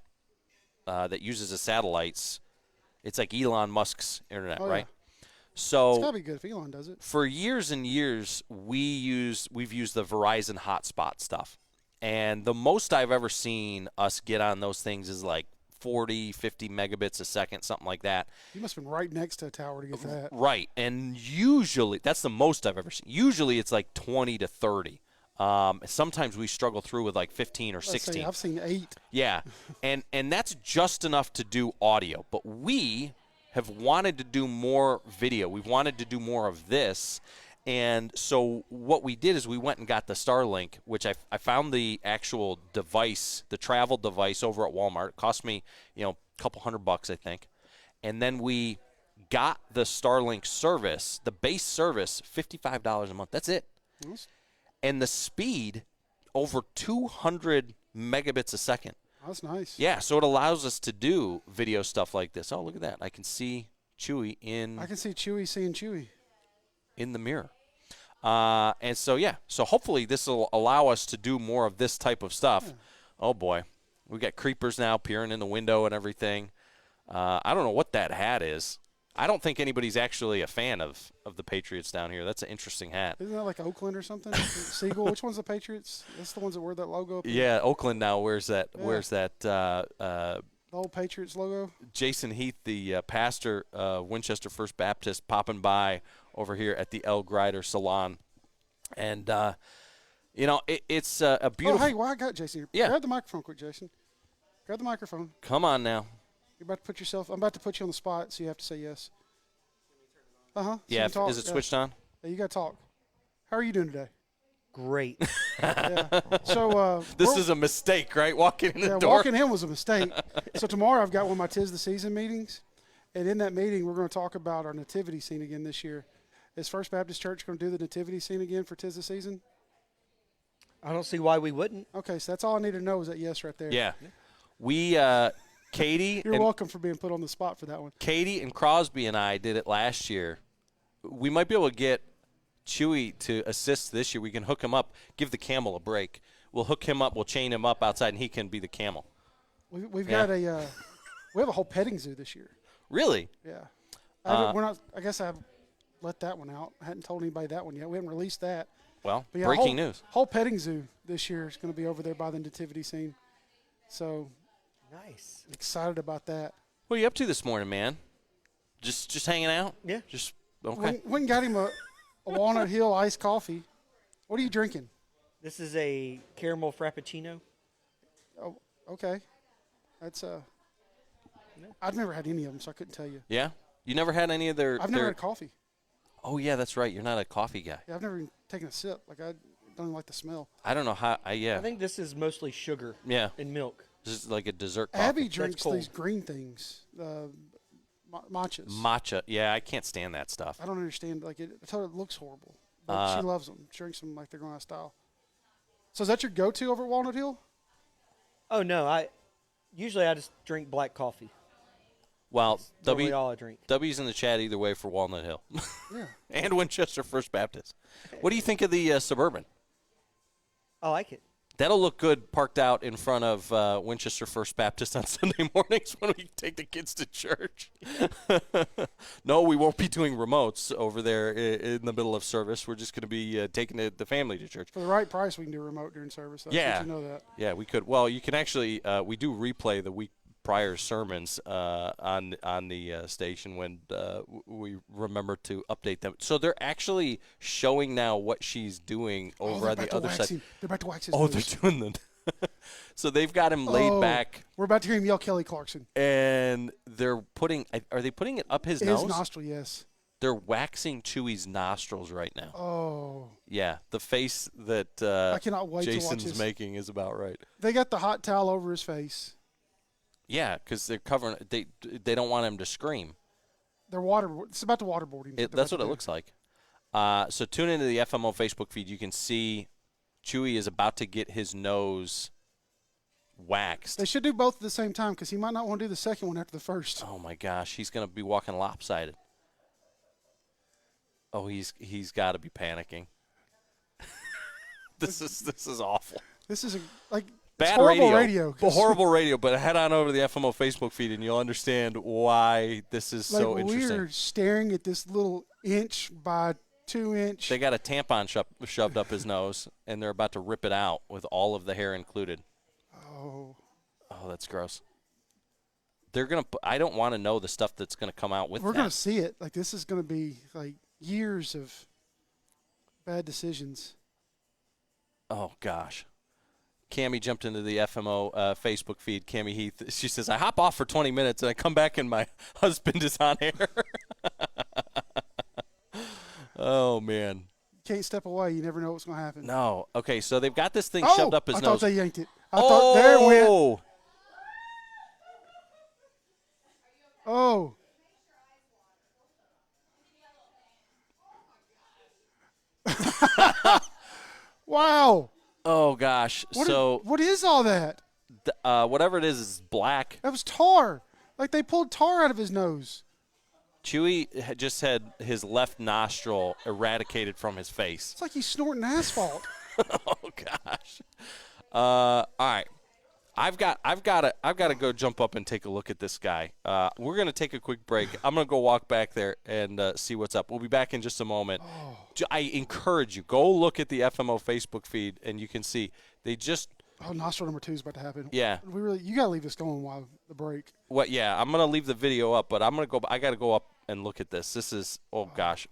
that uses the satellites, it's like Elon Musk's internet, right? So it's gotta be good if Elon does it. For years and years, we've used the Verizon hotspot stuff. And the most I've ever seen us get on those things is like 40, 50 megabits a second, something like that. You must have been right next to a tower to get that. Right. And usually, that's the most I've ever seen. Usually it's like 20 to 30. Sometimes we struggle through with like 15 or 16. I've seen 8. Yeah. and that's just enough to do audio. But we have wanted to do more video. We've wanted to do more of this. And so what we did is we went and got the Starlink, which I found the actual device, the travel device over at Walmart. It cost me, a couple $100, I think. And then we got the Starlink service, the base service, $55 a month. That's it. And the speed, over 200 megabits a second. That's nice. Yeah, so it allows us to do video stuff like this. Oh, look at that. I can see Chewy I can see Chewy seeing Chewy. In the mirror. And so hopefully this will allow us to do more of this type of stuff. Yeah. Oh, boy. We got creepers now peering in the window and everything. I don't know what that hat is. I don't think anybody's actually a fan of the Patriots down here. That's an interesting hat. Isn't that like Oakland or something? Seagull? Which one's the Patriots? That's the ones that wear that logo up there. Yeah, Oakland now wears that. Yeah. Wears that. The old Patriots logo. Jason Heath, the pastor, Winchester First Baptist, popping by over here at the El Grider Salon. And, it's a beautiful. Oh, hey, I got Jason here. Yeah. Grab the microphone quick, Jason. Grab the microphone. Come on now. You're about to put yourself – I'm about to put you on the spot, so you have to say yes. Uh-huh. Yeah, is it switched on? Yeah, you got to talk. How are you doing today? Great. Yeah. So this is a mistake, right? Walking in the door. Walking in was a mistake. So tomorrow I've got one of my Tis the Season meetings, and in that meeting we're going to talk about our nativity scene again this year. Is First Baptist Church going to do the nativity scene again for Tis the Season? I don't see why we wouldn't. Okay, so that's all I need to know is that yes right there. Yeah. We Katie. You're welcome for being put on the spot for that one. Katie and Crosby and I did it last year. We might be able to get Chewy to assist this year. We can hook him up, give the camel a break. We'll hook him up, we'll chain him up outside, and he can be the camel. We've got we have a whole petting zoo this year. Really? Yeah. I guess I've let that one out. I hadn't told anybody that one yet. We haven't released that. Well, breaking news. Whole petting zoo this year is going to be over there by the nativity scene. So nice. Excited about that. What are you up to this morning, man? Just hanging out? Yeah. Just okay. Went and got him a Walnut Hill iced coffee. What are you drinking? This is a caramel frappuccino. Oh, okay. That's I've never had any of them, so I couldn't tell you. Yeah? You never had any of their... I've never had coffee. Oh, yeah, that's right. You're not a coffee guy. Yeah, I've never even taken a sip. Like, I don't even like the smell. I don't know how... I think this is mostly sugar and milk. This is like a dessert coffee. Abby drinks these green things, matchas. Matcha. Yeah, I can't stand that stuff. I don't understand. Like, I thought it looks horrible. But she loves them. She drinks them like they're going out of style. So is that your go-to over at Walnut Hill? Oh, no. Usually I just drink black coffee. Well, all I drink. W's in the chat either way for Walnut Hill. Yeah. And Winchester First Baptist. What do you think of the Suburban? I like it. That'll look good parked out in front of Winchester First Baptist on Sunday mornings when we take the kids to church. No, we won't be doing remotes over there in the middle of service. We're just going to be taking the family to church. For the right price, we can do remote during service. Yeah. You know that. Yeah, we could. Well, you can actually we do replay the week prior sermons on the station when we remember to update them. So they're actually showing now what she's doing over on the other side. They're about to wax his nose. nose. They're doing the So they've got him laid back. We're about to hear him yell Kelly Clarkson. And they're putting – are they putting it up his nose? His nostril, yes. They're waxing Chewy's nostrils right now. Oh. Yeah, the face that I cannot wait Jason's to watch this. making is about right. They got the hot towel over his face. Yeah, because they're covering – they don't want him to scream. It's about the waterboarding. That's what it looks like. So tune into the FMO Facebook feed. You can see Chewy is about to get his nose waxed. They should do both at the same time because he might not want to do the second one after the first. Oh, my gosh. He's going to be walking lopsided. Oh, he's got to be panicking. This is awful. This is bad horrible radio. Horrible radio, but head on over to the FMO Facebook feed and you'll understand why this is so interesting. We're staring at this little inch by 2 inch. They got a tampon shoved up his nose, and they're about to rip it out with all of the hair included. Oh, that's gross. They're gonna. I don't want to know the stuff that's gonna come out with. We're gonna see it. Like this is gonna be like years of bad decisions. Oh gosh. Cammie jumped into the FMO Facebook feed. Cammie Heath. She says, "I hop off for 20 minutes and I come back and my husband is on air." Oh man. Can't step away. You never know what's going to happen. No. Okay, so they've got this thing shoved up his nose. I thought they yanked it. I thought there it went. Oh. Wow. Oh gosh. What is all that? Whatever it is black. That was tar. Like they pulled tar out of his nose. Chewy just had his left nostril eradicated from his face. It's like he's snorting asphalt. Oh gosh. All right. I've got to go jump up and take a look at this guy. We're going to take a quick break. I'm going to go walk back there and see what's up. We'll be back in just a moment. Oh. I encourage you, go look at the FMO Facebook feed, and you can see they just – oh, nostril number 2 is about to happen. Yeah. You got to leave this going while the break. What? Yeah, I'm going to leave the video up, but I'm going to go – I got to go up and look at this. This is – oh, gosh.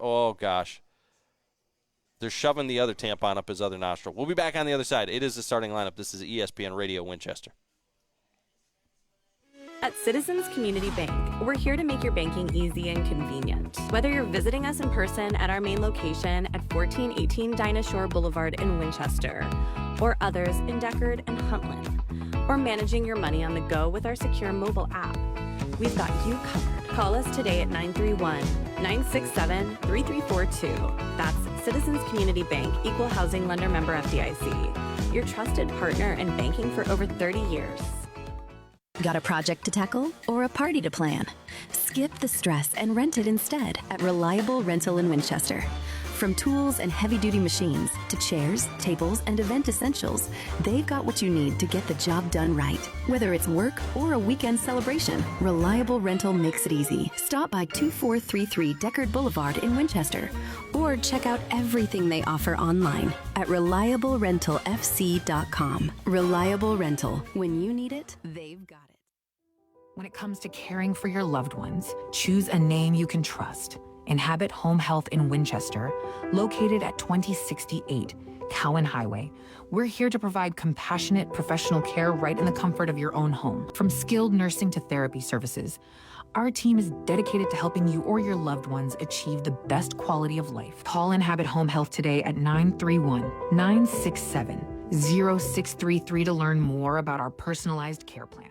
They're shoving the other tampon up his other nostril. We'll be back on the other side. It is the starting lineup. This is ESPN Radio Winchester. At Citizens Community Bank, we're here to make your banking easy and convenient. Whether you're visiting us in person at our main location at 1418 Dinah Shore Boulevard in Winchester, or others in Deckard and Huntland, or managing your money on the go with our secure mobile app, we've got you covered. Call us today at 931-967-3342. That's Citizens Community Bank, Equal Housing Lender Member FDIC. Your trusted partner in banking for over 30 years. Got a project to tackle or a party to plan? Skip the stress and rent it instead at Reliable Rental in Winchester. From tools and heavy-duty machines to chairs, tables, and event essentials, they've got what you need to get the job done right. Whether it's work or a weekend celebration, Reliable Rental makes it easy. Stop by 2433 Deckard Boulevard in Winchester, or check out everything they offer online at ReliableRentalFC.com. Reliable Rental. When you need it, they've got it. When it comes to caring for your loved ones, choose a name you can trust. Inhabit Home Health in Winchester, located at 2068 Cowan Highway. We're here to provide compassionate professional care right in the comfort of your own home. From skilled nursing to therapy services, our team is dedicated to helping you or your loved ones achieve the best quality of life. Call Inhabit Home Health today at 931-967-0633 to learn more about our personalized care plans.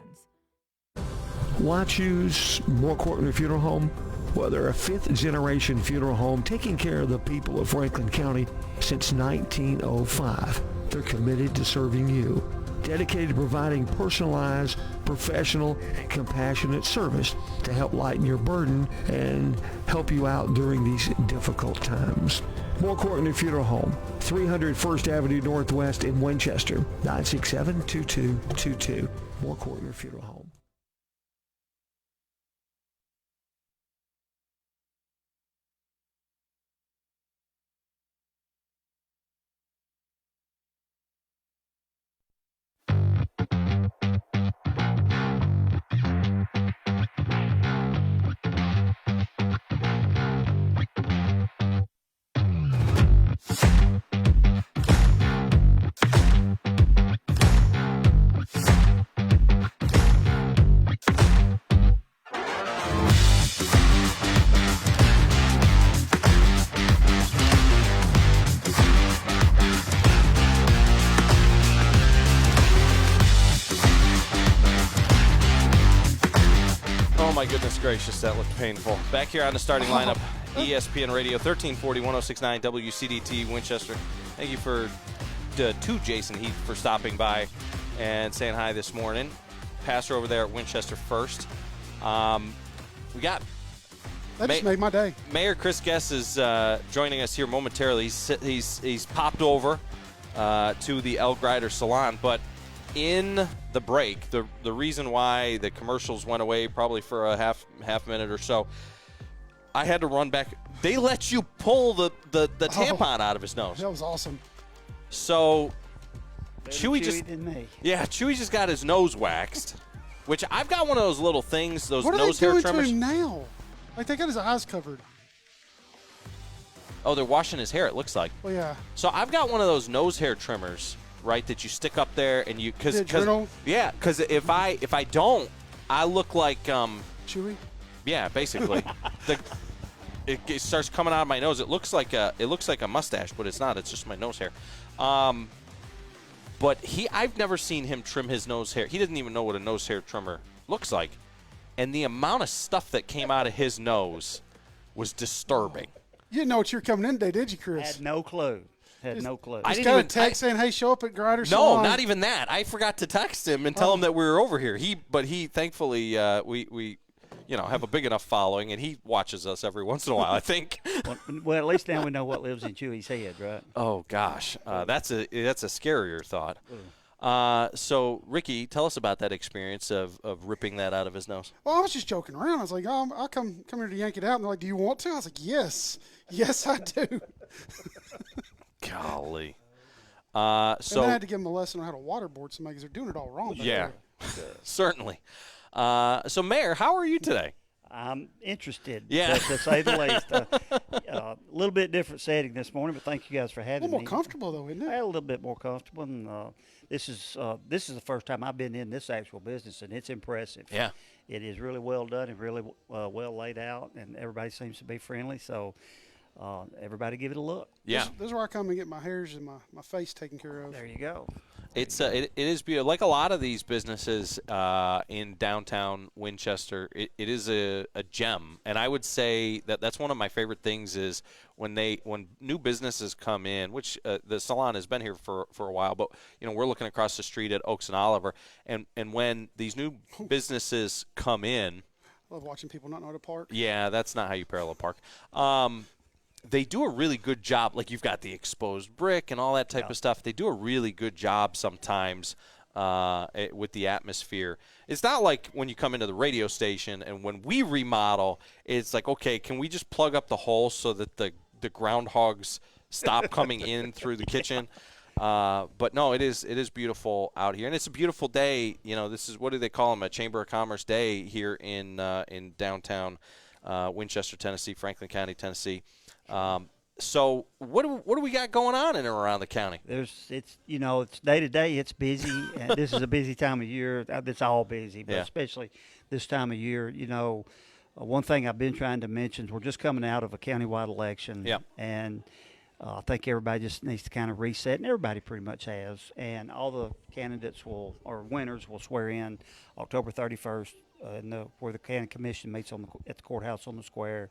Why choose More Courtney Funeral Home? Well, they're a fifth-generation funeral home taking care of the people of Franklin County since 1905. They're committed to serving you, dedicated to providing personalized, professional, compassionate service to help lighten your burden and help you out during these difficult times. More Courtney Funeral Home, 300 First Avenue Northwest in Winchester, 967-2222. More Courtney Funeral Home. My goodness gracious, that looked painful. Back here on the starting lineup, ESPN Radio, 1340, 1069 WCDT, Winchester. Thank you to Jason Heath for stopping by and saying hi this morning. Pastor over there at Winchester First. We got... That just made my day. Mayor Chris Guess is joining us here momentarily. He's popped over to the El Grider Salon, but in the break, the reason why the commercials went away probably for a half minute or so, I had to run back. They let you pull the tampon out of his nose. That was awesome. So Chewy just got his nose waxed, which I've got one of those little things, those what nose are hair they doing trimmers. to him now? Like, they got his eyes covered. Oh, they're washing his hair, it looks like. Well, yeah. So I've got one of those nose hair trimmers, right, that you stick up there and you because if I don't, I look like Chewy. Yeah, basically. It starts coming out of my nose. It looks like a mustache, but it's not. It's just my nose hair. But I've never seen him trim his nose hair. He doesn't even know what a nose hair trimmer looks like, and the amount of stuff that came out of his nose was disturbing. You didn't know what you were coming in today, did you, Chris? Had no clue. No clue. I didn't even text saying, "Hey, show up at Grider Salon." No, not even that. I forgot to text him and tell him that we were over here. He thankfully we have a big enough following, and he watches us every once in a while, I think. Well, at least now we know what lives in Chewy's head, right? Oh gosh, that's a scarier thought. So Ricky, tell us about that experience of ripping that out of his nose. Well, I was just joking around. I was like, "Oh, I'll come here to yank it out." And they're like, "Do you want to?" I was like, "Yes, I do." Golly. So and I had to give them a lesson on how to waterboard somebody because they're doing it all wrong. Yeah, certainly. So, Mayor, how are you today? I'm interested, yeah. to say the least. A little bit different setting this morning, but thank you guys for having me. A little more comfortable, though, isn't it? A little bit more comfortable. And this is the first time I've been in this actual business, and it's impressive. Yeah. It is really well done and really well laid out, and everybody seems to be friendly. So everybody give it a look. Yeah. This is where I come and get my hairs and my face taken care of. There you go. It is beautiful. Like a lot of these businesses in downtown Winchester, it is a gem. And I would say that's one of my favorite things is when new businesses come in, which the Salon has been here for a while, but we're looking across the street at Oaks and Oliver, and when these new businesses come in, I love watching people not know how to park. Yeah, that's not how you parallel park. they do a really good job. Like, you've got the exposed brick and all that type of stuff. They do a really good job sometimes with the atmosphere. It's not like when you come into the radio station and when we remodel, it's like, okay, can we just plug up the hole so that the groundhogs stop coming in through the kitchen? But no, it is beautiful out here, and it's a beautiful day. You know, this is, what do they call them, a Chamber of Commerce day here in downtown Winchester, Tennessee, Franklin County, Tennessee. So what do we got going on in and around the county? It's day to day. It's busy, and this is a busy time of year. It's all busy, but especially this time of year. One thing I've been trying to mention is we're just coming out of a countywide election, and I think everybody just needs to kind of reset, and everybody pretty much has. And all the candidates or winners will swear in October 31st. Where the county commission meets at the courthouse on the square.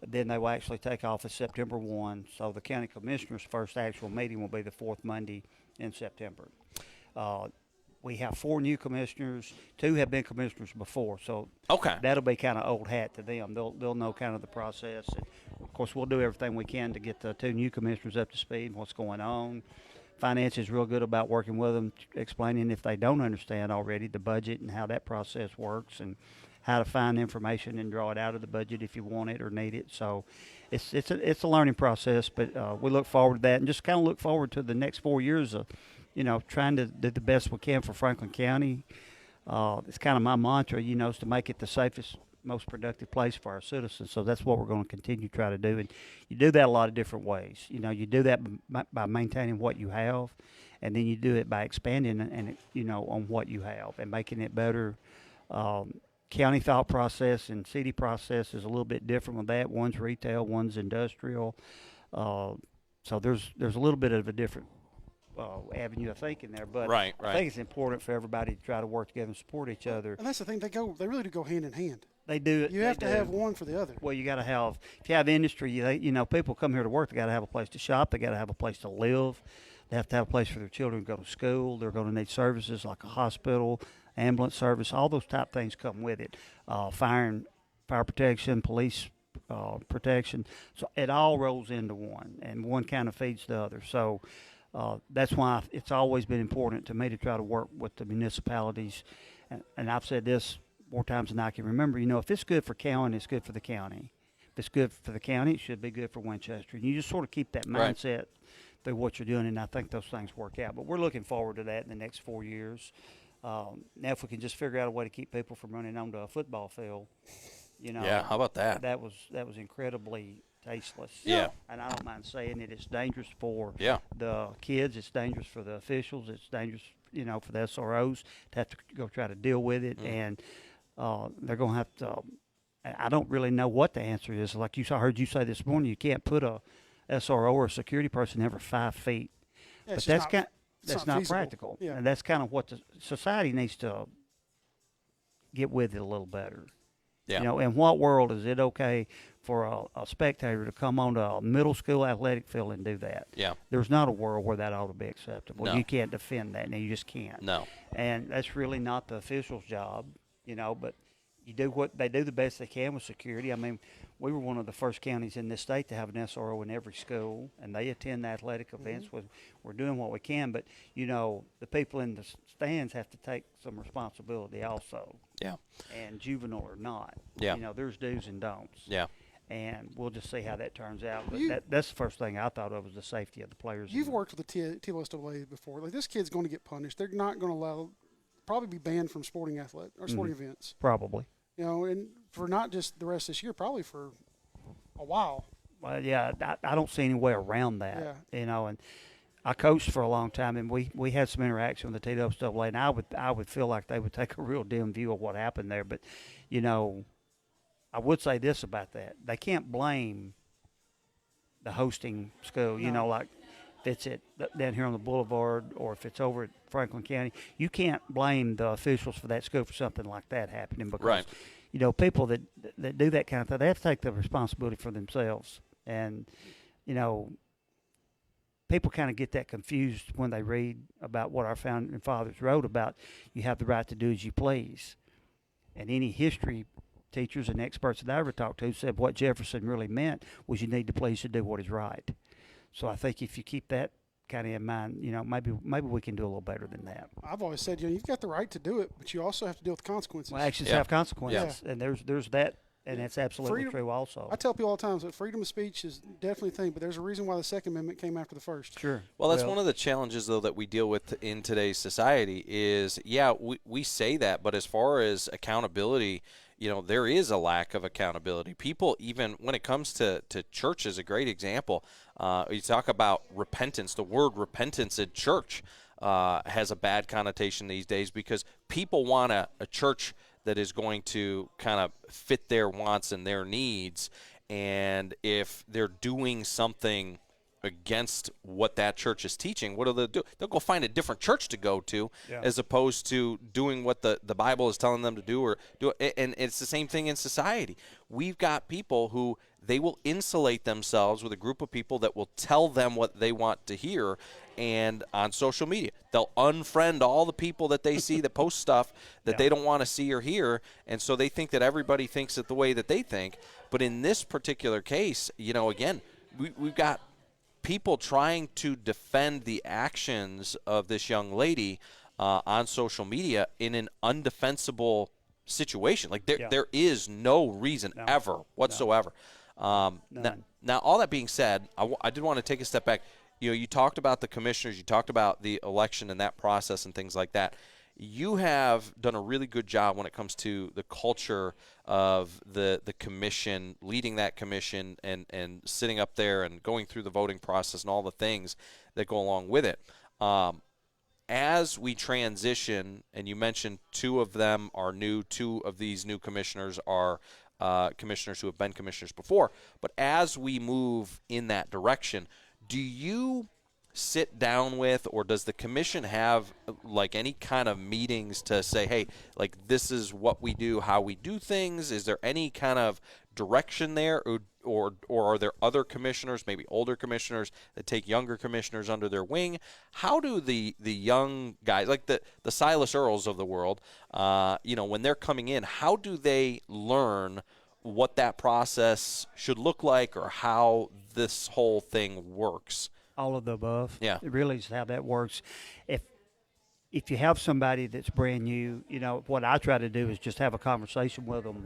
Then they will actually take office September 1. So the county commissioner's first actual meeting will be the fourth Monday in September. We have 4 new commissioners. 2 have been commissioners before, so that'll be kind of old hat to them. They'll know kind of the process. And of course, we'll do everything we can to get the 2 new commissioners up to speed and what's going on. Finance is real good about working with them, explaining if they don't understand already the budget and how that process works and how to find information and draw it out of the budget if you want it or need it. So it's a learning process, but we look forward to that and just kind of look forward to the next 4 years of, trying to do the best we can for Franklin County. It's kind of my mantra, is to make it the safest, most productive place for our citizens. So that's what we're going to continue to try to do. And you do that a lot of different ways. You do that by maintaining what you have, and then you do it by expanding and on what you have and making it better. County thought process and city process is a little bit different with that. One's retail, one's industrial. So there's a little bit of a different avenue of thinking there, but right. I think it's important for everybody to try to work together and support each other. And that's the thing; they really do go hand in hand. They do. You have to have one for the other. Well, you got to have. If you have industry, people come here to work. They got to have a place to shop. They got to have a place to live. They have to have a place for their children to go to school. They're going to need services like a hospital, ambulance service. All those type things come with it. Fire protection, police protection. So it all rolls into one, and one kind of feeds the other. So. That's why it's always been important to me to try to work with the municipalities. And I've said this more times than I can remember. If it's good for Cowan, it's good for the county. If it's good for the county, it should be good for Winchester. And you just sort of keep that mindset through what you're doing, and I think those things work out. But we're looking forward to that in the next 4 years. Now, if we can just figure out a way to keep people from running onto a football field, Yeah, how about that? That was incredibly tasteless. Yeah. And I don't mind saying it. It's dangerous for the kids. It's dangerous for the officials. It's dangerous, for the SROs to have to go try to deal with it. And they're going to have to I don't really know what the answer is. Like I heard you say this morning, you can't put a SRO or a security person every 5 feet. Yeah, but that's not feasible. practical. Yeah. And that's kind of what the society needs to get with it a little better. Yeah. In what world is it okay for a spectator to come onto a middle school athletic field and do that? Yeah. There's not a world where that ought to be acceptable. No. You can't defend that. No, you just can't. No. And that's really not the official's job, but they do the best they can with security. I mean, we were one of the first counties in this state to have an SRO in every school, and they attend the athletic events. We're doing what we can, but, the people in the stands have to take some responsibility also. Yeah. And juvenile or not. Yeah. There's do's and don'ts. Yeah. And we'll just see how that turns out. But that's the first thing I thought of was the safety of the players. You've worked with the TLSAA before. Like, this kid's going to get punished. They're not going to probably be banned from sporting events. Probably. And for not just the rest of this year, probably for a while. Well, yeah, I don't see any way around that. Yeah. And I coached for a long time, and we had some interaction with the TWSAA, and I would feel like they would take a real dim view of what happened there. But, I would say this about that: they can't blame the hosting school. No. Like if it's down here on the boulevard or if it's over at Franklin County, you can't blame the officials for that school for something like that happening because, people that do that kind of thing, they have to take the responsibility for themselves. And, people kind of get that confused when they read about what our founding fathers wrote about. You have the right to do as you please. And any history teachers and experts that I ever talked to said what Jefferson really meant was you need to please to do what is right. So I think if you keep that kind of in mind, maybe we can do a little better than that. I've always said, you've got the right to do it, but you also have to deal with the consequences. Well, actions have consequences, and there's that. And that's absolutely true also. I tell people all the time that freedom of speech is definitely a thing, but there's a reason why the Second Amendment came after the First. Sure. Well, that's one of the challenges, though, that we deal with in today's society is, we say that, but as far as accountability, there is a lack of accountability. People, even when it comes to church is a great example. You talk about repentance. The word repentance in church has a bad connotation these days because people want a church that is going to kind of fit their wants and their needs. And if they're doing something against what that church is teaching, what do they do? They'll go find a different church to go to as opposed to doing what the Bible is telling them to do or do. And it's the same thing in society. We've got people who they will insulate themselves with a group of people that will tell them what they want to hear. And on social media, they'll unfriend all the people that they see that post stuff that they don't want to see or hear. And so they think that everybody thinks it the way that they think. But in this particular case, again, we've got people trying to defend the actions of this young lady on social media in an undefensible situation. Like there is no reason ever whatsoever. Now, all that being said, I did want to take a step back. You talked about the commissioners, you talked about the election and that process and things like that. You have done a really good job when it comes to the culture of the commission, leading that commission and sitting up there and going through the voting process and all the things that go along with it. As we transition, and you mentioned two of them are new, two of these new commissioners are commissioners who have been commissioners before, but as we move in that direction, do you sit down with, or does the commission have like any kind of meetings to say, hey, like this is what we do, how we do things? Is there any kind of direction there, or are there other commissioners, maybe older commissioners, that take younger commissioners under their wing? How do the young guys, like the Silas Earls of the world, when they're coming in, how do they learn what that process should look like or how this whole thing works? All of the above. Yeah. It really is how that works. If you have somebody that's brand new, what I try to do is just have a conversation with them,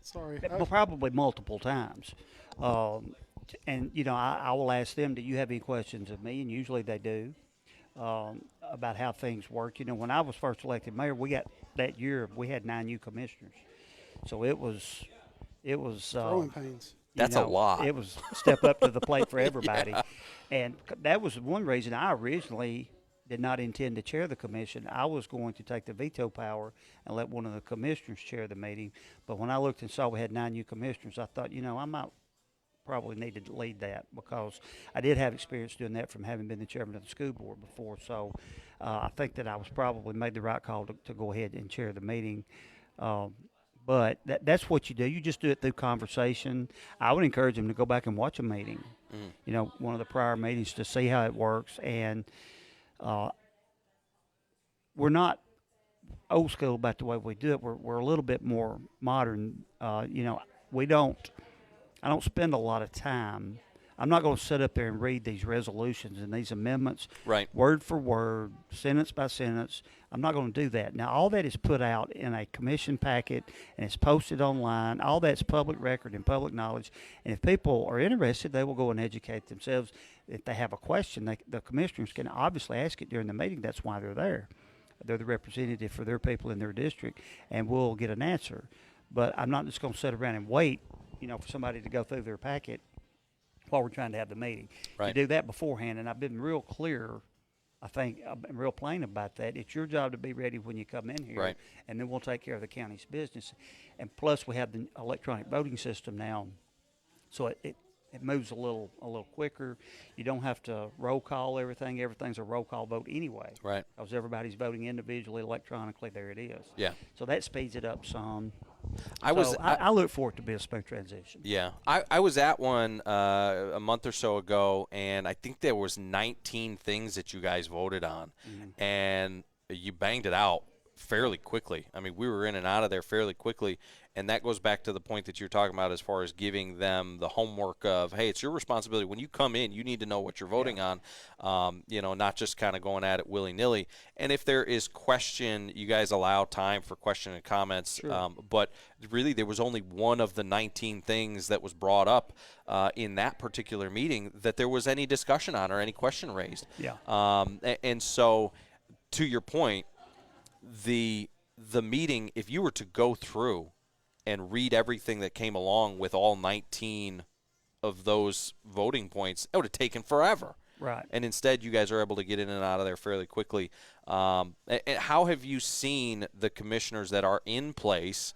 Sorry. Probably multiple times. And, I will ask them, do you have any questions of me? And usually they do, about how things work. When I was first elected mayor, we had 9 new commissioners. So it was growing pains. That's a lot. It was step up to the plate for everybody. And that was one reason I originally did not intend to chair the commission. I was going to take the veto power and let one of the commissioners chair the meeting. But when I looked and saw we had 9 new commissioners, I thought, I might probably need to lead that, because I did have experience doing that from having been the chairman of the school board before. So I think that I was probably made the right call to go ahead and chair the meeting. But that's what you do. You just do it through conversation. I would encourage them to go back and watch a meeting, one of the prior meetings, to see how it works. And we're not old school about the way we do it. We're a little bit more modern. I don't spend a lot of time. I'm not going to sit up there and read these resolutions and these amendments word for word, sentence by sentence. I'm not going to do that. Now, all that is put out in a commission packet, and it's posted online. All that's public record and public knowledge. And if people are interested, they will go and educate themselves. If they have a question, the commissioners can obviously ask it during the meeting. That's why they're there. They're the representative for their people in their district, and we'll get an answer. But I'm not just going to sit around and wait, for somebody to go through their packet while we're trying to have the meeting. You do that beforehand, and I've been real clear. I think I've been real plain about that. It's your job to be ready when you come in here, and then we'll take care of the county's business. And plus, we have the electronic voting system now, so it moves a little quicker. You don't have to roll call everything. Everything's a roll call vote anyway. Right. Because everybody's voting individually, electronically. There it is. Yeah. So that speeds it up some. I look for it to be a smooth transition. Yeah. I was at one a month or so ago, and I think there was 19 things that you guys voted on, and you banged it out fairly quickly. I mean, we were in and out of there fairly quickly, and that goes back to the point that you're talking about as far as giving them the homework of, hey, it's your responsibility. When you come in, you need to know what you're voting on, not just kind of going at it willy-nilly. And if there is question, you guys allow time for question and comments. Sure. But really, there was only one of the 19 things that was brought up in that particular meeting that there was any discussion on or any question raised. Yeah. And so, to your point, the meeting, if you were to go through and read everything that came along with all 19 of those voting points, it would have taken forever. Right. And instead, you guys are able to get in and out of there fairly quickly. And how have you seen the commissioners that are in place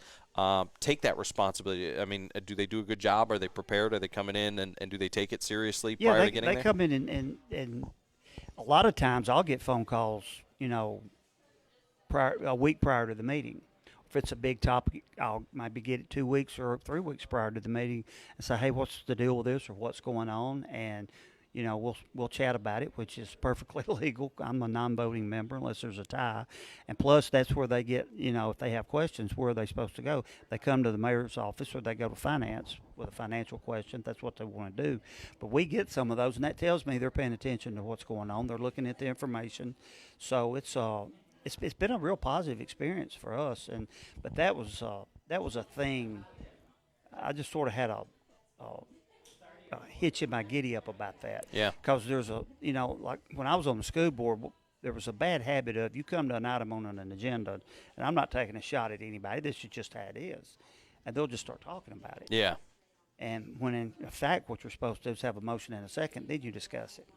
take that responsibility? I mean, do they do a good job? Are they prepared? Are they coming in, and do they take it seriously prior to getting there? They come in and a lot of times I'll get phone calls, a week prior to the meeting. If it's a big topic, I'll maybe get it 2 weeks or 3 weeks prior to the meeting and say, hey, what's the deal with this or what's going on? And, we'll chat about it, which is perfectly legal. I'm a non-voting member unless there's a tie. And plus, that's where they get, if they have questions, where are they supposed to go? They come to the mayor's office or they go to finance with a financial question. That's what they want to do. But we get some of those, and that tells me they're paying attention to what's going on. They're looking at the information. So it's been a real positive experience for us. But that was a thing. I just sort of had a hitch in my giddy up about that. Yeah. Because there's like when I was on the school board, there was a bad habit of you come to an item on an agenda, and I'm not taking a shot at anybody. This is just how it is. And they'll just start talking about it. Yeah. And when in fact what you're supposed to do is have a motion and a second, then you discuss it.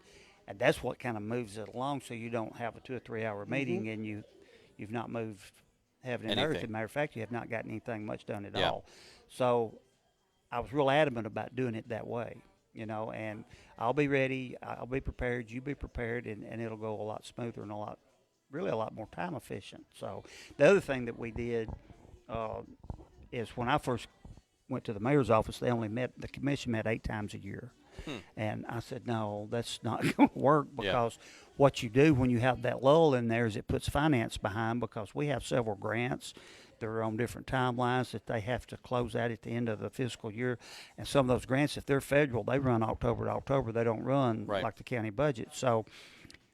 And that's what kind of moves it along so you don't have a 2 or 3 hour meeting and you've not moved heaven and earth. As a matter of fact, you have not gotten anything much done at all. So I was real adamant about doing it that way, and I'll be ready, I'll be prepared, you be prepared, and it'll go a lot smoother and a lot more time efficient. So the other thing that we did is when I first went to the mayor's office, the commission met 8 times a year. And I said, no, that's not going to work because what you do when you have that lull in there is it puts finance behind because we have several grants. They're on different timelines that they have to close out at the end of the fiscal year. And some of those grants, if they're federal, they run October to October. They don't run like the county budget. So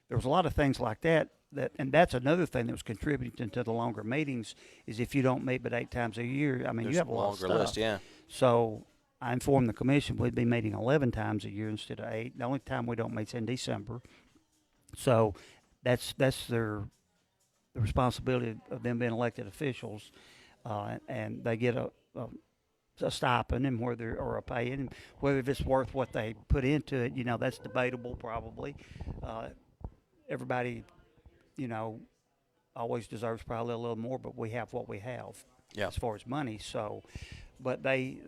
there was a lot of things like that. And that's another thing that was contributing to the longer meetings is if you don't meet but 8 times a year, I mean, you have a longer list, yeah. So I informed the commission we'd be meeting 11 times a year instead of 8. The only time we don't meet is in December. So that's the responsibility of them being elected officials, and they get a stipend and or a pay, and whether it's worth what they put into it, that's debatable probably. Everybody, always deserves probably a little more, but we have what we have as far as money. So, but they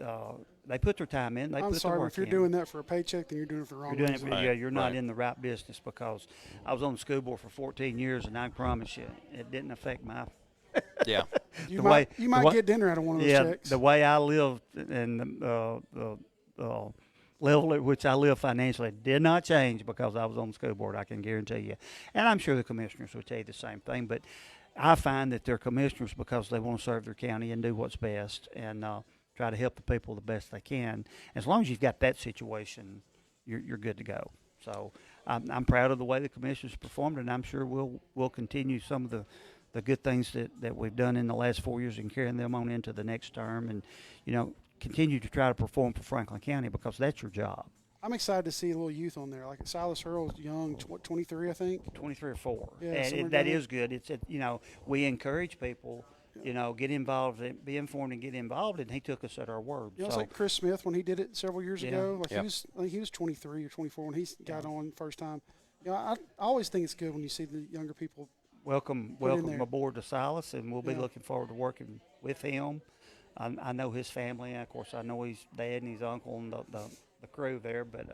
put their time in. I'm sorry, if you're doing that for a paycheck, then you're doing it for the wrong reason. You're not in the right business because I was on the school board for 14 years, and I promise you, it didn't affect my. Yeah. You might get dinner out of one of those checks. The way I lived and the level at which I live financially did not change because I was on the school board, I can guarantee you. And I'm sure the commissioners would tell you the same thing. But I find that they're commissioners because they want to serve their county and do what's best and try to help the people the best they can. As long as you've got that situation, you're good to go. So I'm proud of the way the commissioners performed, and I'm sure we'll continue some of the good things that we've done in the last 4 years and carrying them on into the next term and, continue to try to perform for Franklin County because that's your job. I'm excited to see a little youth on there. Like Silas Earl's young, 23, I think. 23 or 4. Yeah, and that is good. It's we encourage people, get involved, be informed and get involved, and he took us at our word. It's like Chris Smith when he did it several years ago. Like he was 23 or 24 when he got on first time. I always think it's good when you see the younger people. Welcome aboard to Silas, and we'll be looking forward to working with him. I know his family, and of course I know his dad and his uncle and the crew there, but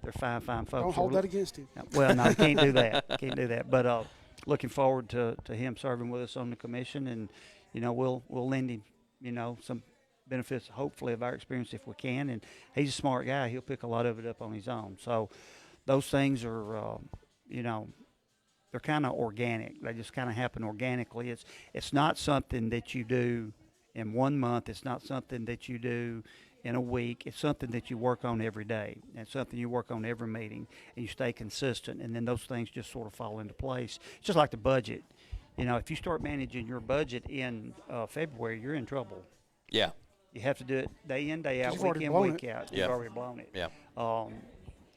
they're fine folks. Don't hold that against him. Well, no, can't do that. But looking forward to him serving with us on the commission, and we'll lend him some benefits, hopefully, of our experience if we can. And he's a smart guy; he'll pick a lot of it up on his own. So those things are they're kind of organic. They just kind of happen organically. It's not something that you do in 1 month. It's not something that you do in a week. It's something that you work on every day. It's something you work on every meeting, and you stay consistent, and then those things just sort of fall into place. It's just like the budget. You know, if you start managing your budget in February, you're in trouble. Yeah. You have to do it day in, day out, You've already week in, blown week it. out. Yeah. You've already blown it. Yeah.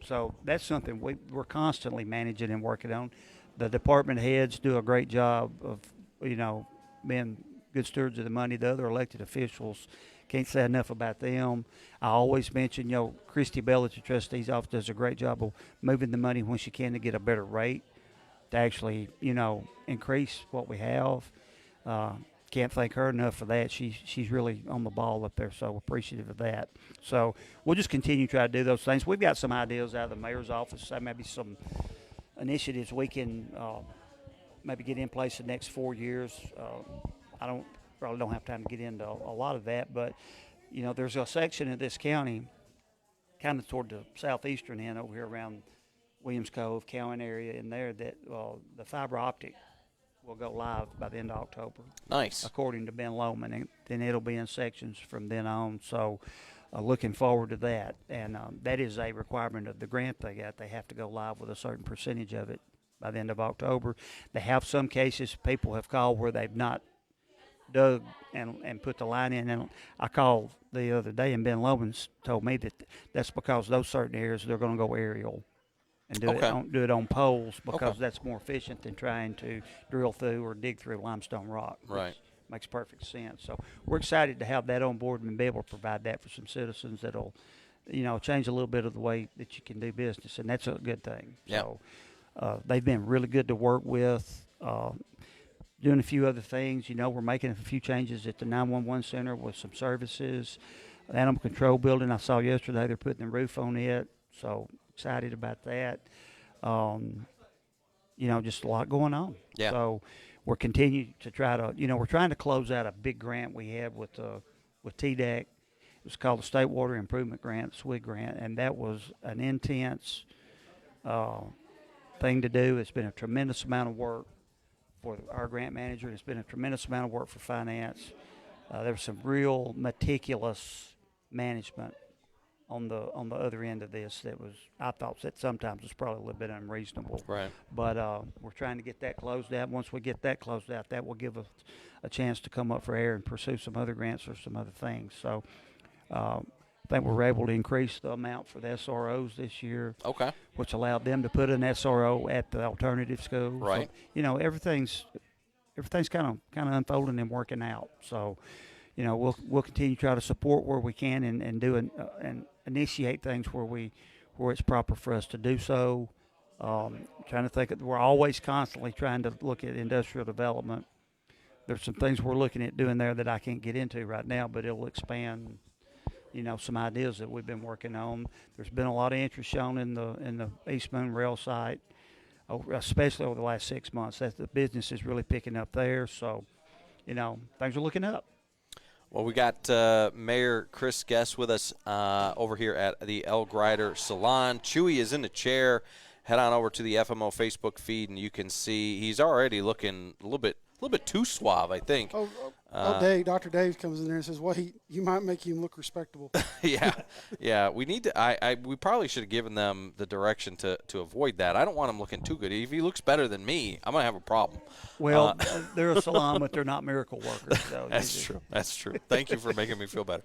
So that's something we're constantly managing and working on. The department heads do a great job of, you know, being good stewards of the money. The other elected officials, can't say enough about them. I always mention, you know, Christy Bell at the trustee's office does a great job of moving the money when she can to get a better rate to actually, you know, increase what we have. Can't thank her enough for that. She's really on the ball up there, so appreciative of that. So we'll just continue to try to do those things. We've got some ideas out of the mayor's office. There may be some initiatives we can maybe get in place the next 4 years. I probably don't have time to get into a lot of that, but you know, there's a section of this county, kind of toward the southeastern end over here around Williams Cove, Cowan area, in there that the fiber optic will go live by the end of October. Nice. According to Ben Lowman, and then it'll be in sections from then on. So looking forward to that. And that is a requirement of the grant they got. They have to go live with a certain percentage of it by the end of October. They have some cases people have called where they've not dug and put the line in. And I called the other day, and Ben Lowman told me that that's because those certain areas they're going to go aerial and do it on poles, because that's more efficient than trying to drill through or dig through limestone rock. Right. Makes perfect sense. So we're excited to have that on board and be able to provide that for some citizens that'll, you know, change a little bit of the way that you can do business, and that's a good thing. Yeah. So they've been really good to work with. Doing a few other things, you know, we're making a few changes at the 911 center with some services. The animal control building, I saw yesterday, they're putting the roof on it. So excited about that. You know, just a lot going on. Yeah. So we're continuing to try to, you know, we're trying to close out a big grant we had with TDEC. It was called the State Water Improvement Grant, SWIG grant, and that was an intense thing to do. It's been a tremendous amount of work for our grant manager. It's been a tremendous amount of work for finance. There was some real meticulous management on the other end of this that was, I thought that sometimes was probably a little bit unreasonable. Right. But we're trying to get that closed out. Once we get that closed out, that will give us a chance to come up for air and pursue some other grants or some other things. So I think we were able to increase the amount for the SROs this year. Okay. Which allowed them to put an SRO at the alternative school. Right. So, you know, everything's kind of unfolding and working out. So, you know, we'll continue to try to support where we can and do and initiate things where it's proper for us to do so. Trying to think, we're always constantly trying to look at industrial development. There's some things we're looking at doing there that I can't get into right now, but it'll expand, you know, some ideas that we've been working on. There's been a lot of interest shown in the East Moon rail site, especially over the last 6 months. That the business is really picking up there. So, you know, things are looking up. Well, we got Mayor Chris Guest with us over here at the El Grider Salon. Chewy is in the chair. Head on over to the FMO Facebook feed, and you can see he's already looking a little bit too suave, I think. Dave, Dr. Dave comes in there and says, "Well, you might make him look respectable." yeah. We need to. We probably should have given them the direction to avoid that. I don't want him looking too good. If he looks better than me, I'm gonna have a problem. Well, they're a salon, but they're not miracle workers. So That's true. That's true. Thank you for making me feel better.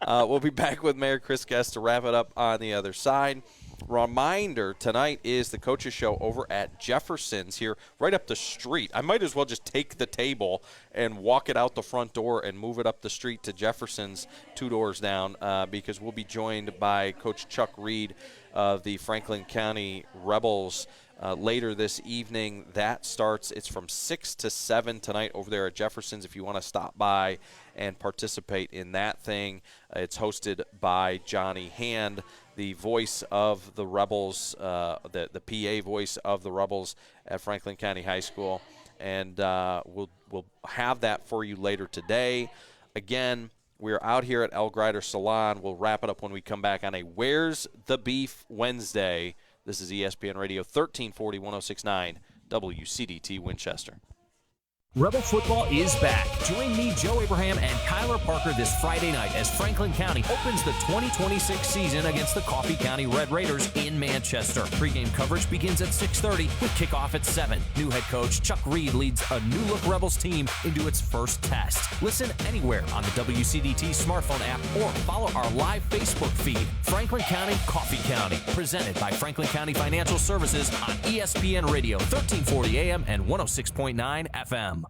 We'll be back with Mayor Chris Guest to wrap it up on the other side. Reminder, tonight is the Coaches Show over at Jefferson's here right up the street. I might as well just take the table and walk it out the front door and move it up the street to Jefferson's 2 doors down because we'll be joined by Coach Chuck Reed of the Franklin County Rebels later this evening. That starts, it's from 6 to 7 tonight over there at Jefferson's if you want to stop by and participate in that thing. It's hosted by Johnny Hand, the voice of the Rebels, the PA voice of the Rebels at Franklin County High School. And we'll have that for you later today. Again, we're out here at El Grider Salon. We'll wrap it up when we come back on a Where's the Beef Wednesday. This is ESPN Radio 1340, 106.9, WCDT Winchester. Rebel football is back. Join me, Joe Abraham, and Kyler Parker this Friday night as Franklin County opens the 2026 season against the Coffee County Red Raiders in Manchester. Pre-game coverage begins at 6:30 with kickoff at 7. New head coach Chuck Reed leads a new-look Rebels team into its first test. Listen anywhere on the WCDT smartphone app or follow our live Facebook feed, Franklin County, Coffee County, presented by Franklin County Financial Services on ESPN Radio, 1340 AM and 106.9 FM.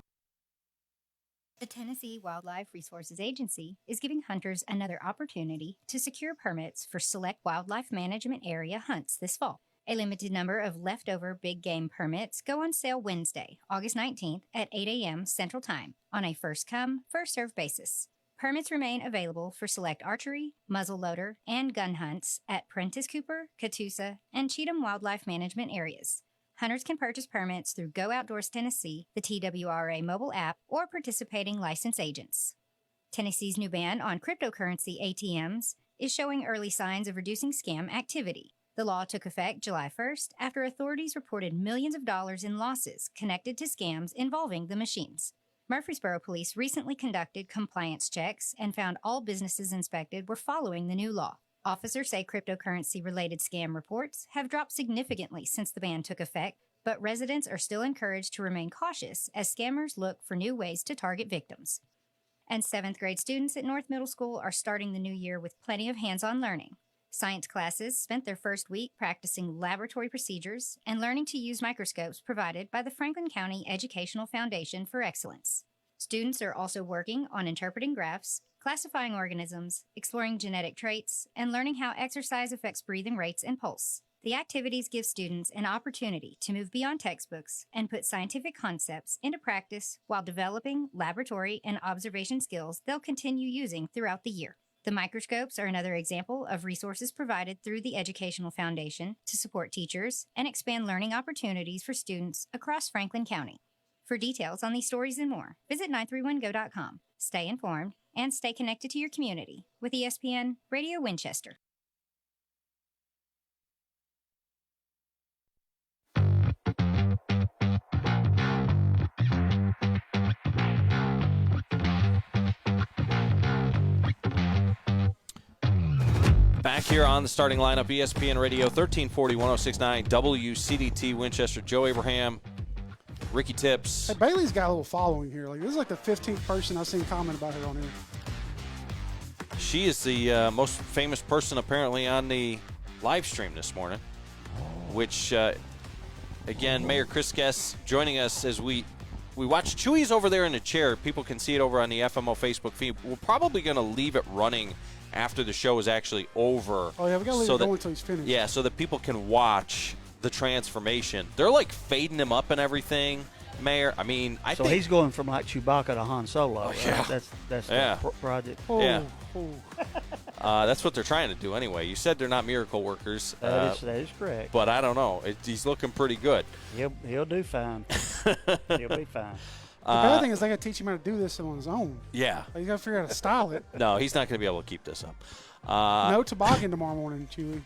The Tennessee Wildlife Resources Agency is giving hunters another opportunity to secure permits for select wildlife management area hunts this fall. A limited number of leftover big game permits go on sale Wednesday, August 19th at 8 a.m. Central Time on a first-come, first-served basis. Permits remain available for select archery, muzzleloader, and gun hunts at Prentice Cooper, Catoosa, and Cheatham Wildlife Management areas. Hunters can purchase permits through Go Outdoors Tennessee, the TWRA mobile app, or participating license agents. Tennessee's new ban on cryptocurrency ATMs is showing early signs of reducing scam activity. The law took effect July 1st after authorities reported millions of dollars in losses connected to scams involving the machines. Murfreesboro Police recently conducted compliance checks and found all businesses inspected were following the new law. Officers say cryptocurrency-related scam reports have dropped significantly since the ban took effect, but residents are still encouraged to remain cautious as scammers look for new ways to target victims. And 7th grade students at North Middle School are starting the new year with plenty of hands-on learning. Science classes spent their first week practicing laboratory procedures and learning to use microscopes provided by the Franklin County Educational Foundation for Excellence. Students are also working on interpreting graphs, classifying organisms, exploring genetic traits, and learning how exercise affects breathing rates and pulse. The activities give students an opportunity to move beyond textbooks and put scientific concepts into practice while developing laboratory and observation skills they'll continue using throughout the year. The microscopes are another example of resources provided through the Educational Foundation to support teachers and expand learning opportunities for students across Franklin County. For details on these stories and more, visit 931go.com. Stay informed and stay connected to your community with ESPN Radio Winchester. Back here on the starting lineup, ESPN Radio, 1340, 1069, WCDT Winchester. Joe Abraham, Ricky Tips. Hey, Bailey's got a little following here. Like, this is like the 15th person I've seen comment about her on here. She is the most famous person apparently on the live stream this morning, which, again, Mayor Chris Guest joining us as we watch. Chewy's over there in the chair. People can see it over on the FMO Facebook feed. We're probably going to leave it running after the show is actually over. Oh, yeah, we got to leave it going until he's finished. Yeah, so that people can watch the transformation. They're like fading him up and everything, Mayor. I mean, I think he's going from like Chewbacca to Han Solo. Oh, yeah. That's Yeah. the project. Yeah. That's what they're trying to do anyway. You said they're not miracle workers. That is correct. But I don't know. He's looking pretty good. He'll do fine. He'll be fine. The bad thing is they got to teach him how to do this on his own. Yeah. Like, you got to figure out how to style it. No, he's not going to be able to keep this up. No toboggan tomorrow morning, Chewy.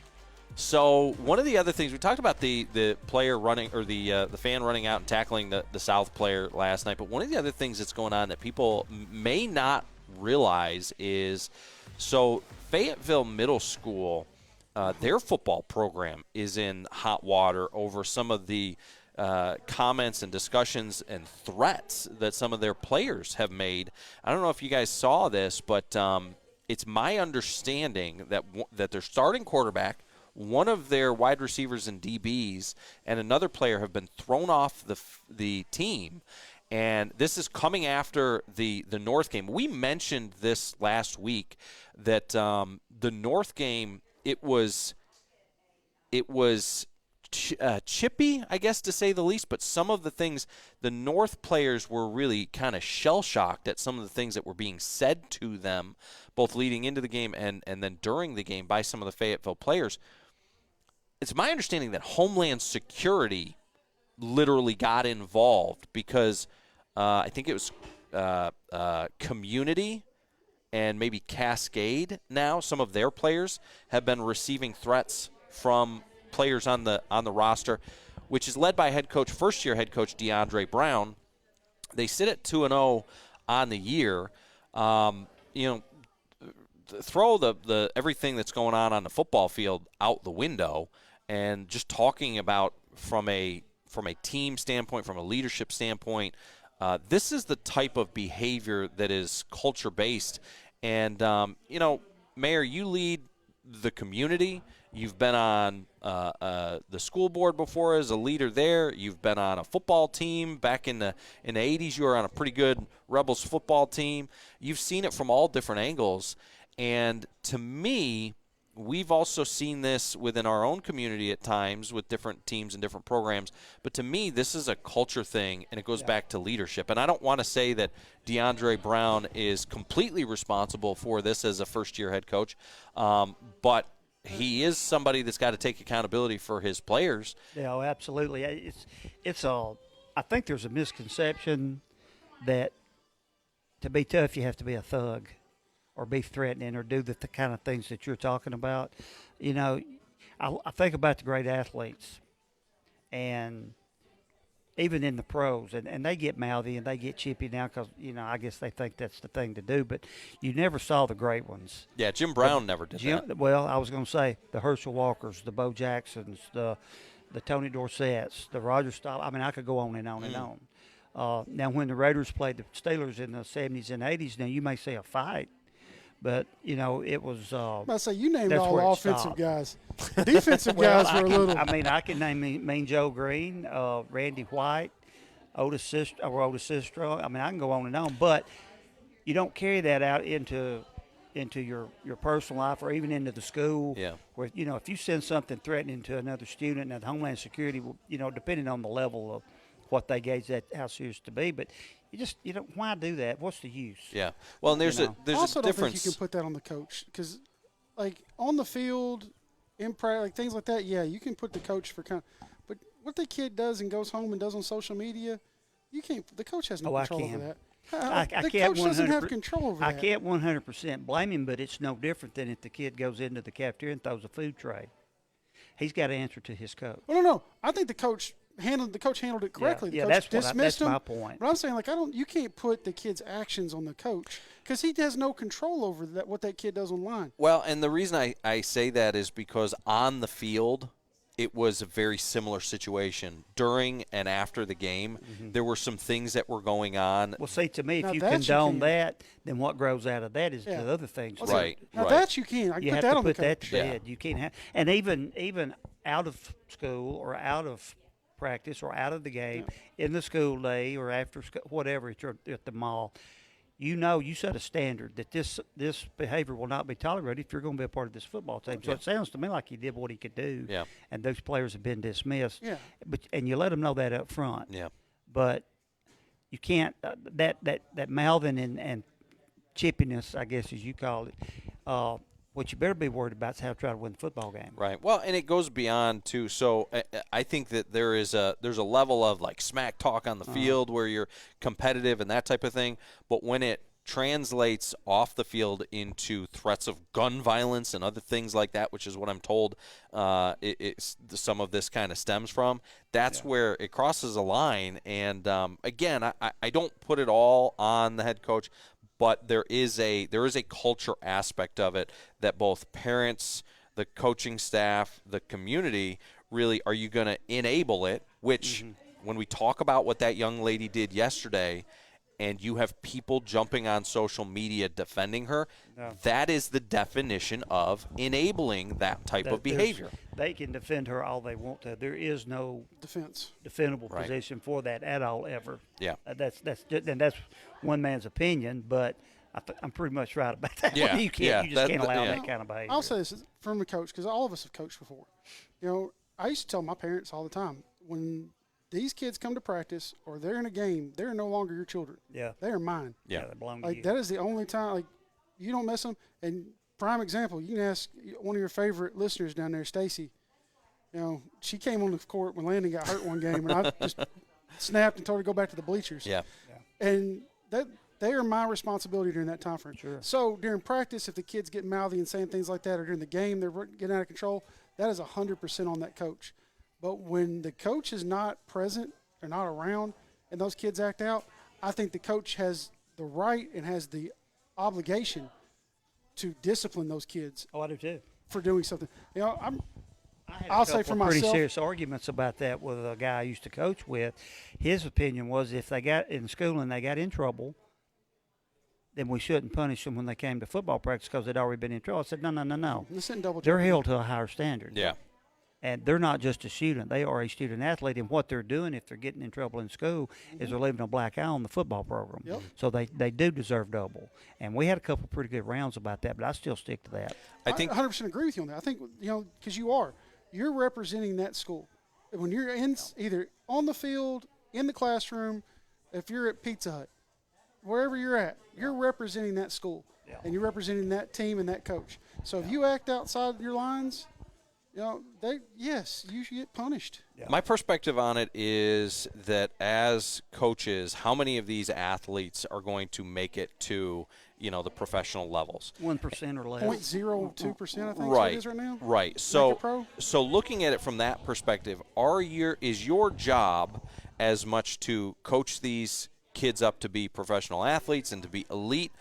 So one of the other things we talked about the player running or the fan running out and tackling the South player last night, but one of the other things that's going on that people may not realize is so Fayetteville Middle School, their football program is in hot water over some of the comments and discussions and threats that some of their players have made. I don't know if you guys saw this, but it's my understanding that their starting quarterback, one of their wide receivers and DBs, and another player have been thrown off the team. And this is coming after the North game. We mentioned this last week that the North game, it was chippy, I guess, to say the least, but some of the things, the North players were really kind of shell-shocked at some of the things that were being said to them, both leading into the game and then during the game by some of the Fayetteville players. It's my understanding that Homeland Security literally got involved because I think it was Community and maybe Cascade now, some of their players have been receiving threats from players on the roster. which is led by first-year head coach DeAndre Brown. They sit at 2-0 on the year. Throw the everything that's going on the football field out the window, and just talking about from a team standpoint, from a leadership standpoint, this is the type of behavior that is culture-based. And, Mayor, you lead the community. You've been on the school board before as a leader there. You've been on a football team back in the 80s. You were on a pretty good Rebels football team. You've seen it from all different angles. And to me, we've also seen this within our own community at times with different teams and different programs. But to me, this is a culture thing, and it goes back to leadership. And I don't want to say that DeAndre Brown is completely responsible for this as a first-year head coach, but he is somebody that's got to take accountability for his players. Yeah, absolutely. I think there's a misconception that to be tough you have to be a thug or be threatening or do the kind of things that you're talking about. I think about the great athletes, and even in the pros, and they get mouthy and they get chippy now because, I guess they think that's the thing to do, but you never saw the great ones. Yeah, Jim Brown never did that. Well, I was going to say the Herschel Walkers, the Bo Jacksons, the Tony Dorsetts, the Roger Staubach. I mean, I could go on and on and on. Now, when the Raiders played the Steelers in the 70s and 80s, now you may say a fight, but, it was I say you named all offensive guys. Defensive guys were a little. I mean, I can name Mean Joe Green, Randy White, Otis Sistro. I mean, I can go on and on, but you don't carry that out into your personal life or even into the school. Yeah. Where, if you send something threatening to another student, and Homeland Security, depending on the level of what they gauge that how serious to be, but why do that? What's the use? Yeah. Well, and there's a I also difference. don't think you can put that on the coach because, on the field, in practice, things like that, yeah, you can put the coach for but what the kid does and goes home and does on social media, you can't. The coach has no control over that. I the can't coach doesn't have control over that. I can't 100% blame him, but it's no different than if the kid goes into the cafeteria and throws a food tray. He's got to answer to his coach. Well, no. I think the coach handled it correctly. Yeah, the coach that's dismissed him. my point. But I'm saying, you can't put the kid's actions on the coach because he has no control over what that kid does online. Well, and the reason I say that is because on the field, it was a very similar situation. During and after the game, there were some things that were going on. Well, see, to me, if you condone that, then what grows out of that is the other things. Right. Now that you can. You put have that to on put the that coach. to bed. You can't have, and even out of school or out of practice or out of the game, in the school day or after school, whatever, at the mall, you set a standard that this behavior will not be tolerated if you're going to be a part of this football team. So it sounds to me like he did what he could do, and those players have been dismissed. Yeah. And you let them know that up front. Yeah. But you can't that mouthing and chippiness, I guess as you call it. What you better be worried about is how to try to win the football game. Right. Well, and it goes beyond too. So I think that there's a level of smack talk on the field where you're competitive and that type of thing. But when it translates off the field into threats of gun violence and other things like that, which is what I'm told some of this kind of stems from, that's where it crosses a line. And again, I don't put it all on the head coach. But there is a culture aspect of it that both parents, the coaching staff, the community, really, are you going to enable it? Which, when we talk about what that young lady did yesterday, and you have people jumping on social media defending her, that is the definition of enabling that type of behavior. They can defend her all they want to. There is no defendable Right. position for that at all ever. Yeah. That's one man's opinion, but I'm pretty much right about that. Yeah. You just can't allow that kind of behavior. I'll say this from a coach because all of us have coached before. I used to tell my parents all the time, when these kids come to practice or they're in a game, they're no longer your children. Yeah. They are mine. Yeah, they belong to you. That is the only time, you don't mess them. And prime example, you can ask one of your favorite listeners down there, Stacy. She came on the court when Landon got hurt one game, and I just snapped and told her to go back to the bleachers. Yeah. And they are my responsibility during that time frame. Sure. So during practice, if the kids get mouthy and saying things like that, or during the game they're getting out of control, that is 100% on that coach. But when the coach is not present or not around and those kids act out, I think the coach has the right and has the obligation to discipline those kids. Oh, I do too. For doing something. You know, I'll say for pretty myself. serious arguments about that with a guy I used to coach with. His opinion was if they got in school and they got in trouble, then we shouldn't punish them when they came to football practice because they'd already been in trouble. I said, no. They're held to a higher standard. Yeah. And they're not just a student. They are a student athlete. And what they're doing if they're getting in trouble in school is they're leaving a black eye on the football program. Yep. So they do deserve double. And we had a couple pretty good rounds about that, but I still stick to that. I 100% agree with you on that. I think, because you're representing that school. When you're either on the field, in the classroom, if you're at Pizza Hut, wherever you're at, you're representing that school. Yeah. And you're representing that team and that coach. So if you act outside your lines, you should get punished. Yeah. My perspective on it is that as coaches, how many of these athletes are going to make it to, the professional levels? 1% or less. 0.02%, I think right. It is right now. Right. So looking at it from that perspective, is your job as much to coach these kids up to be professional athletes and to be elite,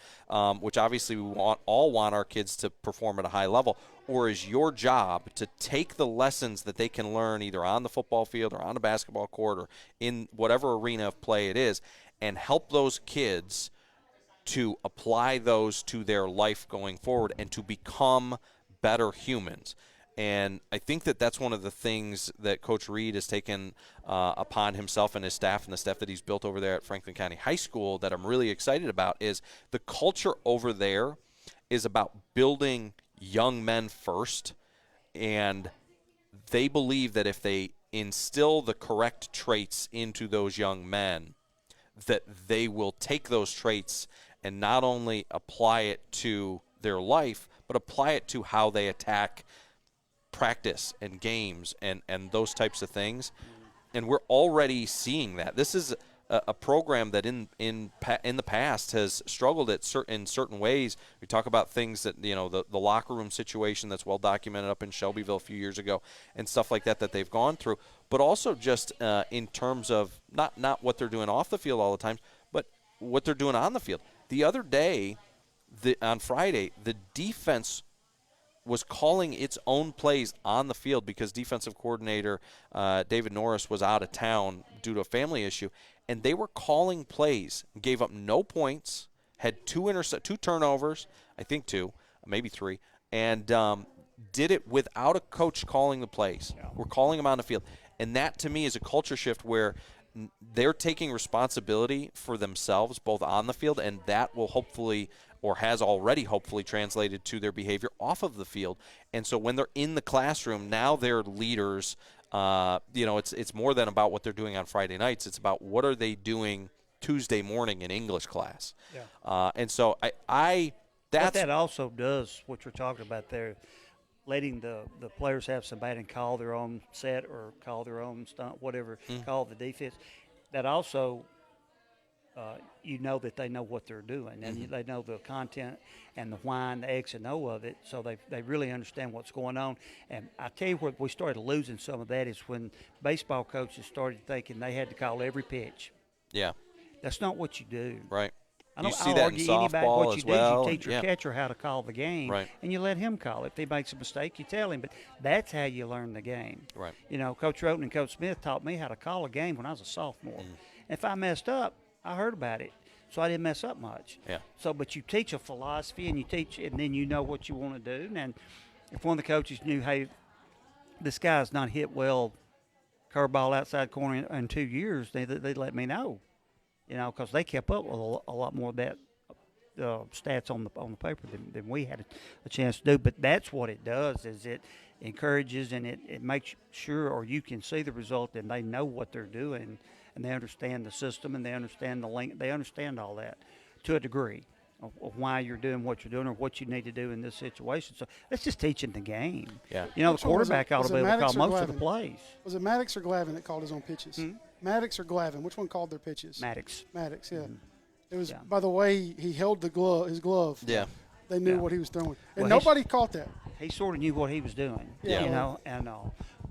which obviously we all want our kids to perform at a high level, or is your job to take the lessons that they can learn either on the football field or on the basketball court or in whatever arena of play it is and help those kids to apply those to their life going forward and to become better humans? And I think that's one of the things that Coach Reed has taken upon himself and his staff and the staff that he's built over there at Franklin County High School that I'm really excited about is the culture over there is about building young men first. And they believe that if they instill the correct traits into those young men, that they will take those traits and not only apply it to their life, but apply it to how they attack practice and games and those types of things. And we're already seeing that. This is a program that in the past has struggled in certain ways. We talk about things that, the locker room situation that's well documented up in Shelbyville a few years ago and stuff like that they've gone through, but also just in terms of not what they're doing off the field all the time, but what they're doing on the field. The other day, on Friday, the defense was calling its own plays on the field because defensive coordinator David Norris was out of town due to a family issue, and they were calling plays, gave up no points, had two turnovers, I think 2, maybe 3, and did it without a coach calling the plays. Yeah. We're calling them on the field. And that, to me, is a culture shift where they're taking responsibility for themselves both on the field, and that will hopefully or has already hopefully translated to their behavior off of the field. And so when they're in the classroom, now they're leaders. It's more than about what they're doing on Friday nights. It's about what are they doing Tuesday morning in English class. Yeah. And so what that also does, what you're talking about there, letting the players have somebody and call their own set or call their own stunt, whatever, call the defense. That also, that they know what they're doing, and they know the content and the why and the X and O of it, so they really understand what's going on. And I tell you where we started losing some of that is when baseball coaches started thinking they had to call every pitch. Yeah. That's not what you do. Right. I see that in softball what as you well. Do is you teach your catcher how to call the game, right, and you let him call it. If he makes a mistake, you tell him. But that's how you learn the game. Right. Coach Roten and Coach Smith taught me how to call a game when I was a sophomore. And if I messed up, I heard about it, so I didn't mess up much. Yeah. So, but you teach a philosophy, and then you know what you want to do. And if one of the coaches knew, hey, this guy's not hit well, curveball outside corner in 2 years, they'd let me know. Because they kept up with a lot more of that stats on the paper than we had a chance to do. But that's what it does, is it encourages and it makes sure, or you can see the result, and they know what they're doing, and they understand the system, and they understand the link. They understand all that to a degree of why you're doing what you're doing or what you need to do in this situation. So that's just teaching the game. Yeah. The quarterback ought to be able to call most of the plays. Was it Maddox or Glavin that called his own pitches? Maddox or Glavin? Which one called their pitches? Maddox, yeah. It was by the way he held his glove. Yeah. They knew what he was throwing. And nobody caught that. He sort of knew what he was doing. Yeah.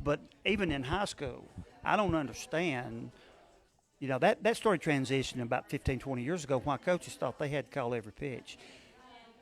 But even in high school, I don't understand. That started transitioning about 15, 20 years ago why coaches thought they had to call every pitch.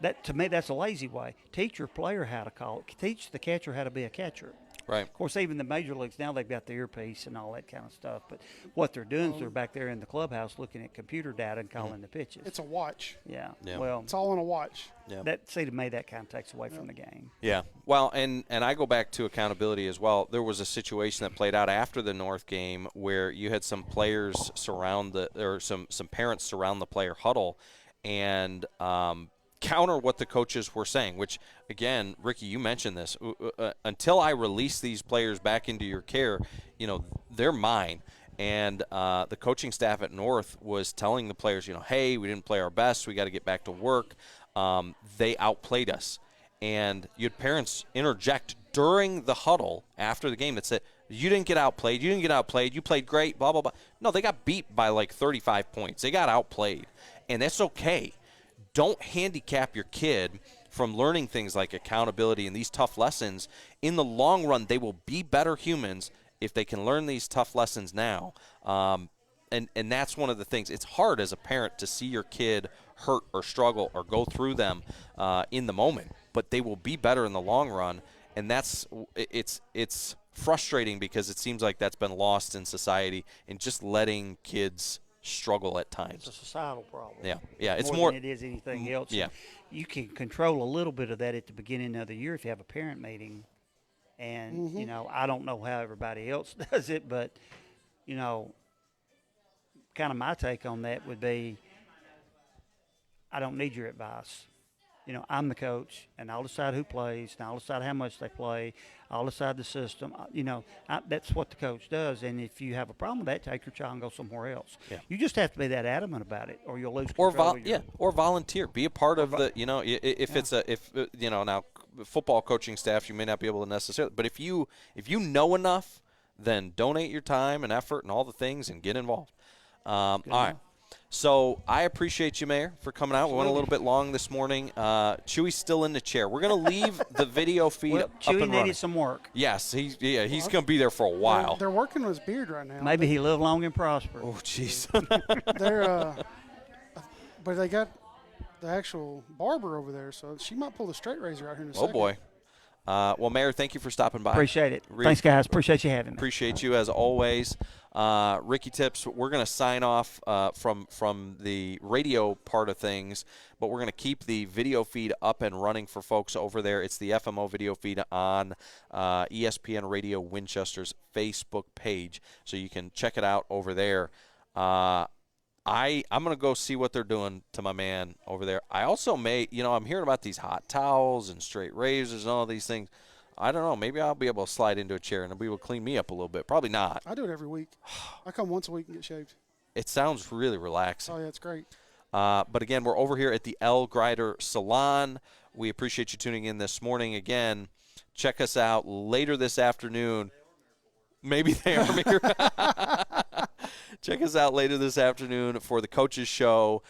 That, to me, that's a lazy way. Teach your player how to call it. Teach the catcher how to be a catcher. Right. Of course, even the major leagues now, they've got the earpiece and all that kind of stuff. But what they're doing is they're back there in the clubhouse looking at computer data and calling the pitches. It's a watch. Yeah. Yeah. Well, It's all on a watch. Yeah. to me, that kind of takes away from the game. Yeah. Well, and I go back to accountability as well. There was a situation that played out after the North game where you had some players some parents surround the player huddle and counter what the coaches were saying, which, again, Ricky, you mentioned this. Until I release these players back into your care, they're mine. And the coaching staff at North was telling the players, hey, we didn't play our best. We got to get back to work. They outplayed us. And you had parents interject during the huddle after the game that said, you didn't get outplayed. You didn't get outplayed. You played great, blah, blah, blah. No, they got beat by like 35 points. They got outplayed. And that's okay. Don't handicap your kid from learning things like accountability and these tough lessons. In the long run, they will be better humans if they can learn these tough lessons now. And that's one of the things. It's hard as a parent to see your kid hurt or struggle or go through them in the moment, but they will be better in the long run. And it's frustrating because it seems like that's been lost in society and just letting kids struggle at times. It's a societal problem. Yeah. It's more than it is anything else. Yeah. You can control a little bit of that at the beginning of the year if you have a parent meeting. And, I don't know how everybody else does it, but, kind of my take on that would be I don't need your advice. I'm the coach, and I'll decide who plays, and I'll decide how much they play. I'll decide the system. That's what the coach does. And if you have a problem with that, take your child and go somewhere else. Yeah. You just have to be that adamant about it, or you'll lose control. Or volunteer. Be a part of the. Now football coaching staff, you may not be able to necessarily, but if you know enough, then donate your time and effort and all the things and get involved. All right. So I appreciate you, Mayor, for coming out. We went a little bit long this morning. Chewy's still in the chair. We're going to leave the video feed up and running. Chewy needed some work. Yes, he's going to be there for a while. They're working on his beard right now. Maybe he live long and prosper. Oh, jeez. But they got the actual barber over there, so she might pull the straight razor out here in a second. Oh, boy. Well, Mayor, thank you for stopping by. Appreciate it. Thanks, guys. Appreciate you having me. Appreciate you as always. Ricky Tips, we're going to sign off from the radio part of things, but we're going to keep the video feed up and running for folks over there. It's the FMO video feed on ESPN Radio Winchester's Facebook page, so you can check it out over there. I'm going to go see what they're doing to my man over there. I also I'm hearing about these hot towels and straight razors and all these things. I don't know. Maybe I'll be able to slide into a chair and be able to clean me up a little bit. Probably not. I do it every week. I come once a week and get shaved. It sounds really relaxing. Oh, yeah, it's great. But, again, we're over here at the L. Grider Salon. We appreciate you tuning in this morning. Again, check us out later this afternoon. Maybe they are here. Check us out later this afternoon for the Coaches Show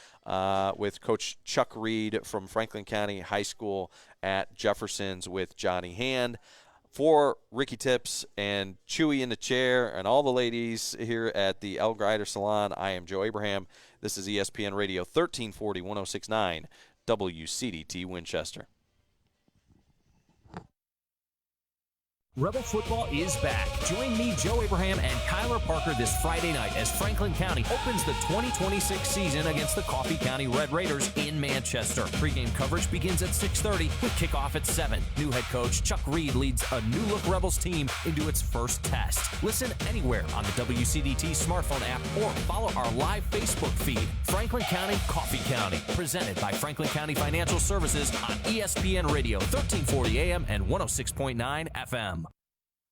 with Coach Chuck Reed from Franklin County High School at Jefferson's with Johnny Hand. For Ricky Tips and Chewy in the chair and all the ladies here at the El Grider Salon, I am Joe Abraham. This is ESPN Radio 1340, 106.9 WCDT Winchester. Rebel football is back. Join me, Joe Abraham, and Kyler Parker this Friday night as Franklin County opens the 2026 season against the Coffee County Red Raiders in Manchester. Pre-game coverage begins at 6:30 with kickoff at 7. New head coach Chuck Reed leads a new-look Rebels team into its first test. Listen anywhere on the WCDT smartphone app or follow our live Facebook feed. Franklin County, Coffee County, presented by Franklin County Financial Services on ESPN Radio 1340 AM and 106.9 FM.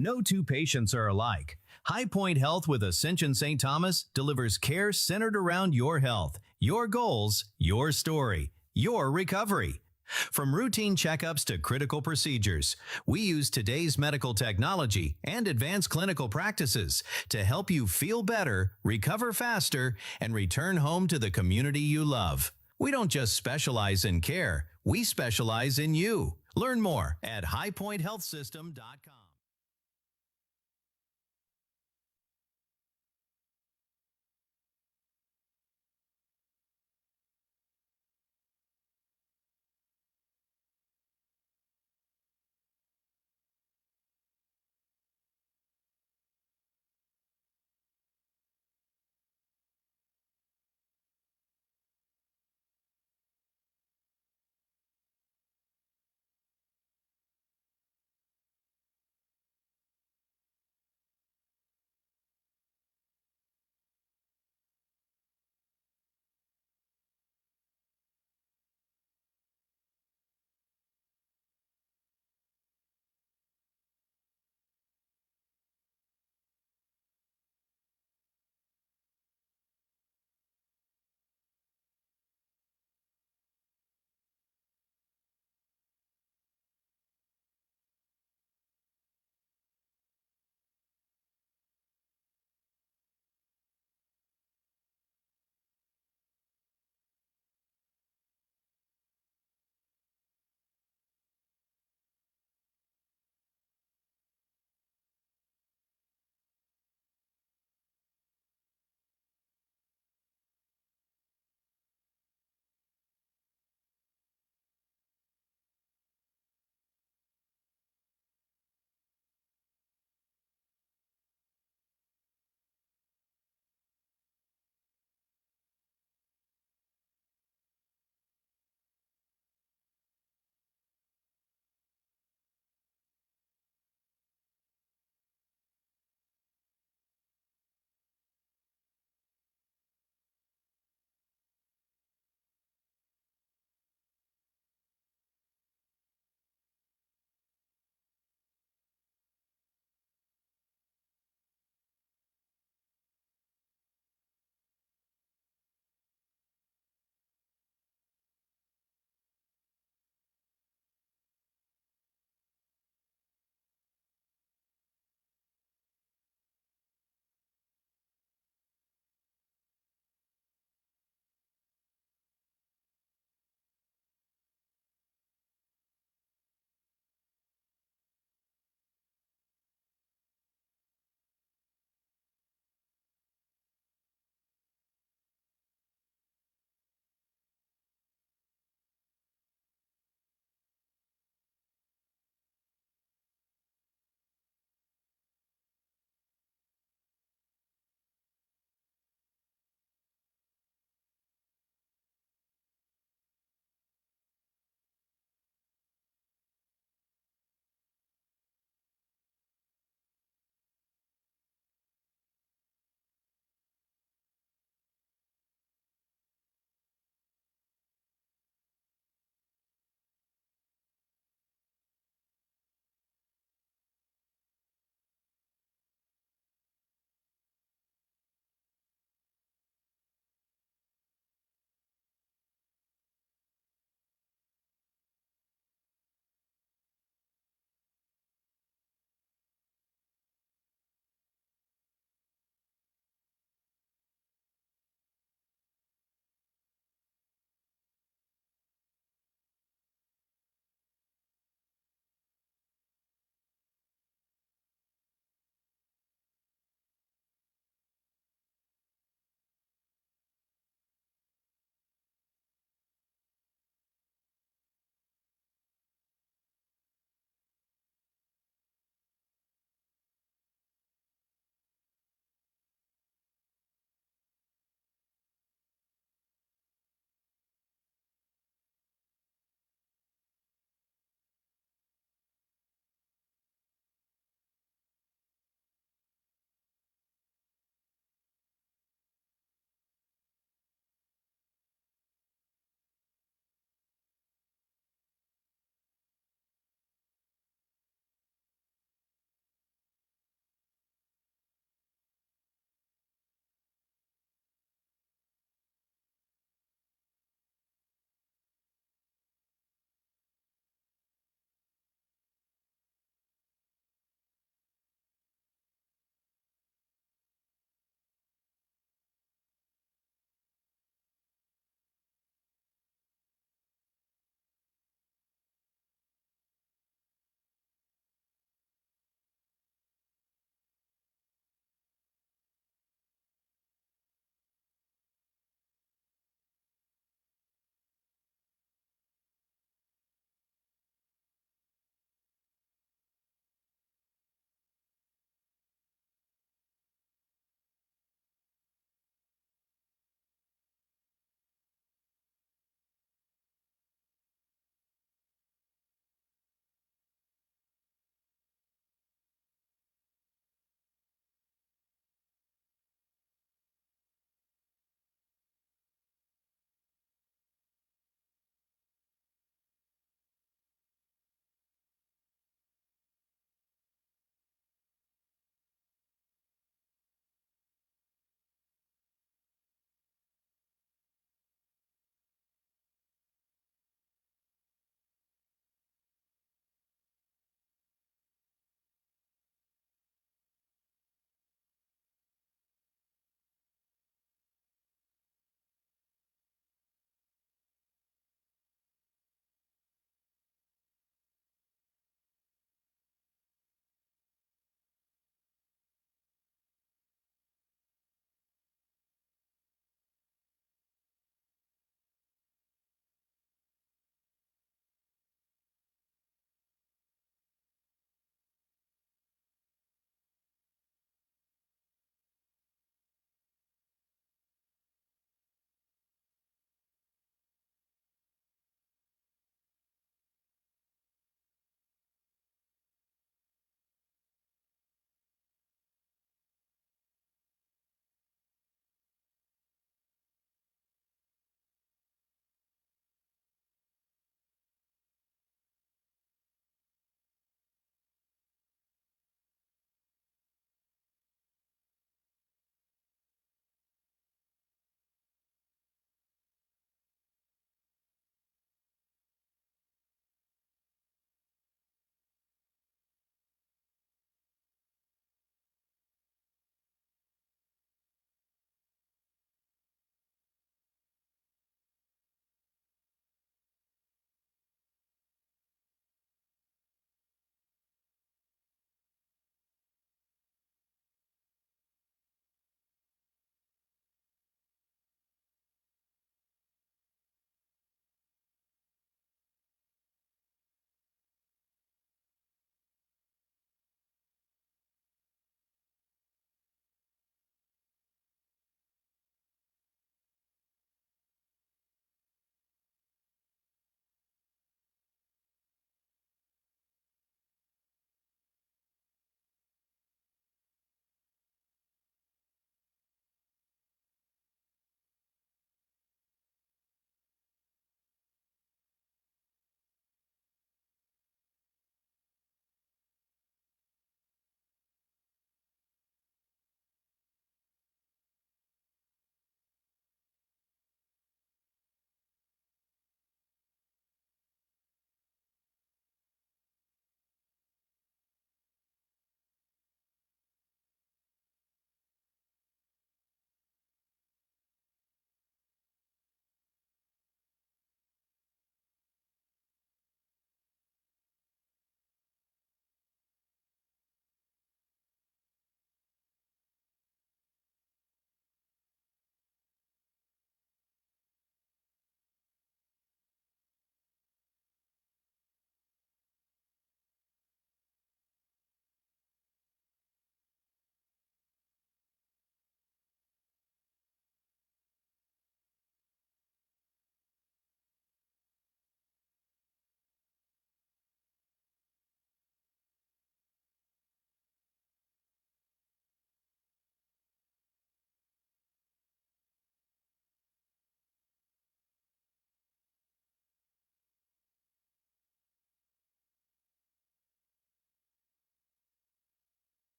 No two patients are alike. High Point Health with Ascension St. Thomas delivers care centered around your health, your goals, your story, your recovery. From routine checkups to critical procedures, we use today's medical technology and advanced clinical practices to help you feel better, recover faster, and return home to the community you love. We don't just specialize in care, we specialize in you. Learn more at highpointhealthsystem.com.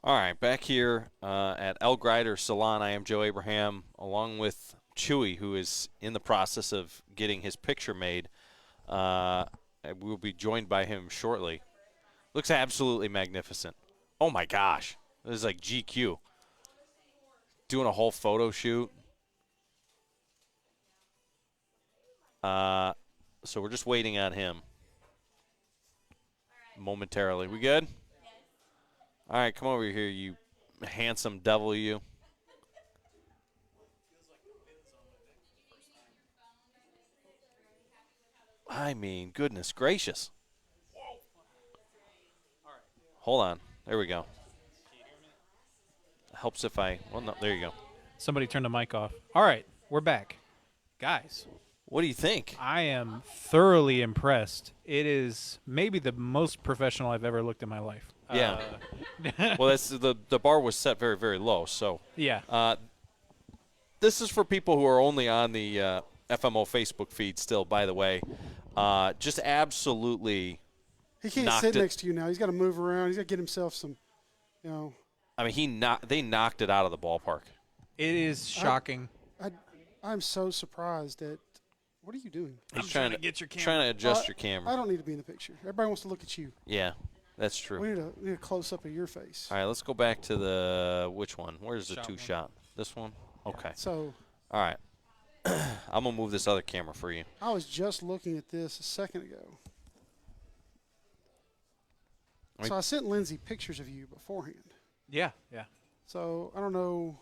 All right, back here at El Grider Salon, I am Joe Abraham, along with Chewy, who is in the process of getting his picture made. We'll be joined by him shortly. Looks absolutely magnificent. Oh, my gosh. This is like GQ. Doing a whole photo shoot. So we're just waiting on him momentarily. We good? All right, come over here, you handsome devil, you. I mean, goodness gracious. Hold on. There we go. Helps if I – well, no, there you go. Somebody turned the mic off. All right, we're back. Guys. What do you think? I am thoroughly impressed. It is maybe the most professional I've ever looked in my life. Yeah. Well, that's the bar was set very, very low. So yeah. This is for people who are only on the FMO Facebook feed still, by the way. Just absolutely He can't sit next to you now. He's got to move around. He's got to get himself some, you know. I mean, they knocked it out of the ballpark. It is shocking. I'm so surprised at – what are you doing? He's trying to get your camera. Trying to adjust your camera. I don't need to be in the picture. Everybody wants to look at you. Yeah, that's true. We need a close-up of your face. All right, let's go back to the – which one? Where's the two-shot? This one? Okay. So – all right. I'm going to move this other camera for you. I was just looking at this a second ago. So I sent Lindsay pictures of you beforehand. Yeah, yeah. So I don't know.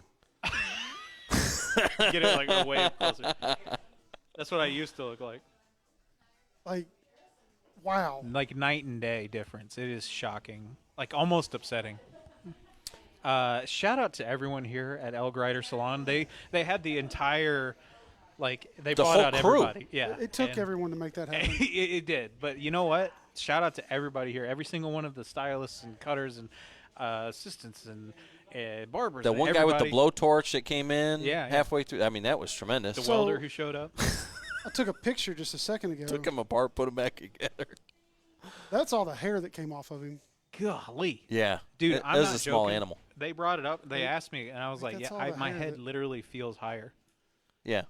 Get it like way closer. That's what I used to look like. Like, wow. Like night and day difference. It is shocking. Like almost upsetting. Shout out to everyone here at El Grider Salon. They had the entire, like, they brought out crew. everybody. Yeah. It took everyone to make that happen. It did. But you know what? Shout out to everybody here. Every single one of the stylists and cutters and assistants and barbers. The one guy with the blowtorch that came in halfway through. I mean, that was tremendous. The welder who showed up. I took a picture just a second ago. Took him apart, put him back together. That's all the hair that came off of him. Golly. Yeah. Dude, that was a small animal. They brought it up. They asked me, and I was like, yeah, my head literally feels higher. Yeah.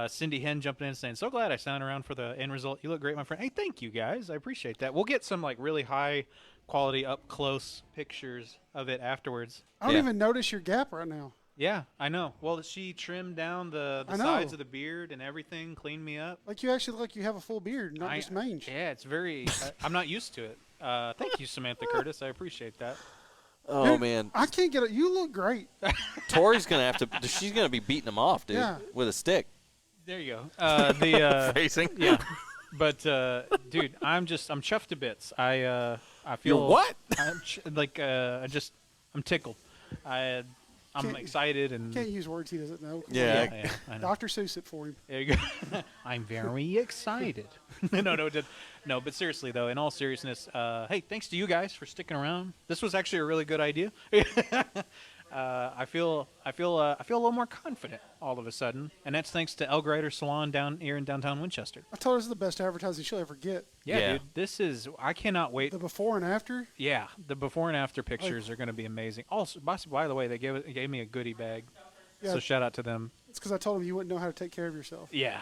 Cindy Hen jumped in saying, so glad I signed around for the end result. You look great, my friend. Hey, thank you, guys. I appreciate that. We'll get some, like, really high quality up-close pictures of it afterwards. I don't even notice your gap right now. Yeah, I know. Well, she trimmed down the sides of the beard and everything, cleaned me up. Like you actually look like you have a full beard, not just mange. Yeah, it's very I'm not used to it. Thank you, Samantha Curtis. I appreciate that. Oh, dude, man. I can't get it. You look great. Tori's going to have to – she's going to be beating him off, dude, with a stick. There you go. Phrasing. Yeah. But, dude, I'm chuffed to bits. I feel – You're what? I'm tickled. I'm excited and can't use words he doesn't know. Yeah, I know. Dr. Seuss it for him. There you go. I'm very excited. No, but seriously though, in all seriousness, hey, thanks to you guys for sticking around. This was actually a really good idea. I feel a little more confident all of a sudden, and that's thanks to El Grider Salon down here in downtown Winchester. I told her this is the best advertising she'll ever get. Yeah, dude, I cannot wait. The before and after? Yeah, the before and after pictures are going to be amazing. Also, by the way, they gave me a goodie bag, so shout out to them. It's because I told them you wouldn't know how to take care of yourself. Yeah.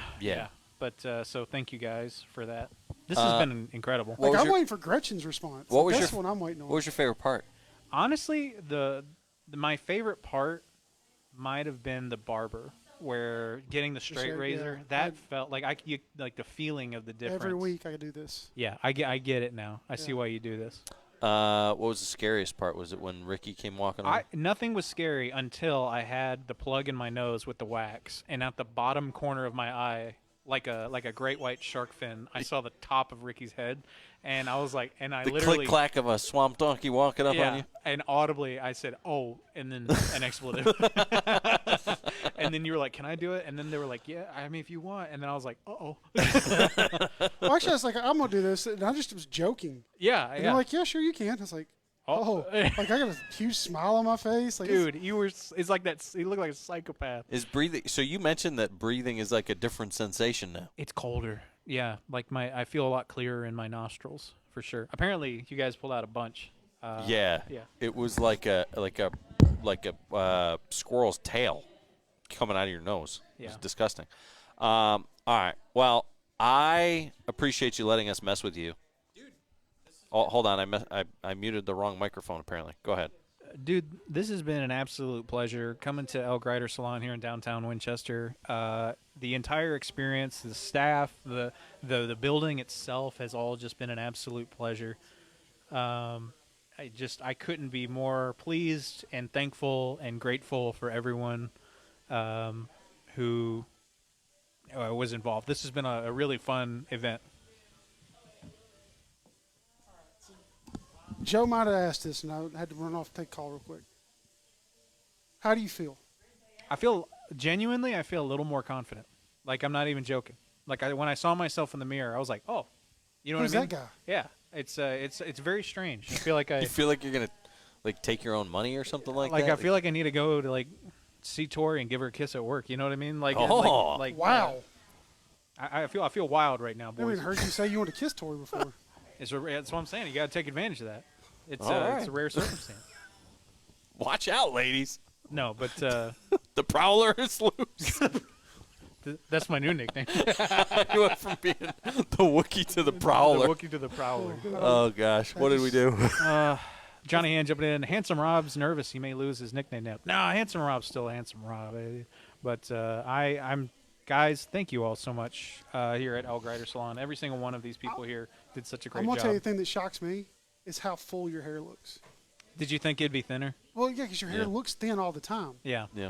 But so thank you guys for that. This has been incredible. I'm waiting for Gretchen's response. That's what I'm waiting on. What was your favorite part? Honestly, my favorite part might have been the barber, where getting the straight razor. That felt like like the feeling of the difference. Every week I do this. Yeah, I get it now. I see why you do this. What was the scariest part? Was it when Ricky came walking on? Nothing was scary until I had the plug in my nose with the wax, and at the bottom corner of my eye, like a great white shark fin, I saw the top of Ricky's head, and I was like, and I literally click clack of a swamp donkey walking up on you. And audibly I said, "Oh," and then an expletive. And then you were like, "Can I do it?" And then they were like, "Yeah, I mean, if you want." And then I was like, "Uh-oh." Well, actually, I was like, "I'm gonna do this," and I just was joking. Yeah, and they're like, "Yeah, sure, you can." I was like, "Oh," like I got a huge smile on my face. Like, dude, it's like that. You look like a psychopath. Is breathing? So you mentioned that breathing is like a different sensation now. It's colder. Yeah, like I feel a lot clearer in my nostrils for sure. Apparently, you guys pulled out a bunch. Yeah. It was like a squirrel's tail coming out of your nose. It was disgusting. All right. Well, I appreciate you letting us mess with you. Oh, hold on. I muted the wrong microphone, apparently. Go ahead. Dude, this has been an absolute pleasure coming to El Grider Salon here in downtown Winchester. The entire experience, the staff, the building itself has all just been an absolute pleasure. I couldn't be more pleased and thankful and grateful for everyone who was involved. This has been a really fun event. Joe might have asked this, and I had to run off and take a call real quick. How do you feel? I feel a little more confident. Like, I'm not even joking. Like, when I saw myself in the mirror, I was like, oh, you know Who's what I mean? that guy? Yeah, it's very strange. I feel like You feel like you're gonna like take your own money or something like that. I feel like I need to go to like see Tori and give her a kiss at work. You know what I mean? Like, wow. I feel wild right now, I boys. haven't heard you say you want to kiss Tori before. That's what I'm saying. You got to take advantage of that. It's right. it's a rare circumstance. Watch out, ladies. No, but the Prowler is loose. That's my new nickname. You went from being the Wookiee to the Prowler. The Wookiee to the Prowler. Oh gosh, what did we do? Johnny Han jumping in. Handsome Rob's nervous. He may lose his nickname now. No, Handsome Rob's still Handsome Rob. But I'm guys. Thank you all so much here at El Grider Salon. Every single one of these people here did such a great job. I'm gonna tell you the thing that shocks me is how full your hair looks. Did you think it'd be thinner? Well, yeah, because your hair looks thin all the time. Yeah. Yeah.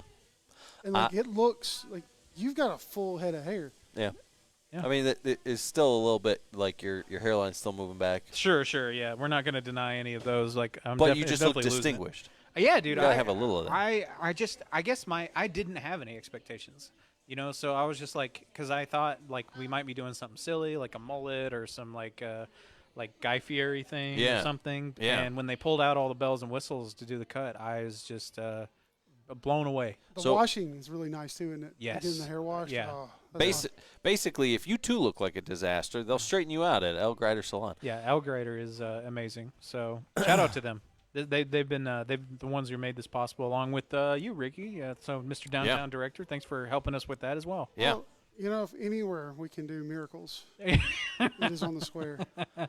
And like it looks like you've got a full head of hair. Yeah. I mean, it is still a little bit like your hairline's still moving back. Sure. Yeah, we're not going to deny any of those. Like, but you just look distinguished. Yeah, dude. You gotta have a little of that. I guess I didn't have any expectations. You know, so I was just like, because I thought like we might be doing something silly, like a mullet or some like Guy Fieri thing or something. Yeah. And when they pulled out all the bells and whistles to do the cut, I was just blown away. The washing is really nice too, isn't it? Yes. Getting the hair washed. Yeah. Oh, Basically, if you too look like a disaster, they'll straighten you out at El Grider Salon. Yeah, El Grider is amazing. So shout out to them. They've been the ones who made this possible, along with you, Ricky. So Mr. Downtown Director, thanks for helping us with that as well. Yeah. Well, you know, if anywhere we can do miracles, it is on the square.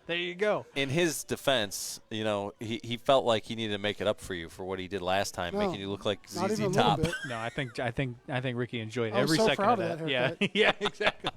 There you go. In his defense, you know, he felt like he needed to make it up for you for what he did last time, making you look like not ZZ even a Top. little bit. No, I think Ricky enjoyed I was every so second proud of of that. that haircut. Yeah, exactly.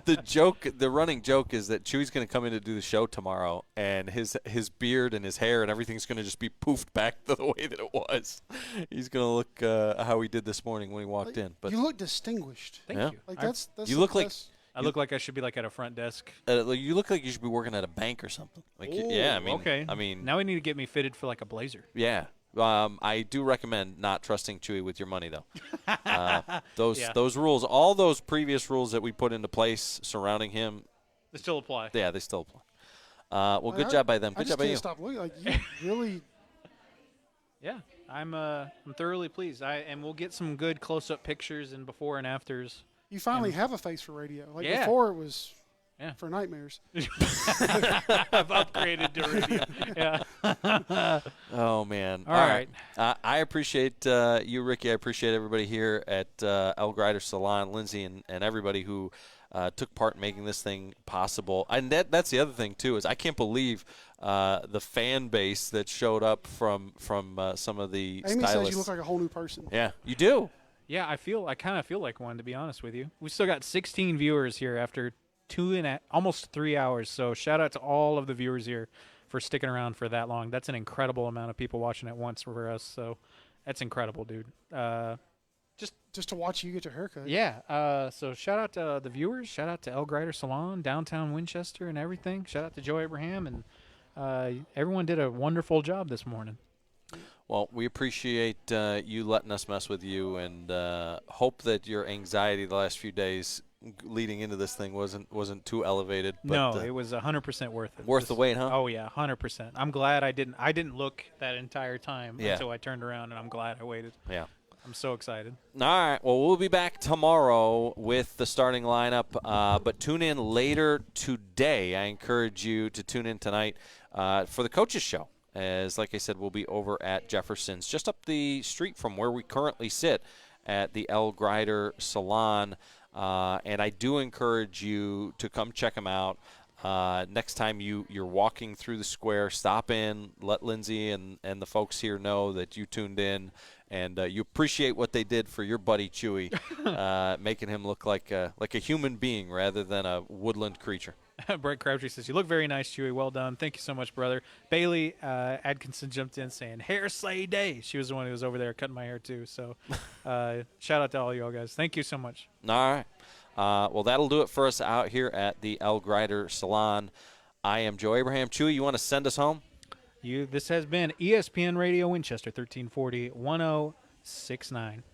The running joke is that Chewy's going to come in to do the show tomorrow, and his beard and his hair and everything's going to just be poofed back to the way that it was. He's going to look how he did this morning when he walked in. But you look distinguished. Thank you. Like that's you look like I look like I should be like at a front desk. You look like you should be working at a bank or something. Like okay. I mean, now we need to get me fitted for like a blazer. Yeah. I do recommend not trusting Chewy with your money, though. Those rules, all those previous rules that we put into place surrounding him, They still apply. Yeah, they still apply. Well, good job by them. Good job by you. I just can't stop looking. Like you really. Yeah, I'm thoroughly pleased. And we'll get some good close-up pictures and before and afters. You finally have a face for radio. Like Yeah. before, it was for nightmares. I've upgraded to radio. Yeah. Oh, man. All right. I appreciate you, Ricky. I appreciate everybody here at El Grider Salon, Lindsay, and everybody who took part in making this thing possible. And that's the other thing, too, is I can't believe the fan base that showed up from some of the Amy stylists. says you look like a whole new person. Yeah, you do. Yeah, I kind of feel like one, to be honest with you. We still got 16 viewers here after almost 3 hours. So shout out to all of the viewers here for sticking around for that long. That's an incredible amount of people watching at once for us. So that's incredible, dude. Just to watch you get your haircut. Yeah. So shout out to the viewers. Shout out to El Grider Salon, downtown Winchester, and everything. Shout out to Joe Abraham, and everyone did a wonderful job this morning. Well, we appreciate you letting us mess with you, and hope that your anxiety the last few days leading into this thing wasn't too elevated. But, no, it was 100% worth it. Worth the wait, huh? Oh yeah, 100%. I'm glad I didn't look that entire time Yeah. until I turned around, and I'm glad I waited. Yeah. I'm so excited. All right. Well, we'll be back tomorrow with the starting lineup, but tune in later today. I encourage you to tune in tonight for the coaches show. as, like I said, we'll be over at Jefferson's, just up the street from where we currently sit at the El Grider Salon. And I do encourage you to come check them out. Next time you're walking through the square, stop in, let Lindsay and the folks here know that you tuned in, and you appreciate what they did for your buddy Chewy, making him look like a human being rather than a woodland creature. Brett Crabtree says, "You look very nice, Chewy. Well done. Thank you so much, brother." Bailey Atkinson jumped in saying, "Hair slay day." She was the one who was over there cutting my hair too. So shout out to all y'all guys. Thank you so much. All right. Well, that'll do it for us out here at the El Grider Salon. I am Joe Abraham. Chewy, you want to send us home? This has been ESPN Radio Winchester, 1340 1069.